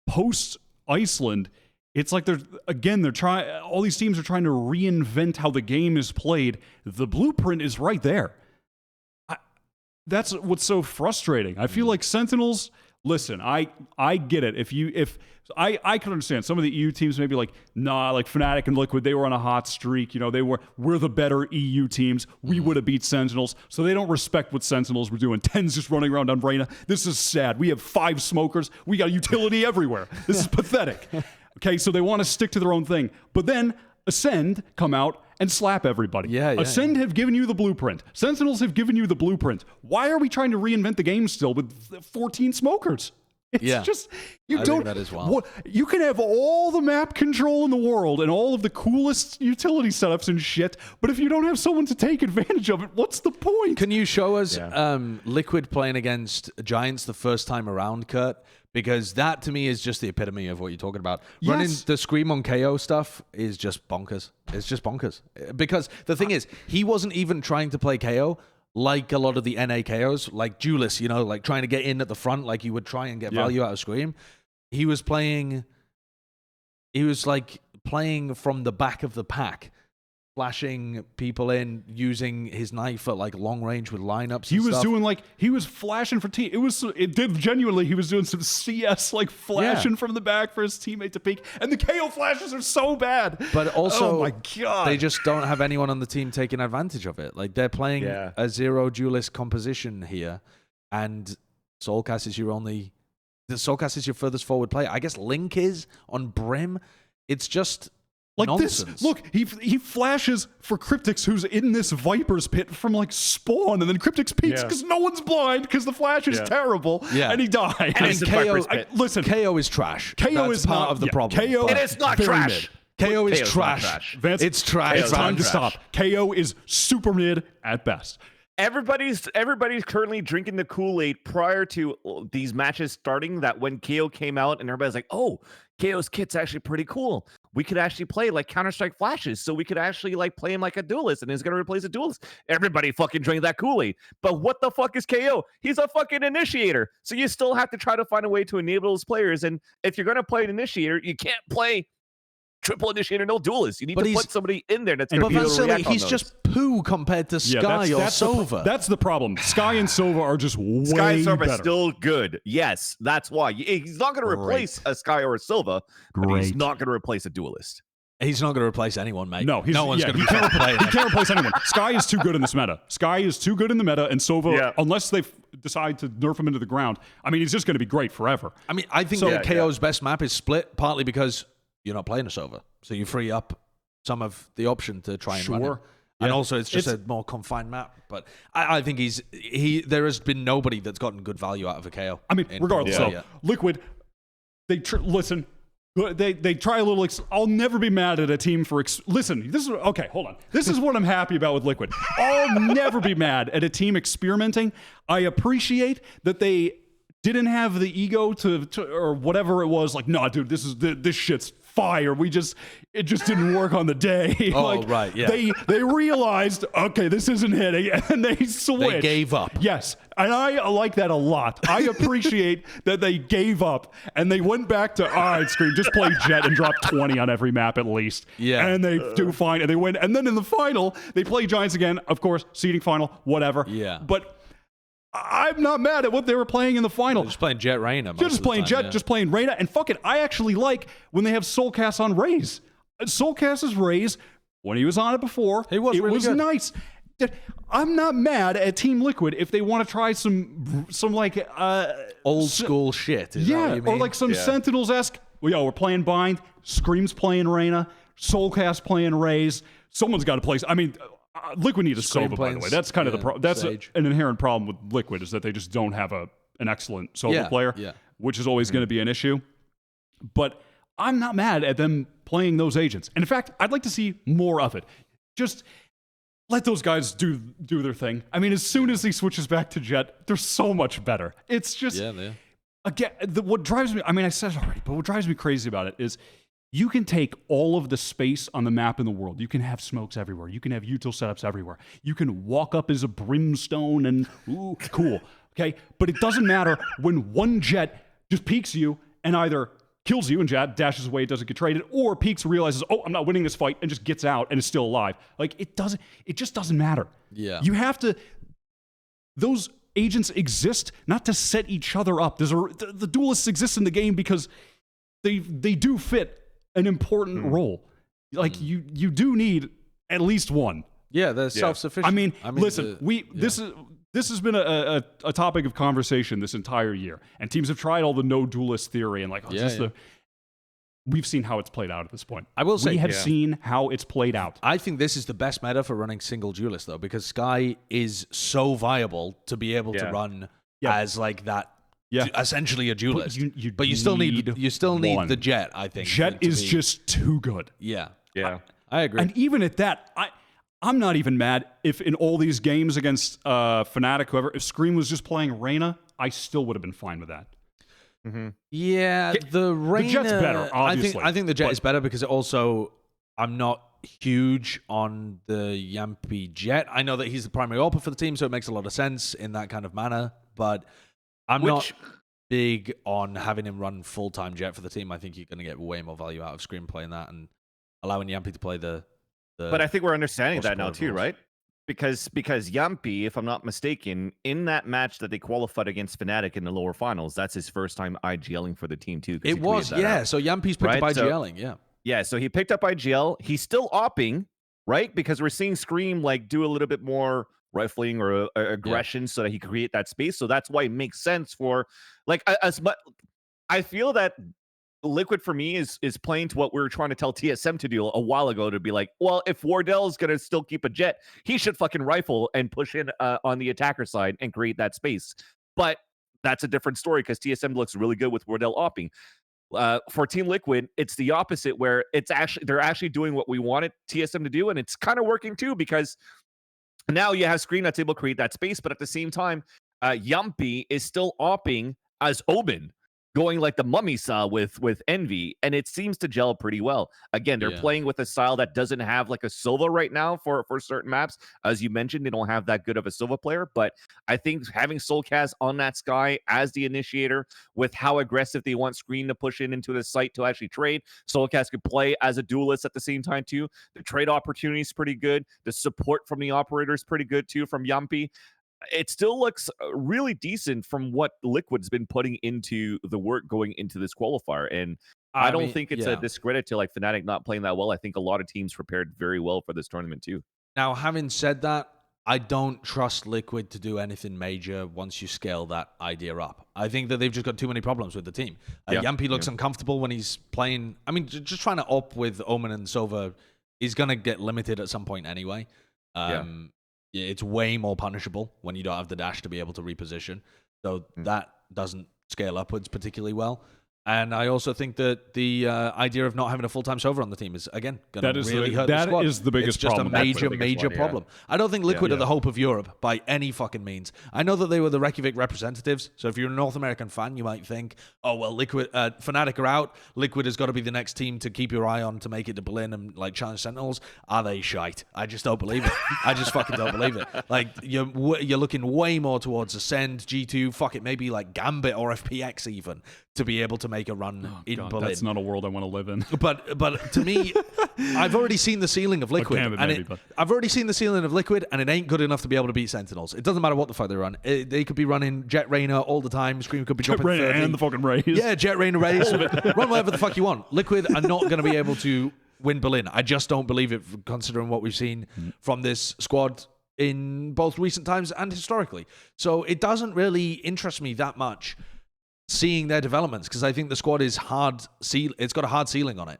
post Iceland, it's like they're trying. All these teams are trying to reinvent how the game is played. The blueprint is right there. That's what's so frustrating. I feel like Sentinels. Listen, I get it. If I can understand some of the EU teams maybe like Fnatic and Liquid, they were on a hot streak. We're the better EU teams. We would have beat Sentinels, so they don't respect what Sentinels were doing. 10's just running around on Reyna. This is sad. We have 5 smokers. We got utility everywhere. This is pathetic. Okay, so they want to stick to their own thing, but then Ascend come out and slap everybody. Ascend have given you the blueprint. Sentinels have given you the blueprint. Why are we trying to reinvent the game still with 14 smokers? It's just, you don't. Think that is wild. You can have all the map control in the world and all of the coolest utility setups and shit, but if you don't have someone to take advantage of it, what's the point? Can you show us Liquid playing against Giants the first time around, Kurt? Because that, to me, is just the epitome of what you're talking about. Yes. Running the Scream on KO stuff is just bonkers. It's just bonkers. Because the thing is, he wasn't even trying to play KO like a lot of the NA KOs, like duelist, like trying to get in at the front, like you would try and get value out of Scream. He was playing from the back of the pack. flashing people in, using his knife at like long range with lineups. He was doing he was flashing for team. It did genuinely. He was doing some CS flashing from the back for his teammate to peek. And the KO flashes are so bad. But also, oh my God, they just don't have anyone on the team taking advantage of it. Like they're playing a 0 duelist composition here, and Soulcast is Soulcast is your furthest forward player. I guess Link is on Brim. It's just nonsense. This. Look, he flashes for Cryptix, who's in this Viper's pit from spawn, and then Cryptix peeks because no one's blind because the flash is terrible, and he dies. And KO, listen, KO is trash. KO is part of the problem. KO, it is not trash. KO is trash. It's trash. It's time to stop. KO is super mid at best. Everybody's currently drinking the Kool-Aid prior to these matches starting, that when KO came out and everybody's like, oh, KO's kit's actually pretty cool. We could actually play like Counter-Strike flashes, so we could actually play him like a duelist, and he's going to replace a duelist. Everybody fucking drank that Kool-Aid. But what the fuck is KO? He's a fucking initiator. So you still have to try to find a way to enable those players. And if you're going to play an initiator, you can't play triple initiator, no duelist. You need to put somebody in there that's going to be able to react on he's those. Just poo compared to Sky or Sova. That's the problem. Sky and Sova are just way Sky and Sova better. is still good. Yes, that's why. He's not going to replace a Sky or a Sova, but he's not going to replace a duelist. He's not going to replace anyone, mate. No, no one's going to be he can't replace anyone. Sky is too good in this meta. Sky is too good in the meta, and Sova, unless they decide to nerf him into the ground, I mean, he's just going to be great forever. I mean, I think KO's best map is Split, partly because you're not playing a Sova, so you free up some of the option to try and run him. And also, it's just a more confined map. But I think there has been nobody that's gotten good value out of a KO. I mean, regardless, Liquid, listen. They try a little. I'll never be mad at a team for. Listen, this is okay. Hold on. This is what I'm happy about with Liquid. I'll never be mad at a team experimenting. I appreciate that they didn't have the ego to or whatever it was. Like, no, dude, this shit's fire. It just didn't work on the day. Oh, right, yeah. They realized, okay, this isn't hitting, and they switched. They gave up. Yes, and I like that a lot. I appreciate that they gave up, and they went back to, all right, Scream, just play Jett and drop 20 on every map at least. Yeah. And they do fine, and they win. And then in the final, they play Giants again, of course, seeding final, whatever. Yeah. But I'm not mad at what they were playing in the final. They're just playing Jett Reyna. Just playing Jett, just playing Reyna. And fuck it, I actually like when they have Soulcast on Raze. Soulcast's Raze, when he was on it before, it was good. nice. I'm not mad at Team Liquid if they want to try some old school shit. Is that what you mean? Or like some Sentinels-esque. We're playing Bind, Scream's playing Reyna, Soulcast playing Raze. Someone's got to play. I mean, Liquid need a Sova, by the way. That's kind of the problem. That's an inherent problem with Liquid, is that they just don't have an excellent Sova player, which is always going to be an issue. But I'm not mad at them playing those agents. And in fact, I'd like to see more of it. Just let those guys do their thing. I mean, as soon as he switches back to Jett, they're so much better. It's just, again, what drives me, I mean, I said it already, but what drives me crazy about it is you can take all of the space on the map in the world. You can have smokes everywhere. You can have util setups everywhere. You can walk up as a brimstone and, ooh, cool. Okay? But it doesn't matter when one Jett just peeks you and either kills you and Jett dashes away, doesn't get traded, or peeks, realizes, oh, I'm not winning this fight, and just gets out and is still alive. Like, it just doesn't matter. Yeah. You have to, those agents exist not to set each other up. The duelists exist in the game because they do fit an important role. Like, you do need at least one. Yeah, they're self-sufficient. I mean listen, this has been a topic of conversation this entire year, and teams have tried all the no duelist theory and we've seen how it's played out at this point. I will say we have seen how it's played out. I think this is the best meta for running single duelist, though, because Sky is so viable to be able to run as like that. Yeah, essentially a duelist. But you still need the Jett, I think. Jett is just too good. Yeah. I agree. And even at that, I'm not even mad if in all these games against Fnatic, whoever, if Scream was just playing Reyna, I still would have been fine with that. Mm-hmm. Yeah, the Reyna, Jett's better, obviously. I think the Jett is better because it also, I'm not huge on the Yampy Jett. I know that he's the primary AWPer for the team, so it makes a lot of sense in that kind of manner, but I'm not big on having him run full-time Jett for the team. I think you're going to get way more value out of Scream playing that and allowing Yampy to play the But I think we're understanding that now too, rules. right? Because Yampi, if I'm not mistaken, in that match that they qualified against Fnatic in the lower finals, that's his first time IGLing for the team too. It was, yeah. So Yampi's picked up IGLing, yeah. Yeah, so he picked up IGL. He's still opping, right? Because we're seeing Scream like do a little bit more rifling or aggression so that he can create that space. So that's why it makes sense for like as much. I feel that Liquid for me is playing to what we were trying to tell TSM to do a while ago, to be like, well, if Wardell is going to still keep a Jett, he should fucking rifle and push in on the attacker side and create that space. But that's a different story because TSM looks really good with Wardell opping. For Team Liquid, it's the opposite, where they're actually doing what we wanted TSM to do, and it's kind of working too, because now you have Scream that's able to create that space, but at the same time, Yampi is still opping as Omen, going like the mummy saw with Envy, and it seems to gel pretty well. Again, they're playing with a style that doesn't have like a Silva right now for certain maps. As you mentioned, they don't have that good of a Silva player, but I think having Soulcast on that Sky as the initiator, with how aggressive they want Screen to push into the site to actually trade, Soulcast could play as a duelist at the same time too. The trade opportunity is pretty good. The support from the operator is pretty good too from Yampi. It still looks really decent from what Liquid's been putting into the work going into this qualifier. And I don't think it's a discredit to like Fnatic not playing that well. I think a lot of teams prepared very well for this tournament too. Now, having said that, I don't trust Liquid to do anything major once you scale that idea up. I think that they've just got too many problems with the team. Yampi looks uncomfortable when he's playing. I mean, just trying to up with Omen and Silva, he's going to get limited at some point anyway. It's way more punishable when you don't have the dash to be able to reposition. So that doesn't scale upwards particularly well. And I also think that the idea of not having a full-time Silva on the team is, again, going to really hurt the squad. That is the biggest problem. It's just a major problem. I don't think Liquid are the hope of Europe by any fucking means. I know that they were the Reykjavik representatives, so if you're a North American fan, you might think, oh, well, Fnatic are out. Liquid has got to be the next team to keep your eye on to make it to Berlin and like challenge Sentinels. Are they shite? I just don't believe it. I just fucking don't believe it. Like, you're looking way more towards Ascend, G2, fuck it, maybe like Gambit or FPX even, to be able to make a run in Berlin. That's not a world I want to live in. But to me, I've already seen the ceiling of Liquid. I've already seen the ceiling of Liquid, and it ain't good enough to be able to beat Sentinels. It doesn't matter what the fuck they run. They could be running Jett Reyna all the time. Scream could be Jett dropping Reyna 30. and the fucking Raze. Yeah, Jett Reyna Raze. Run whatever the fuck you want. Liquid are not going to be able to win Berlin. I just don't believe it, considering what we've seen from this squad in both recent times and historically. So it doesn't really interest me that much seeing their developments, because I think the squad is it's got a hard ceiling on it.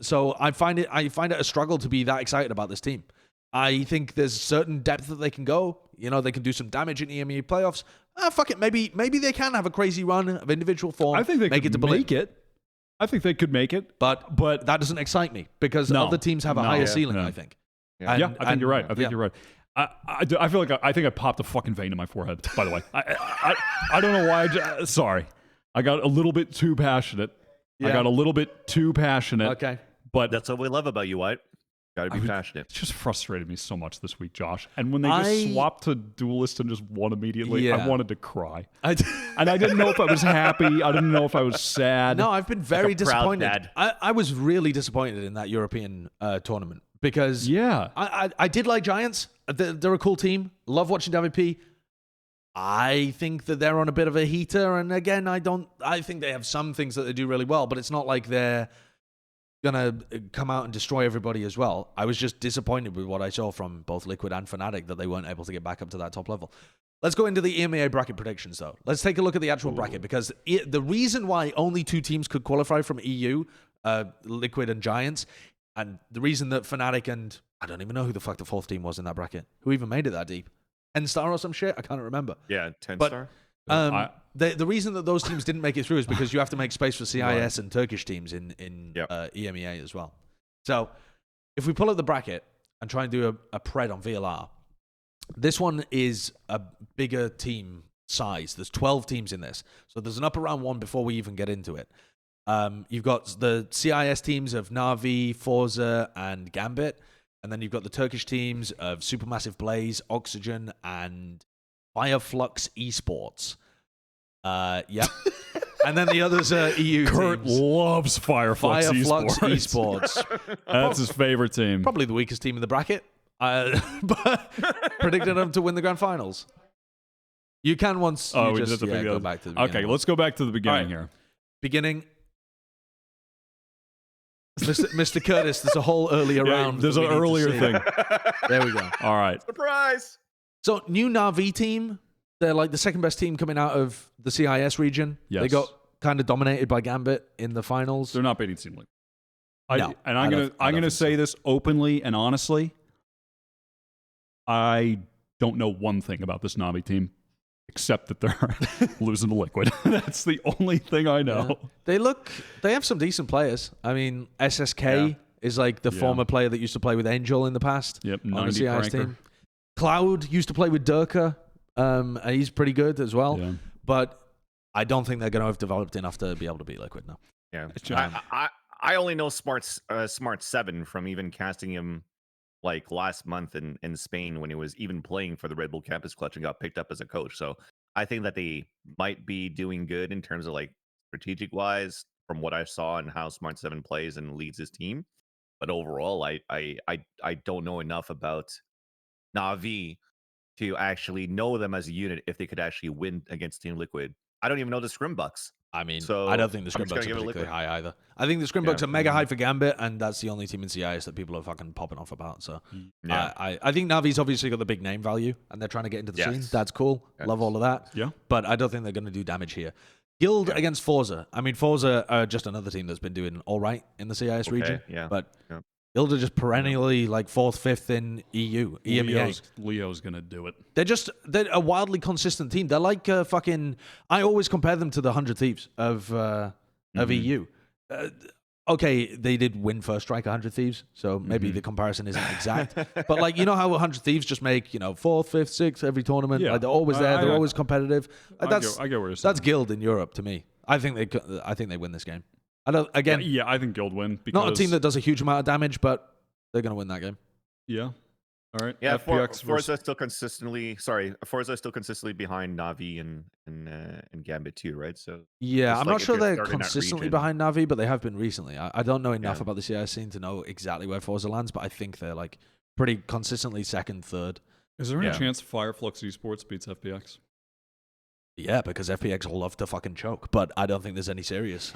So I find it a struggle to be that excited about this team. I think there's certain depth that they can go. You know, they can do some damage in EMEA playoffs. Fuck it, maybe they can have a crazy run of individual form. I think they could make it. I think they could make it, but that doesn't excite me, because other teams have a higher ceiling. I think. I think you're right. I think you're right. I feel like I think I popped a fucking vein in my forehead, by the way. I don't know why. Sorry. I got a little bit too passionate. Yeah. I got a little bit too passionate. Okay. But that's what we love about you, Wyatt. Got to be passionate. It just frustrated me so much this week, Josh. And when they just swapped to duelist and just won immediately, I wanted to cry. And I didn't know if I was happy. I didn't know if I was sad. No, I've been very disappointed. I was really disappointed in that European tournament. Because I did like Giants. They're a cool team. Love watching WP. I think that they're on a bit of a heater. And again, I think they have some things that they do really well, but it's not like they're going to come out and destroy everybody as well. I was just disappointed with what I saw from both Liquid and Fnatic, that they weren't able to get back up to that top level. Let's go into the EMEA bracket predictions, though. Let's take a look at the actual bracket, because the reason why only 2 teams could qualify from EU, Liquid and Giants, and the reason that Fnatic and I don't even know who the fuck the 4th team was in that bracket. Who even made it that deep? 10-star or some shit? I can't remember. Yeah, 10-star. The reason that those teams didn't make it through is because you have to make space for CIS and Turkish teams in EMEA as well. So if we pull up the bracket and try and do a pred on VLR, this one is a bigger team size. There's 12 teams in this. So there's an upper round one before we even get into it. You've got the CIS teams of Na'Vi, Forza, and Gambit. And then you've got the Turkish teams of Supermassive Blaze, Oxygen, and Fireflux Esports. And then the others are EU Kurt teams. loves Fireflux Esports. That's his favorite team. Probably the weakest team in the bracket. But predicted them to win the grand finals. You can once you just go back to the beginning. Okay, let's go back to the beginning here. Beginning. Mr. Curtis, there's a whole earlier round. There's an earlier thing. There we go. All right. Surprise! So, new Na'Vi team. They're like the second best team coming out of the CIS region. Yes. They got kind of dominated by Gambit in the finals. They're not beating Team Liquid. I'm gonna say this openly and honestly. I don't know one thing about this Na'Vi team except that they're losing to Liquid. That's the only thing I know. Yeah. They have some decent players. I mean, SSK is like the former player that used to play with Angel in the past. Yep, on the CIS team. Cloud used to play with Durka. And he's pretty good as well. Yeah. But I don't think they're going to have developed enough to be able to beat Liquid now. Yeah. I only know Smart 7 from even casting him like last month in Spain when he was even playing for the Red Bull Campus Clutch and got picked up as a coach. So I think that they might be doing good in terms of like strategic wise from what I saw and how Smart 7 plays and leads his team. But overall, I don't know enough about Na'Vi to actually know them as a unit if they could actually win against Team Liquid. I don't even know the Scrimbucks. I mean, so I don't think the Scrimbucks are particularly high either. I think the Scrimbucks are mega high for Gambit, and that's the only team in CIS that people are fucking popping off about. So I think Navi's obviously got the big name value, and they're trying to get into the scene. That's cool. Love all of that. Yeah. But I don't think they're going to do damage here. Guild against Forza. I mean, Forza are just another team that's been doing all right in the CIS region. Yeah. But Guild are just perennially like 4th, 5th in EU, EMEA. Leo's going to do it. They're a wildly consistent team. They're like fucking... I always compare them to the 100 Thieves of EU. Okay, they did win First Strike 100 Thieves, so maybe the comparison isn't exact. But like, you know how 100 Thieves just make, 4th, 5th, 6th every tournament? Yeah. Like, they're always there. They're always competitive. I get where you're saying. That's Guild in Europe to me. I think they win this game. I don't. Again, I think Guild win. Because not a team that does a huge amount of damage, but they're going to win that game. Yeah. All right. Yeah. Forza still consistently behind Na'Vi and Gambit too, right? So yeah, I'm not sure they're consistently behind Na'Vi, but they have been recently. I don't know enough about the CIS scene to know exactly where Forza lands, but I think they're like pretty consistently second, third. Is there any chance Fireflux Esports beats FPX? Yeah, because FPX will love to fucking choke, but I don't think there's any serious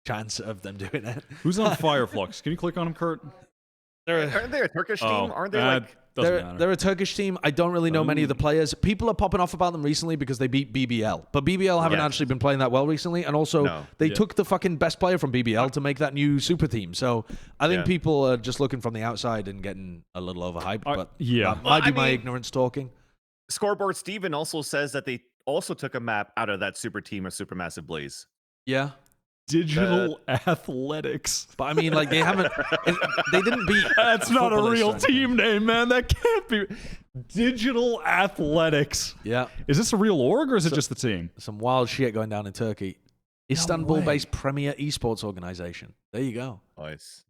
chance of them doing it. Who's on Fireflux? Can you click on him, Kurt? Aren't they a Turkish team? Aren't they they're a Turkish team. I don't really know many of the players. People are popping off about them recently because they beat BBL. But BBL haven't actually been playing that well recently. And also, they took the fucking best player from BBL to make that new super team. So I think people are just looking from the outside and getting a little overhyped. But that might be my ignorance talking. Scoreboard Steven also says that they also took a map out of that super team of Supermassive Blaze. Yeah. Digital Athletics. But I mean, like, they didn't beat... That's not a real team name, man. That can't be... Digital Athletics. Yeah. Is this a real org, or is it just the team? Some wild shit going down in Turkey. Istanbul-based premier esports organization. There you go. Nice.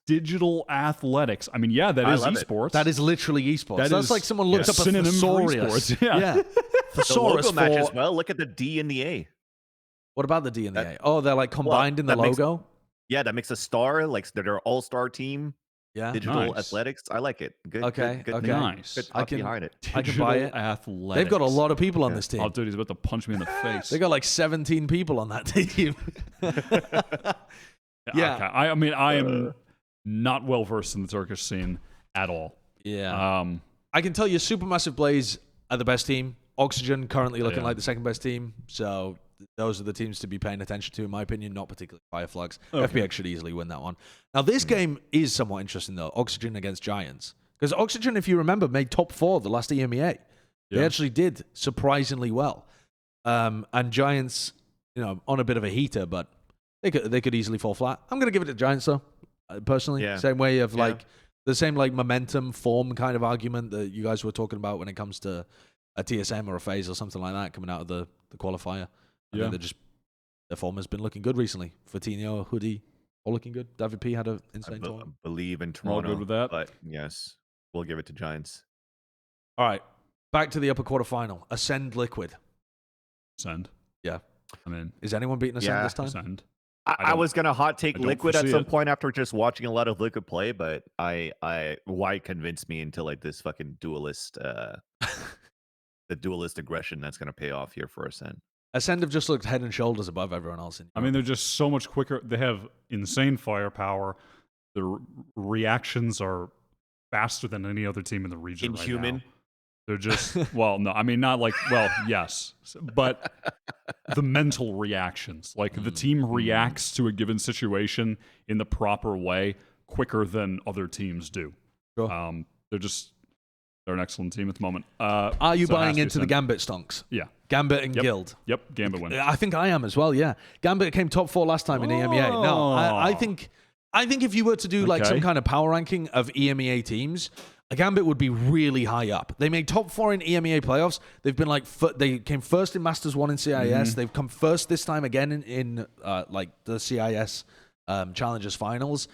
Digital Athletics. I mean, yeah, that is esports. That is literally esports. That's like someone looked up a thesaurus. Yeah. Thesaurus the logo match as well. Look at the D and the A. What about the D and the A? Oh, they're like combined in the logo? That makes a star. Like they're an all-star team. Yeah. Digital Athletics. I like it. Good. Okay. Good nice. Good thought behind it. I can buy it. Athletics. They've got a lot of people on this team. Oh, dude, he's about to punch me in the face. They got like 17 people on that team. Yeah. Okay. I mean, I am not well versed in the Turkish scene at all. Yeah. I can tell you, Supermassive Blaze are the best team. Oxygen currently looking like the second best team. So those are the teams to be paying attention to, in my opinion, not particularly Fireflux. Okay. FPX should easily win that one. Now, this game is somewhat interesting, though. Oxygen against Giants. Because Oxygen, if you remember, made top 4 the last EMEA. They actually did surprisingly well. And Giants, on a bit of a heater, but they could easily fall flat. I'm going to give it to Giants, though, personally. Yeah. Same way of, the same, momentum, form kind of argument that you guys were talking about when it comes to a TSM or a FaZe or something like that coming out of the qualifier. I think their form has been looking good recently. Fortinho, Hoodie, all looking good. David P had an insane tournament. I believe in Toronto. All good with that. But yes, we'll give it to Giants. All right. Back to the upper quarterfinal. Ascend Liquid. Ascend. Yeah. I mean, is anyone beating Ascend this time? Ascend. I was gonna hot take Liquid at some point after just watching a lot of Liquid play, but Wyatt convinced me into like this fucking duelist, the duelist aggression that's gonna pay off here for Ascend. Ascend have just looked head and shoulders above everyone else. I mean, they're just so much quicker. They have insane firepower. The reactions are faster than any other team in the region. Inhuman. Right now. They're just, well, no, I mean, not like, well, yes, but the mental reactions. Like, the team reacts to a given situation in the proper way quicker than other teams do. Sure. They're an excellent team at the moment. Are you buying into the Gambit stonks? Yeah. Gambit and Guild? Yep, Gambit win. I think I am as well, yeah. Gambit came top 4 last time in EMEA. No, I think if you were to do like some kind of power ranking of EMEA teams, Gambit would be really high up. They made top 4 in EMEA playoffs. They've been like, they came first in Masters 1 in CIS. They've come first this time again in like the CIS Challengers Finals.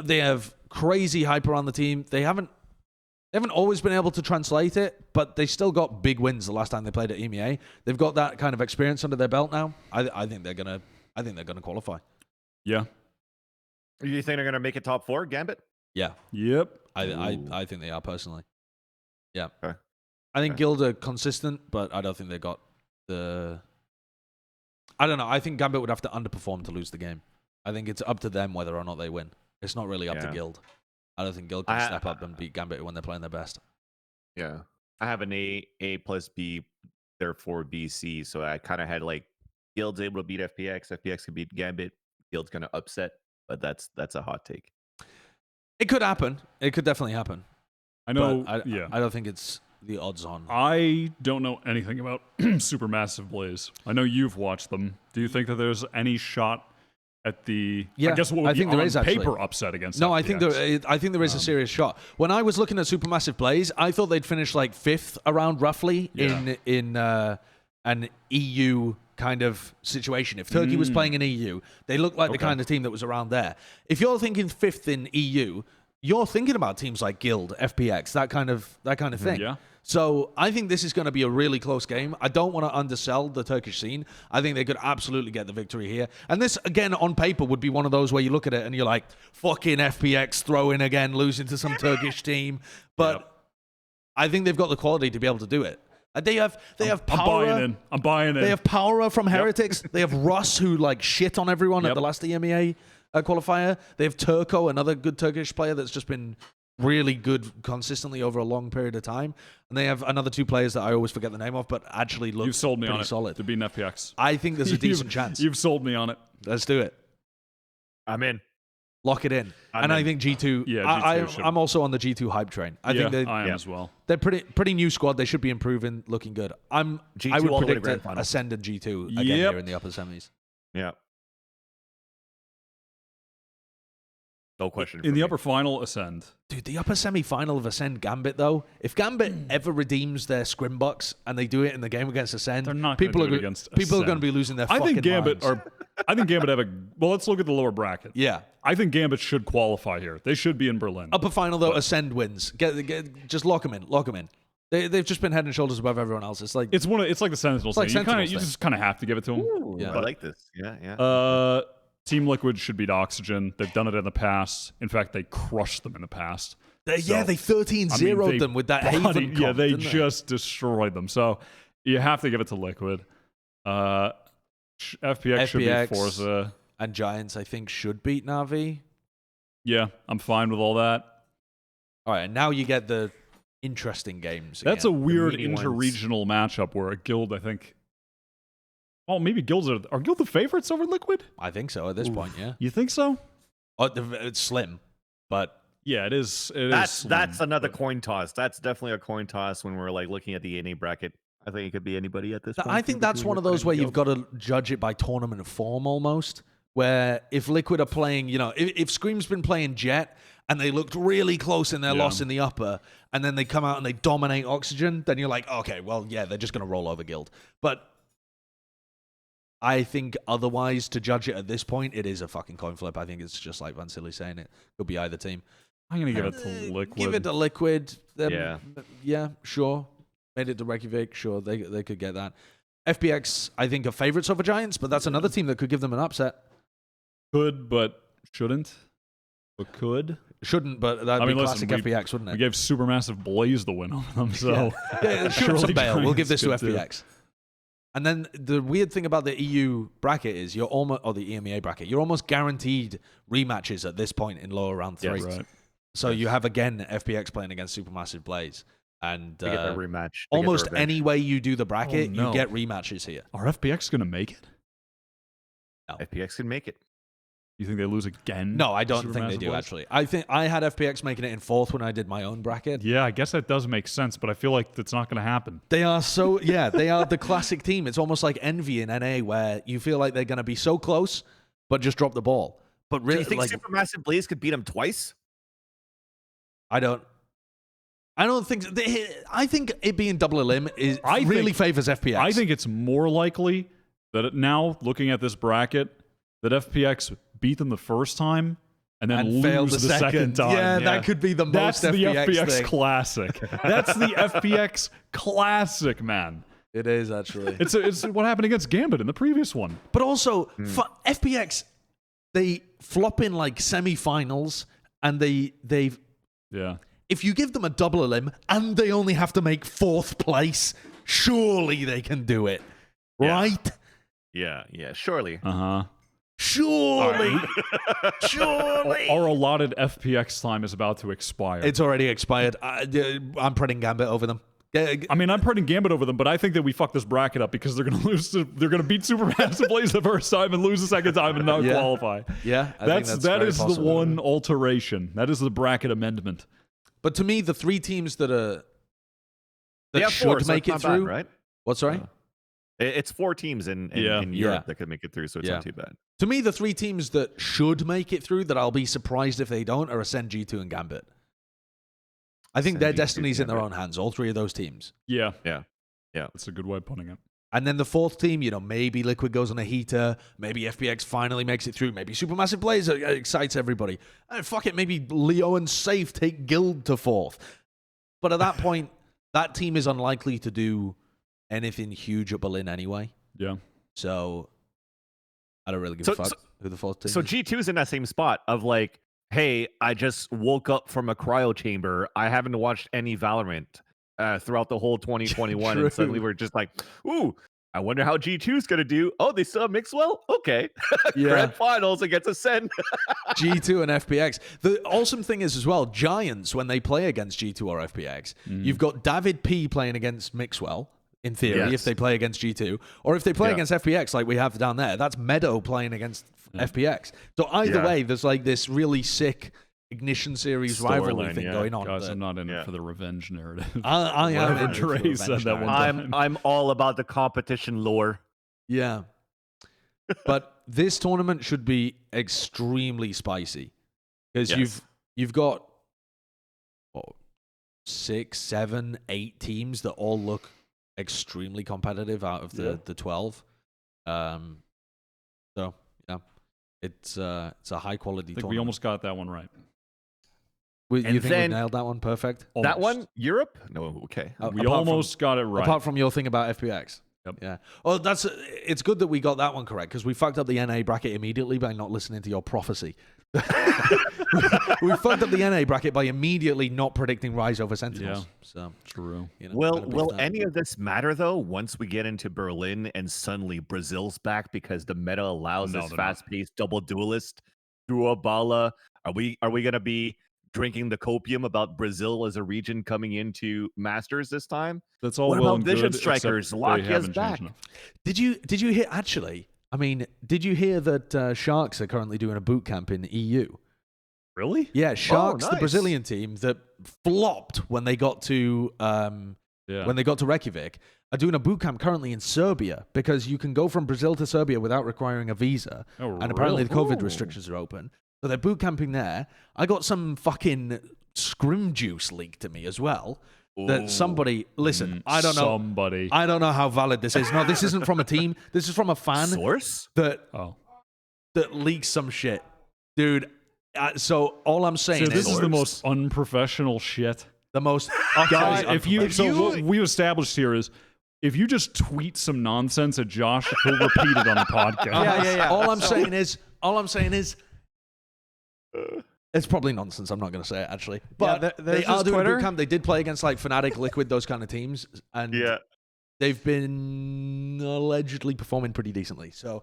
They have crazy hype around the team. They haven't always been able to translate it, but they still got big wins the last time they played at EMEA. They've got that kind of experience under their belt now. I think they're gonna qualify. Yeah. You think they're gonna make it top 4, Gambit? Yeah. Yep. I think they are personally. Yeah. Okay. I think Guild are consistent, but I don't think they got the. I don't know. I think Gambit would have to underperform to lose the game. I think it's up to them whether or not they win. It's not really up to Guild. I don't think Guild can step up and beat Gambit when they're playing their best. Yeah. I have an A plus B, therefore B, C. So I kind of had like Guild's able to beat FPX. FPX can beat Gambit. Guild's going to upset, but that's a hot take. It could happen. It could definitely happen. I know. I don't think it's the odds on. I don't know anything about Supermassive Blaze. I know you've watched them. Do you think that there's any shot at the? Yeah, I guess what would be there is paper actually. Upset against? No, FPX. I think there is a serious shot. When I was looking at Supermassive Blaze, I thought they'd finish like 5th around roughly in an EU kind of situation. If Turkey was playing in EU, they looked like the kind of team that was around there. If you're thinking 5th in EU, you're thinking about teams like Guild, FPX, that kind of thing. Yeah. So I think this is going to be a really close game. I don't want to undersell the Turkish scene. I think they could absolutely get the victory here. And this, again, on paper, would be one of those where you look at it and you're like, fucking FPX throw in again, losing to some Turkish team. But I think they've got the quality to be able to do it. They have power. I'm buying in. They have power from Heretics. They have Russ, who like shit on everyone at the last EMEA qualifier. They have Turco, another good Turkish player that's just been really good consistently over a long period of time. And they have another 2 players that I always forget the name of, but actually look You've sold me pretty on it solid. to beat an FPX. I think there's a decent chance. You've sold me on it. Let's do it. I'm in. Lock it in. I think G2. Yeah, I'm also on the G2 hype train. I think I am as well. They're pretty new squad. They should be improving, looking good. I would predict Ascend and G2 again here in the upper semis. Yeah. No question. In the upper final, Ascend. Dude, the upper semi-final of Ascend Gambit, though, if Gambit ever redeems their Scrimbox and they do it in the game against Ascend, they're not people are going to be losing their fucking minds. I think Gambit have a... Well, let's look at the lower bracket. Yeah. I think Gambit should qualify here. They should be in Berlin. Upper final, though, Ascend wins. Just lock them in. They've just been head and shoulders above everyone else. It's like it's like the Sentinels thing. You just kind of have to give it to them. Ooh, I like this. Yeah. Team Liquid should beat Oxygen. They've done it in the past. In fact, they crushed them in the past. They 13-0'd them with that Haven comp, yeah, they just destroyed them. So you have to give it to Liquid. FPX should beat Forza. And Giants, I think, should beat Na'Vi. Yeah, I'm fine with all that. All right, and now you get the interesting games. That's again. A weird interregional matchup where a Guild, I think... Oh, maybe Guilds are Guild the favorites over Liquid? I think so at this point, yeah. You think so? Oh, it's slim, but... Yeah, it is. That's another coin toss. That's definitely a coin toss when we're like looking at the NA bracket. I think it could be anybody at this point. I think that's one of those where you've got to judge it by tournament form almost. Where if Liquid are playing, if Scream's been playing Jett and they looked really close in their loss in the upper, and then they come out and they dominate Oxygen, then you're like, okay, well, yeah, they're just going to roll over Guild. But I think otherwise, to judge it at this point, it is a fucking coin flip. I think it's just like Vansilli saying it. Could be either team. I'm going to give it to Liquid. Give it to Liquid. Yeah. Yeah, sure. Made it to Reykjavik. Sure, they could get that. FPX, I think, are favorites over Giants, but that's another team that could give them an upset. Could, but shouldn't. But could. Shouldn't, but that'd be classic FPX, wouldn't it? We gave Supermassive Blaze the win over them, so... Shoot some bail. We'll give this to Giants could FPX. And then the weird thing about the EU bracket is you're almost, or the EMEA bracket, you're almost guaranteed rematches at this point in lower round 3. Yes, right. So you have, again, FPX playing against Supermassive Blaze. And they get a rematch. Almost any way you do the bracket, you get rematches here. Are FPX going to make it? No. FPX can make it. You think they lose again? No, I don't think they do, actually. I think I had FPX making it in 4th when I did my own bracket. Yeah, I guess that does make sense, but I feel like that's not going to happen. They are so, yeah, they are the classic team. It's almost like Envy in NA, where you feel like they're going to be so close, but just drop the ball. But really, do you think Supermassive Blaze could beat them twice? I don't think. I think it being double elim really favors FPX. I think it's more likely that now, looking at this bracket, that FPX beat them the first time and then lose the second time. Yeah, that could be the most FPX the FPX thing. Classic. That's the FPX Classic, man. It is, actually. It's what happened against Gambit in the previous one. But also, for FPX, they flop in like semi-finals, and they've... Yeah. If you give them a double elim and they only have to make 4th place, surely they can do it. Right? Yeah, surely. Uh-huh. Surely. Surely. Our allotted FPX time is about to expire. It's already expired. I'm putting Gambit over them. I mean, I'm putting Gambit over them, but I think that we fucked this bracket up because they're going to lose. They're going to beat Supermassive Blaze the first time and lose the second time and not qualify. Yeah, that is the one alteration. That is the bracket amendment. But to me, the 3 teams that should 4, so make it through, bad, right? What? Sorry, it's 4 teams in Europe that could make it through, so it's not too bad. To me, the 3 teams that should make it through, that I'll be surprised if they don't, are Ascend, G2, and Gambit. I think their destiny's in their own hands, all 3 of those teams. Yeah. That's a good way of putting it. And then the 4th team, maybe Liquid goes on a heater, maybe FPX finally makes it through, maybe Supermassive Blaze excites everybody. And fuck it, maybe Leo and Safe take Guild to 4th. But at that point, that team is unlikely to do anything huge at Berlin anyway. Yeah. So I don't really give a fuck who the 4th team is. So G2's in that same spot of like, hey, I just woke up from a cryo chamber. I haven't watched any Valorant throughout the whole 2021. And suddenly we're just like, ooh, I wonder how G2's going to do. Oh, they still have Mixwell? Okay. Grand finals against Ascend. G2 and FPX. The awesome thing is as well, Giants, when they play against G2 or FPX, you've got David P playing against Mixwell, in theory, if they play against G2. Or if they play against FPX, like we have down there, that's Meadow playing against FPX. So either way, there's like this really sick Ignition Series rivalry thing going on. Guys, I'm not in it for the revenge narrative. I am in for Dre said that one time. I'm all about the competition lore. Yeah. But this tournament should be extremely spicy. Because you've got 6, 7, 8 teams that all look extremely competitive out of the 12. So yeah, it's a high quality tournament. We almost got that one right. You think we nailed that one perfect? Almost. That one, Europe? No, okay. We almost got it right. Apart from your thing about FPX. Yep. Yeah. Well, it's good that we got that one correct because we fucked up the NA bracket immediately by not listening to your prophecy. we fucked up the NA bracket by immediately not predicting Rise over Sentinels. Yeah. So true. Will any of this matter though once we get into Berlin and suddenly Brazil's back because the meta allows this fast-paced double duelist through a Balla? Are we gonna be drinking the copium about Brazil as a region coming into Masters this time? That's all. What well about and Vision good, Strikers? Lakia's back. Did you hear actually? I mean, did you hear that Sharks are currently doing a boot camp in the EU? Really? Yeah, Sharks, the Brazilian team that flopped when they got to Reykjavik, are doing a boot camp currently in Serbia because you can go from Brazil to Serbia without requiring a visa, and apparently the COVID restrictions are open. So they're boot camping there. I got some fucking scrim juice leaked to me as well. That somebody, listen, I don't know how valid this is. No, this isn't from a team. This is from a fan. Source? That leaks some shit. Dude, so all I'm saying is... this is the most unprofessional shit. The most... Guys, what we've established here is if you just tweet some nonsense at Josh, he'll repeat it on the podcast. Yeah. All I'm saying is, it's probably nonsense. I'm not going to say it actually, but they are doing boot camp. They did play against like Fnatic, Liquid, those kind of teams, and they've been allegedly performing pretty decently. So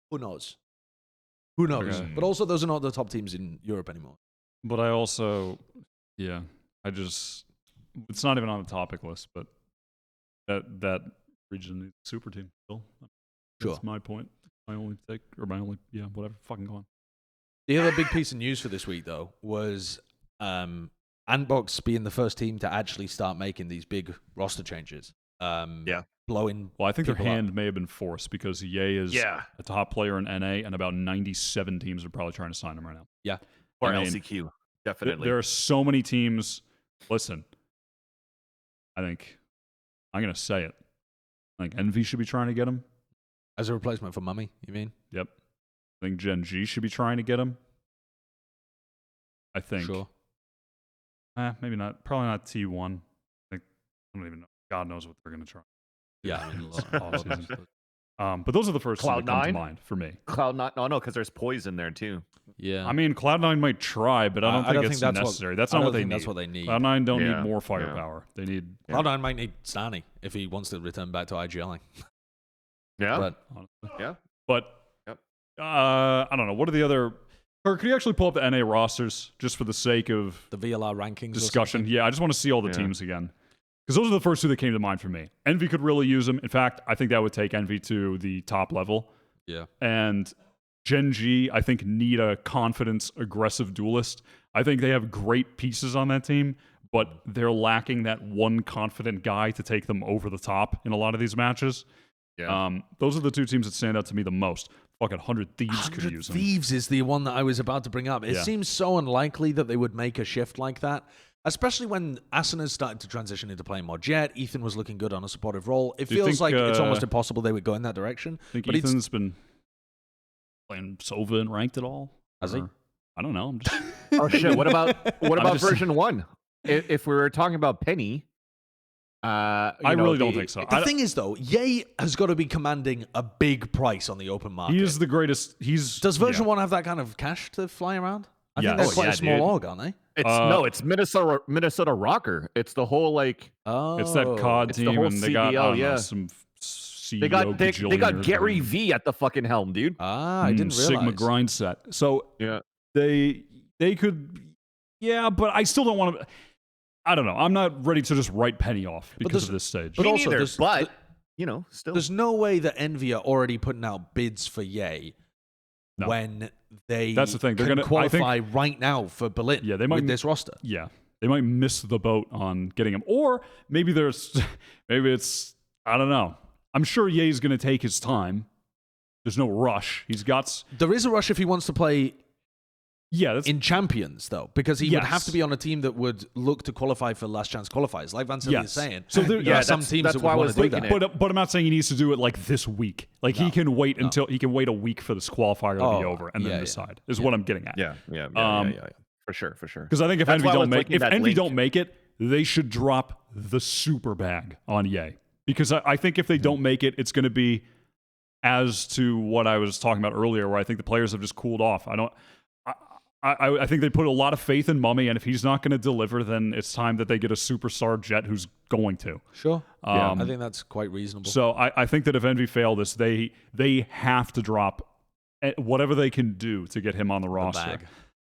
who knows? Who knows? Okay. But also, those are not the top teams in Europe anymore. But I also, it's not even on the topic list, but that region needs a super team still. That's my point. My only take, or my only, whatever. Fucking go on. The other big piece of news for this week, though, was Andbox being the first team to actually start making these big roster changes. Blowing. Well, I think their hand may have been forced because Ye is a top player in NA, and about 97 teams are probably trying to sign him right now. Yeah. Or LCQ, definitely. There are so many teams. Listen, I think I'm going to say it. I think Envy should be trying to get him. As a replacement for Mummy, you mean? Yep. I think Gen.G should be trying to get him. I think. Sure. Maybe not. Probably not T1. I don't even know. God knows what they're going to try. Yeah. But those are the first that come to mind for me. Cloud9? No, because there's Poise in there too. Yeah. I mean, Cloud9 might try, but I don't think it's necessary. That's not what they need. That's what they need. Cloud9 don't need more firepower. They need... Cloud9 might need Stani if he wants to return back to IGLing. Yeah. But I don't know. What are the other... Or could you actually pull up the NA rosters just for the sake of... the VLR rankings discussion? Yeah, I just want to see all the teams again. Because those are the first two that came to mind for me. Envy could really use them. In fact, I think that would take Envy to the top level. Yeah. And Gen.G, I think, need a confidence, aggressive duelist. I think they have great pieces on that team, but they're lacking that one confident guy to take them over the top in a lot of these matches. Yeah. Those are the two teams that stand out to me the most. Fucking 100 Thieves could use them. 100 Thieves is the one that I was about to bring up. It seems so unlikely that they would make a shift like that. Especially when Asuna started to transition into playing more Jett. Ethan was looking good on a supportive role. It feels like it's almost impossible they would go in that direction. I think Ethan's been playing Sova and ranked at all. Has he? I don't know. I'm just... Oh shit! What about version 1? If we were talking about Penny, I really don't think so. The thing is, though, Ye has got to be commanding a big price on the open market. He is the greatest. Does version 1 have that kind of cash to fly around? I think they're quite a small org, aren't they? It's Minnesota Rocker. It's the whole it's that COD team, and they got some CEO. They got Gary V at the fucking helm, dude. I didn't realize. Sigma grind set. So they could, but I still don't want to. I don't know. I'm not ready to just write Penny off because of this stage. But also, still there's no way that Envy are already putting out bids for Ye. No. When that's the thing. They're going to qualify right now for Berlin with this roster. Yeah. They might miss the boat on getting him. Or maybe it's, I don't know. I'm sure Ye's going to take his time. There's no rush. There is a rush if he wants to play in Champions, though, because he would have to be on a team that would look to qualify for last chance qualifiers, like Vansilli is saying. So there are some teams that would want to do that. But I'm not saying he needs to do it like this week. Like he can wait until he can wait a week for this qualifier to be over and then decide. Is what I'm getting at. Yeah. For sure. Because I think if Envy don't make it, they should drop the super bag on Ye. Because I think if they don't make it, it's going to be as to what I was talking about earlier, where I think the players have just cooled off. I think they put a lot of faith in Mummy, and if he's not going to deliver, then it's time that they get a superstar Jett who's going to. Sure. I think that's quite reasonable. So I think that if Envy fail this, they have to drop whatever they can do to get him on the roster.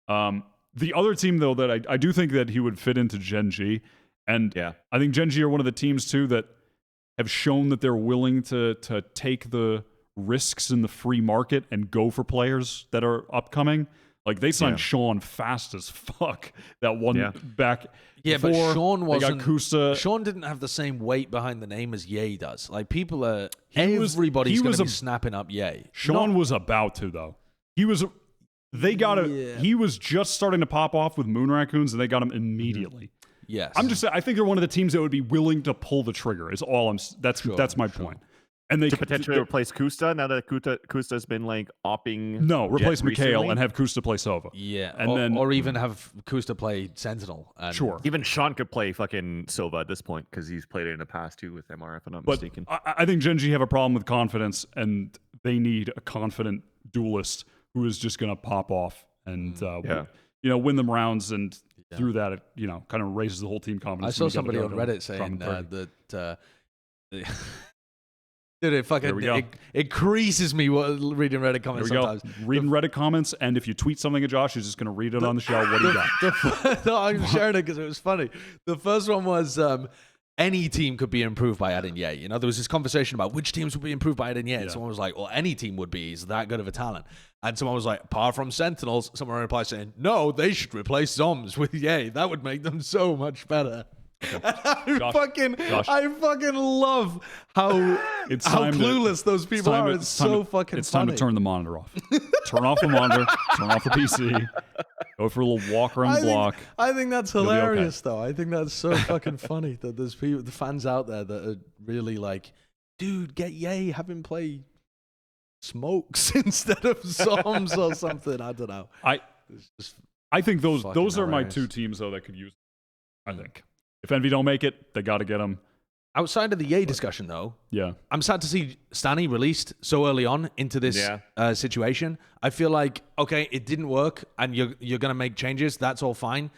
The other team, though, that I do think that he would fit into Gen.G, and I think Gen.G are one of the teams, too, that have shown that they're willing to take the risks in the free market and go for players that are upcoming. Like, they signed Sean fast as fuck. That one back. Yeah, but Sean wasn't. They got Kusa. Sean didn't have the same weight behind the name as Ye does. Like, people are. Everybody's going to be snapping up Ye. Sean was about to, though. He was. They got it. He was just starting to pop off with Moon Raccoons, and they got him immediately. Yes. I'm just saying, I think they're one of the teams that would be willing to pull the trigger, is all I'm. That's my point. And they to potentially replace Kusta now that Kusta's been like opping. No, replace Jett Mikhail recently. and have Kusta play Sova. Yeah, and or even have Kusta play Sentinel. And Sure. Even Sean could play fucking Sova at this point because he's played it in the past too with MR, if I'm not mistaken. I think Gen.G have a problem with confidence, and they need a confident duelist who is just going to pop off and win them rounds, and through that, it kind of raises the whole team confidence. I saw somebody on Reddit saying that. Dude, it creases me reading Reddit comments sometimes. Reading Reddit comments, and if you tweet something at Josh, he's just going to read it on the show. What do you got? No, I'm sharing it because it was funny. The first one was any team could be improved by adding Ye. There was this conversation about which teams would be improved by adding Ye. And someone was like, well, any team would be. He's that good of a talent. And someone was like, apart from Sentinels, someone replied saying, no, they should replace Zoms with Ye. That would make them so much better. I fucking love how clueless those people are. It's so fucking funny. It's time to turn the monitor off. Turn off the monitor. Turn off the PC. Go for a little walk around the block. I think that's hilarious, though. I think that's so fucking funny that there's people, the fans out there that are really like, dude, get Ye, have him play Smokes instead of Zoms or something. I don't know. I think those are my two teams though that could use it, I think. If Envy don't make it, they got to get them. Outside of the Ye discussion, though, I'm sad to see Stani released so early on into this situation. I feel like, okay, it didn't work, and you're going to make changes. That's all fine.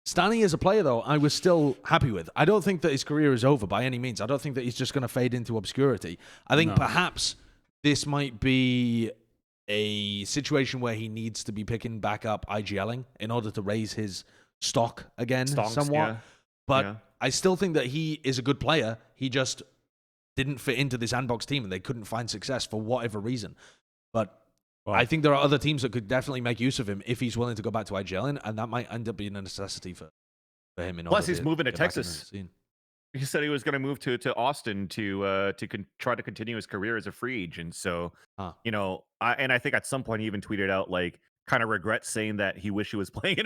Stani as a player, though, I was still happy with. I don't think that his career is over by any means. I don't think that he's just going to fade into obscurity. I think perhaps this might be a situation where he needs to be picking back up IGLing in order to raise his stock again somewhat. Yeah. But I still think that he is a good player. He just didn't fit into this Andbox team, and they couldn't find success for whatever reason. But I think there are other teams that could definitely make use of him if he's willing to go back to IGL, and that might end up being a necessity for him. Plus, he's moving to Texas. He said he was going to move to Austin to try to continue his career as a free agent. So, I think at some point he even tweeted out like kind of regrets saying that he wished he was playing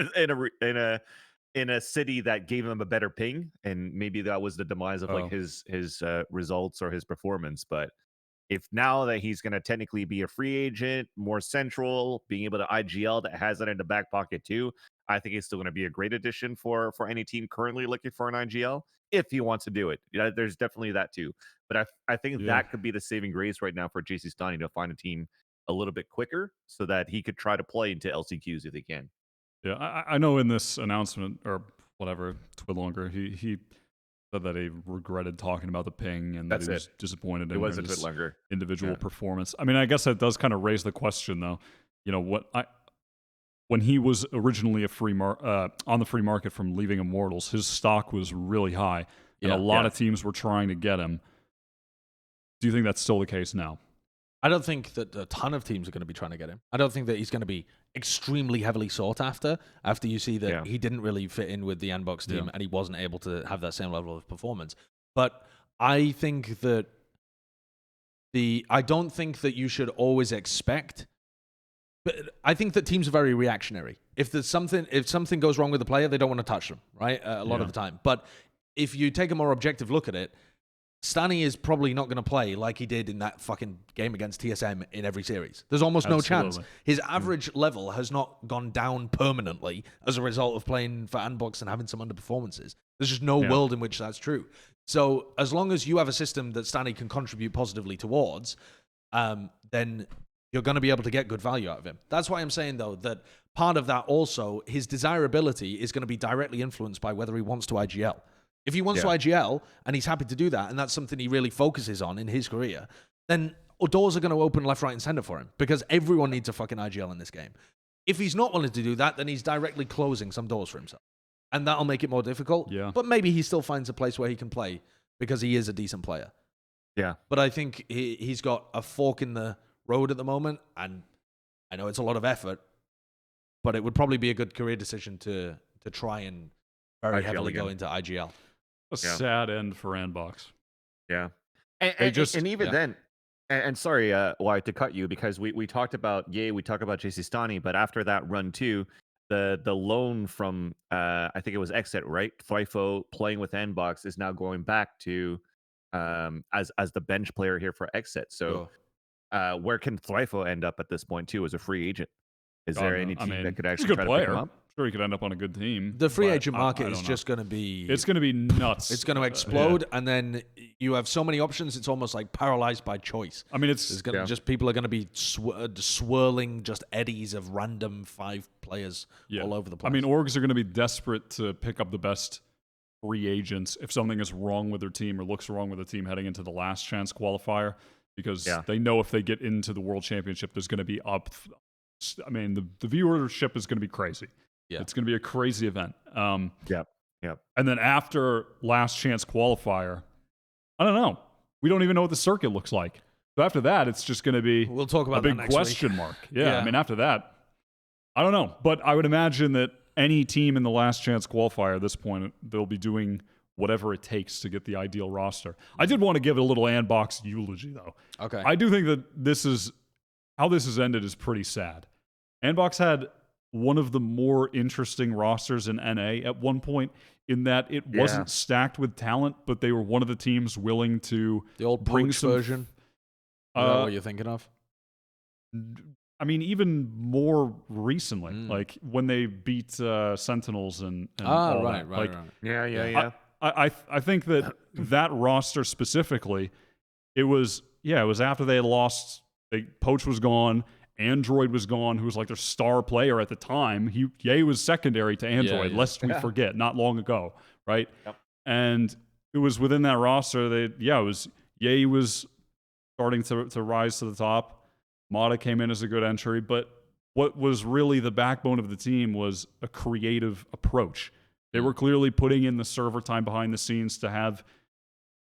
in a city that gave him a better ping, and maybe that was the demise of like his results or his performance. But if now that he's going to technically be a free agent, more central, being able to IGL that has that in the back pocket too, I think he's still going to be a great addition for any team currently looking for an IGL if he wants to do it. There's definitely that too. But I think that could be the saving grace right now for JcStani to find a team a little bit quicker so that he could try to play into LCQs if he can. Yeah, I know in this announcement or whatever, Twidlonger, he said that he regretted talking about the ping and that he was disappointed in his individual performance. I mean, I guess that does kind of raise the question, though. When he was originally on the free market from leaving Immortals, his stock was really high, and a lot of teams were trying to get him. Do you think that's still the case now? I don't think that a ton of teams are going to be trying to get him. I don't think that he's going to be extremely heavily sought after you see that he didn't really fit in with the Andbox team and he wasn't able to have that same level of performance. But I think that I don't think that you should always expect, but I think that teams are very reactionary. If something goes wrong with the player, they don't want to touch them, right? A lot of the time. But if you take a more objective look at it, Stani is probably not going to play like he did in that fucking game against TSM in every series. There's almost no chance. His average level has not gone down permanently as a result of playing for Andbox and having some underperformances. There's just no world in which that's true. So as long as you have a system that Stani can contribute positively towards, then you're going to be able to get good value out of him. That's why I'm saying, though, that part of that also, his desirability is going to be directly influenced by whether he wants to IGL. If he wants to IGL and he's happy to do that, and that's something he really focuses on in his career, then doors are going to open left, right, and center for him because everyone needs a fucking IGL in this game. If he's not willing to do that, then he's directly closing some doors for himself. And that'll make it more difficult. Yeah. But maybe he still finds a place where he can play because he is a decent player. Yeah. But I think he's got a fork in the road at the moment, and I know it's a lot of effort, but it would probably be a good career decision to try and very heavily go into IGL. A sad end for Andbox. Yeah. And even then, and sorry, Wyatt, to cut you, because we talked about we talked about JcStani, but after that run too, the loan from I think it was Exit, right? FIFO playing with Andbox is now going back to as the bench player here for Exit. So where can Thryfo end up at this point too as a free agent? Is there any team that could actually try to pick him up? Sure, he could end up on a good team. The free agent market is just going to be... It's going to be nuts. It's going to explode, and then you have so many options, it's almost like paralyzed by choice. I mean, just people are going to be swirling just eddies of random 5 players all over the place. I mean, orgs are going to be desperate to pick up the best free agents if something is wrong with their team or looks wrong with the team heading into the last chance qualifier, because they know if they get into the World Championship, there's going to be I mean, the viewership is going to be crazy. Yeah. It's going to be a crazy event. Yep. And then after last chance qualifier, I don't know. We don't even know what the circuit looks like. So after that, it's just going to be we'll talk about a big question mark. Yeah, I mean, after that, I don't know. But I would imagine that any team in the last chance qualifier at this point, they'll be doing whatever it takes to get the ideal roster. I did want to give it a little Andbox eulogy, though. Okay. I do think that how this has ended is pretty sad. Andbox had one of the more interesting rosters in NA at one point, in that it wasn't stacked with talent, but they were one of the teams willing to the old bring version. Is that what you're thinking of? I mean, even more recently, like when they beat Sentinels and all that. Right. Yeah. I think that roster specifically, it was after they had lost. Poach was gone. Android was gone, who was like their star player at the time. Ye was secondary to Android, lest we forget, not long ago, right? Yep. And it was within that roster Ye was starting to rise to the top. Mata came in as a good entry, but what was really the backbone of the team was a creative approach. They were clearly putting in the server time behind the scenes to have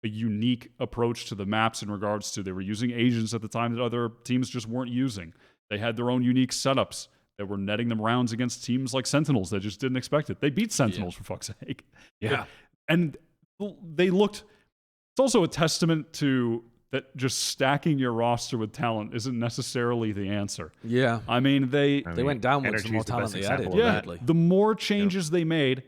a unique approach to the maps in regards to they were using agents at the time that other teams just weren't using. They had their own unique setups that were netting them rounds against teams like Sentinels that just didn't expect it. They beat Sentinels, for fuck's sake. Yeah. And they looked... It's also a testament to that just stacking your roster with talent isn't necessarily the answer. Yeah. I mean, they went downwards the more talent they added. Yeah. The more changes they made,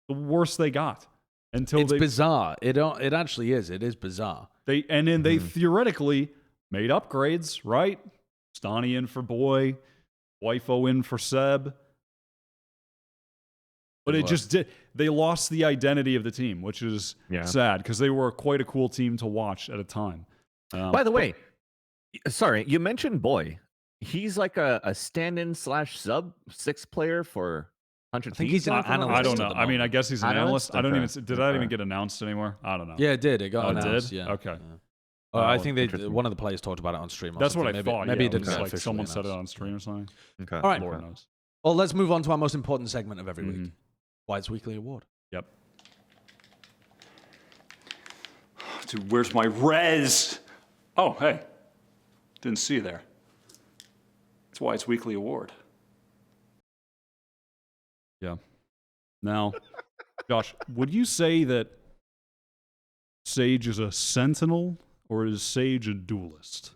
the worse they got. It's bizarre. It actually is. It is bizarre. They theoretically made upgrades, right? JcStani in for Boy, Wifo in for Seb. But it just did. They lost the identity of the team, which is sad because they were quite a cool team to watch at a time. By the way, sorry, you mentioned Boy. He's like a stand-in / sub 6 player for 100 I think he's an analyst. I don't know. I mean, I guess he's an analyst. I don't even. Did that even get get announced anymore? I don't know. Yeah, it did. It got announced. It did? Yeah. Okay. Yeah. I think one of the players talked about it on stream. That's what I thought. Maybe it didn't like someone said it on stream or something. Okay. All right. Lord knows. Well, let's move on to our most important segment of every week. Wyatt's Weekly Award. Yep. Dude, where's my res? Oh, hey. Didn't see you there. That's Wyatt's Weekly Award. Yeah. Now, Josh, would you say that Sage is a sentinel or is Sage a duelist?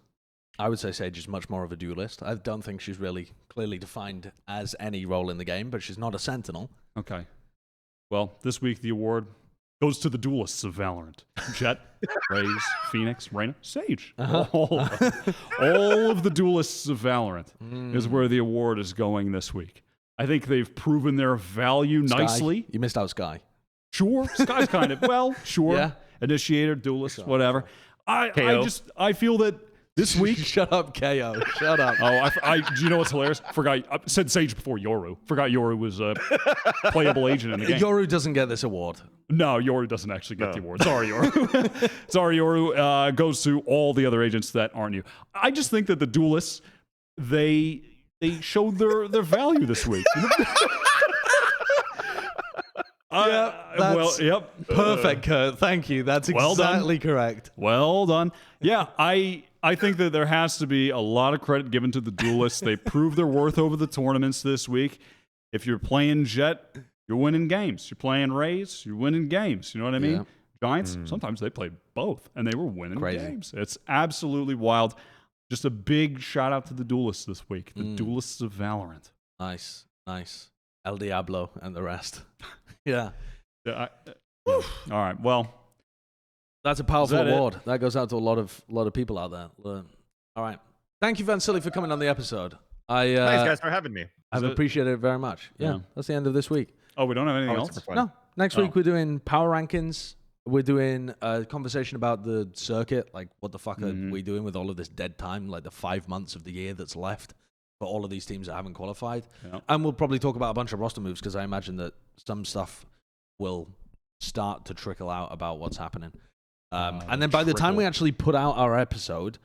I would say Sage is much more of a duelist. I don't think she's really clearly defined as any role in the game, but she's not a sentinel. Okay. Well, this week the award goes to the duelists of Valorant. Jett, Raze, Phoenix, Reyna, Sage. All of the duelists of Valorant is where the award is going this week. I think they've proven their value nicely. You missed out Sky. Sure. Sky's kind of, sure. Yeah. Initiator, duelist, whatever. I feel that this week... Shut up, KO. Shut up. Do you know what's hilarious? I said Sage before Yoru. Forgot Yoru was a playable agent in the game. Yoru doesn't get this award. No, Yoru doesn't actually get the award. Sorry, Yoru. Sorry, Yoru. Goes to all the other agents that aren't you. I just think that the duelists, they showed their value this week. Perfect, Kurt. Thank you. That's exactly correct. Well done. Yeah, I think that there has to be a lot of credit given to the duelists. They proved their worth over the tournaments this week. If you're playing Jett, you're winning games. You're playing Raze, you're winning games. You know what I mean? Yeah. Giants, sometimes they played both, and they were winning games. It's absolutely wild. Just a big shout out to the duelists this week. The duelists of Valorant. Nice. El Diablo and the rest. Yeah. All right. Well, That's a powerful award. That goes out to a lot of people out there. All right. Thank you, Vansilli, for coming on the episode. Thanks, guys, for having me. I've appreciated it very much. Yeah, that's the end of this week. Oh, we don't have anything else? No. Next week, we're doing power rankings. We're doing a conversation about the circuit. Like, what the fuck are we doing with all of this dead time? Like, the 5 months of the year that's left for all of these teams that haven't qualified. Yeah. And we'll probably talk about a bunch of roster moves because I imagine that some stuff will start to trickle out about what's happening. And then by the time we actually put out our episode,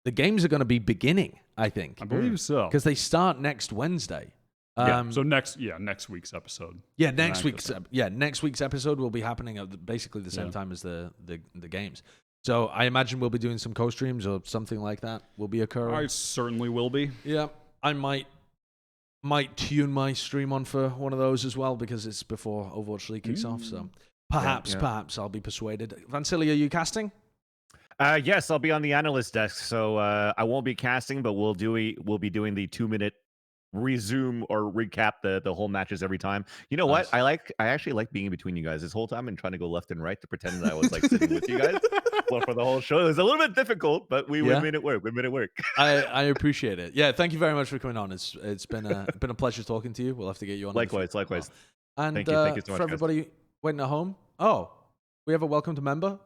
the games are going to be beginning, I think. I believe so. Because they start next Wednesday. So next week's episode. Yeah, next week's episode will be happening at basically the same time as the games. So I imagine we'll be doing some co-streams or something like that will be occurring. I certainly will be. Yeah, I might tune my stream on for one of those as well because it's before Overwatch League kicks off. So perhaps I'll be persuaded. Vansilli, are you casting? Yes, I'll be on the analyst desk. So I won't be casting, but we'll be doing the 2-minute resume or recap the whole matches every time. You know what? I actually like being in between you guys this whole time and trying to go left and right to pretend that I was like sitting with you guys. Well, for the whole show, it was a little bit difficult, but we made it work. I appreciate it. Yeah, thank you very much for coming on. It's been a pleasure talking to you. We'll have to get you on. Likewise. And thank you so much, for everybody waiting at home. Oh, we have a welcome to member.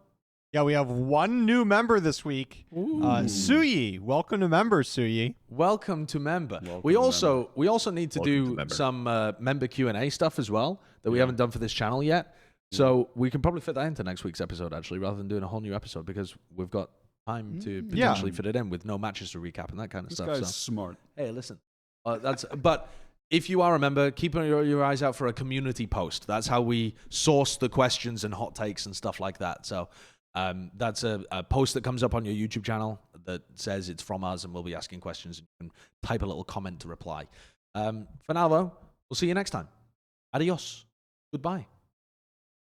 Yeah, we have one new member this week. Suyi. Welcome to member, Suyi. Welcome to member. We also need to do some member Q&A stuff as well that we haven't done for this channel yet. So we can probably fit that into next week's episode, actually, rather than doing a whole new episode because we've got time to potentially fit it in with no matches to recap and that kind of stuff. This guy's smart. Hey, listen. But if you are a member, keep your eyes out for a community post. That's how we source the questions and hot takes and stuff like that. So that's a post that comes up on your YouTube channel that says it's from us and we'll be asking questions. And you can type a little comment to reply. For now, though, we'll see you next time. Adios. Goodbye.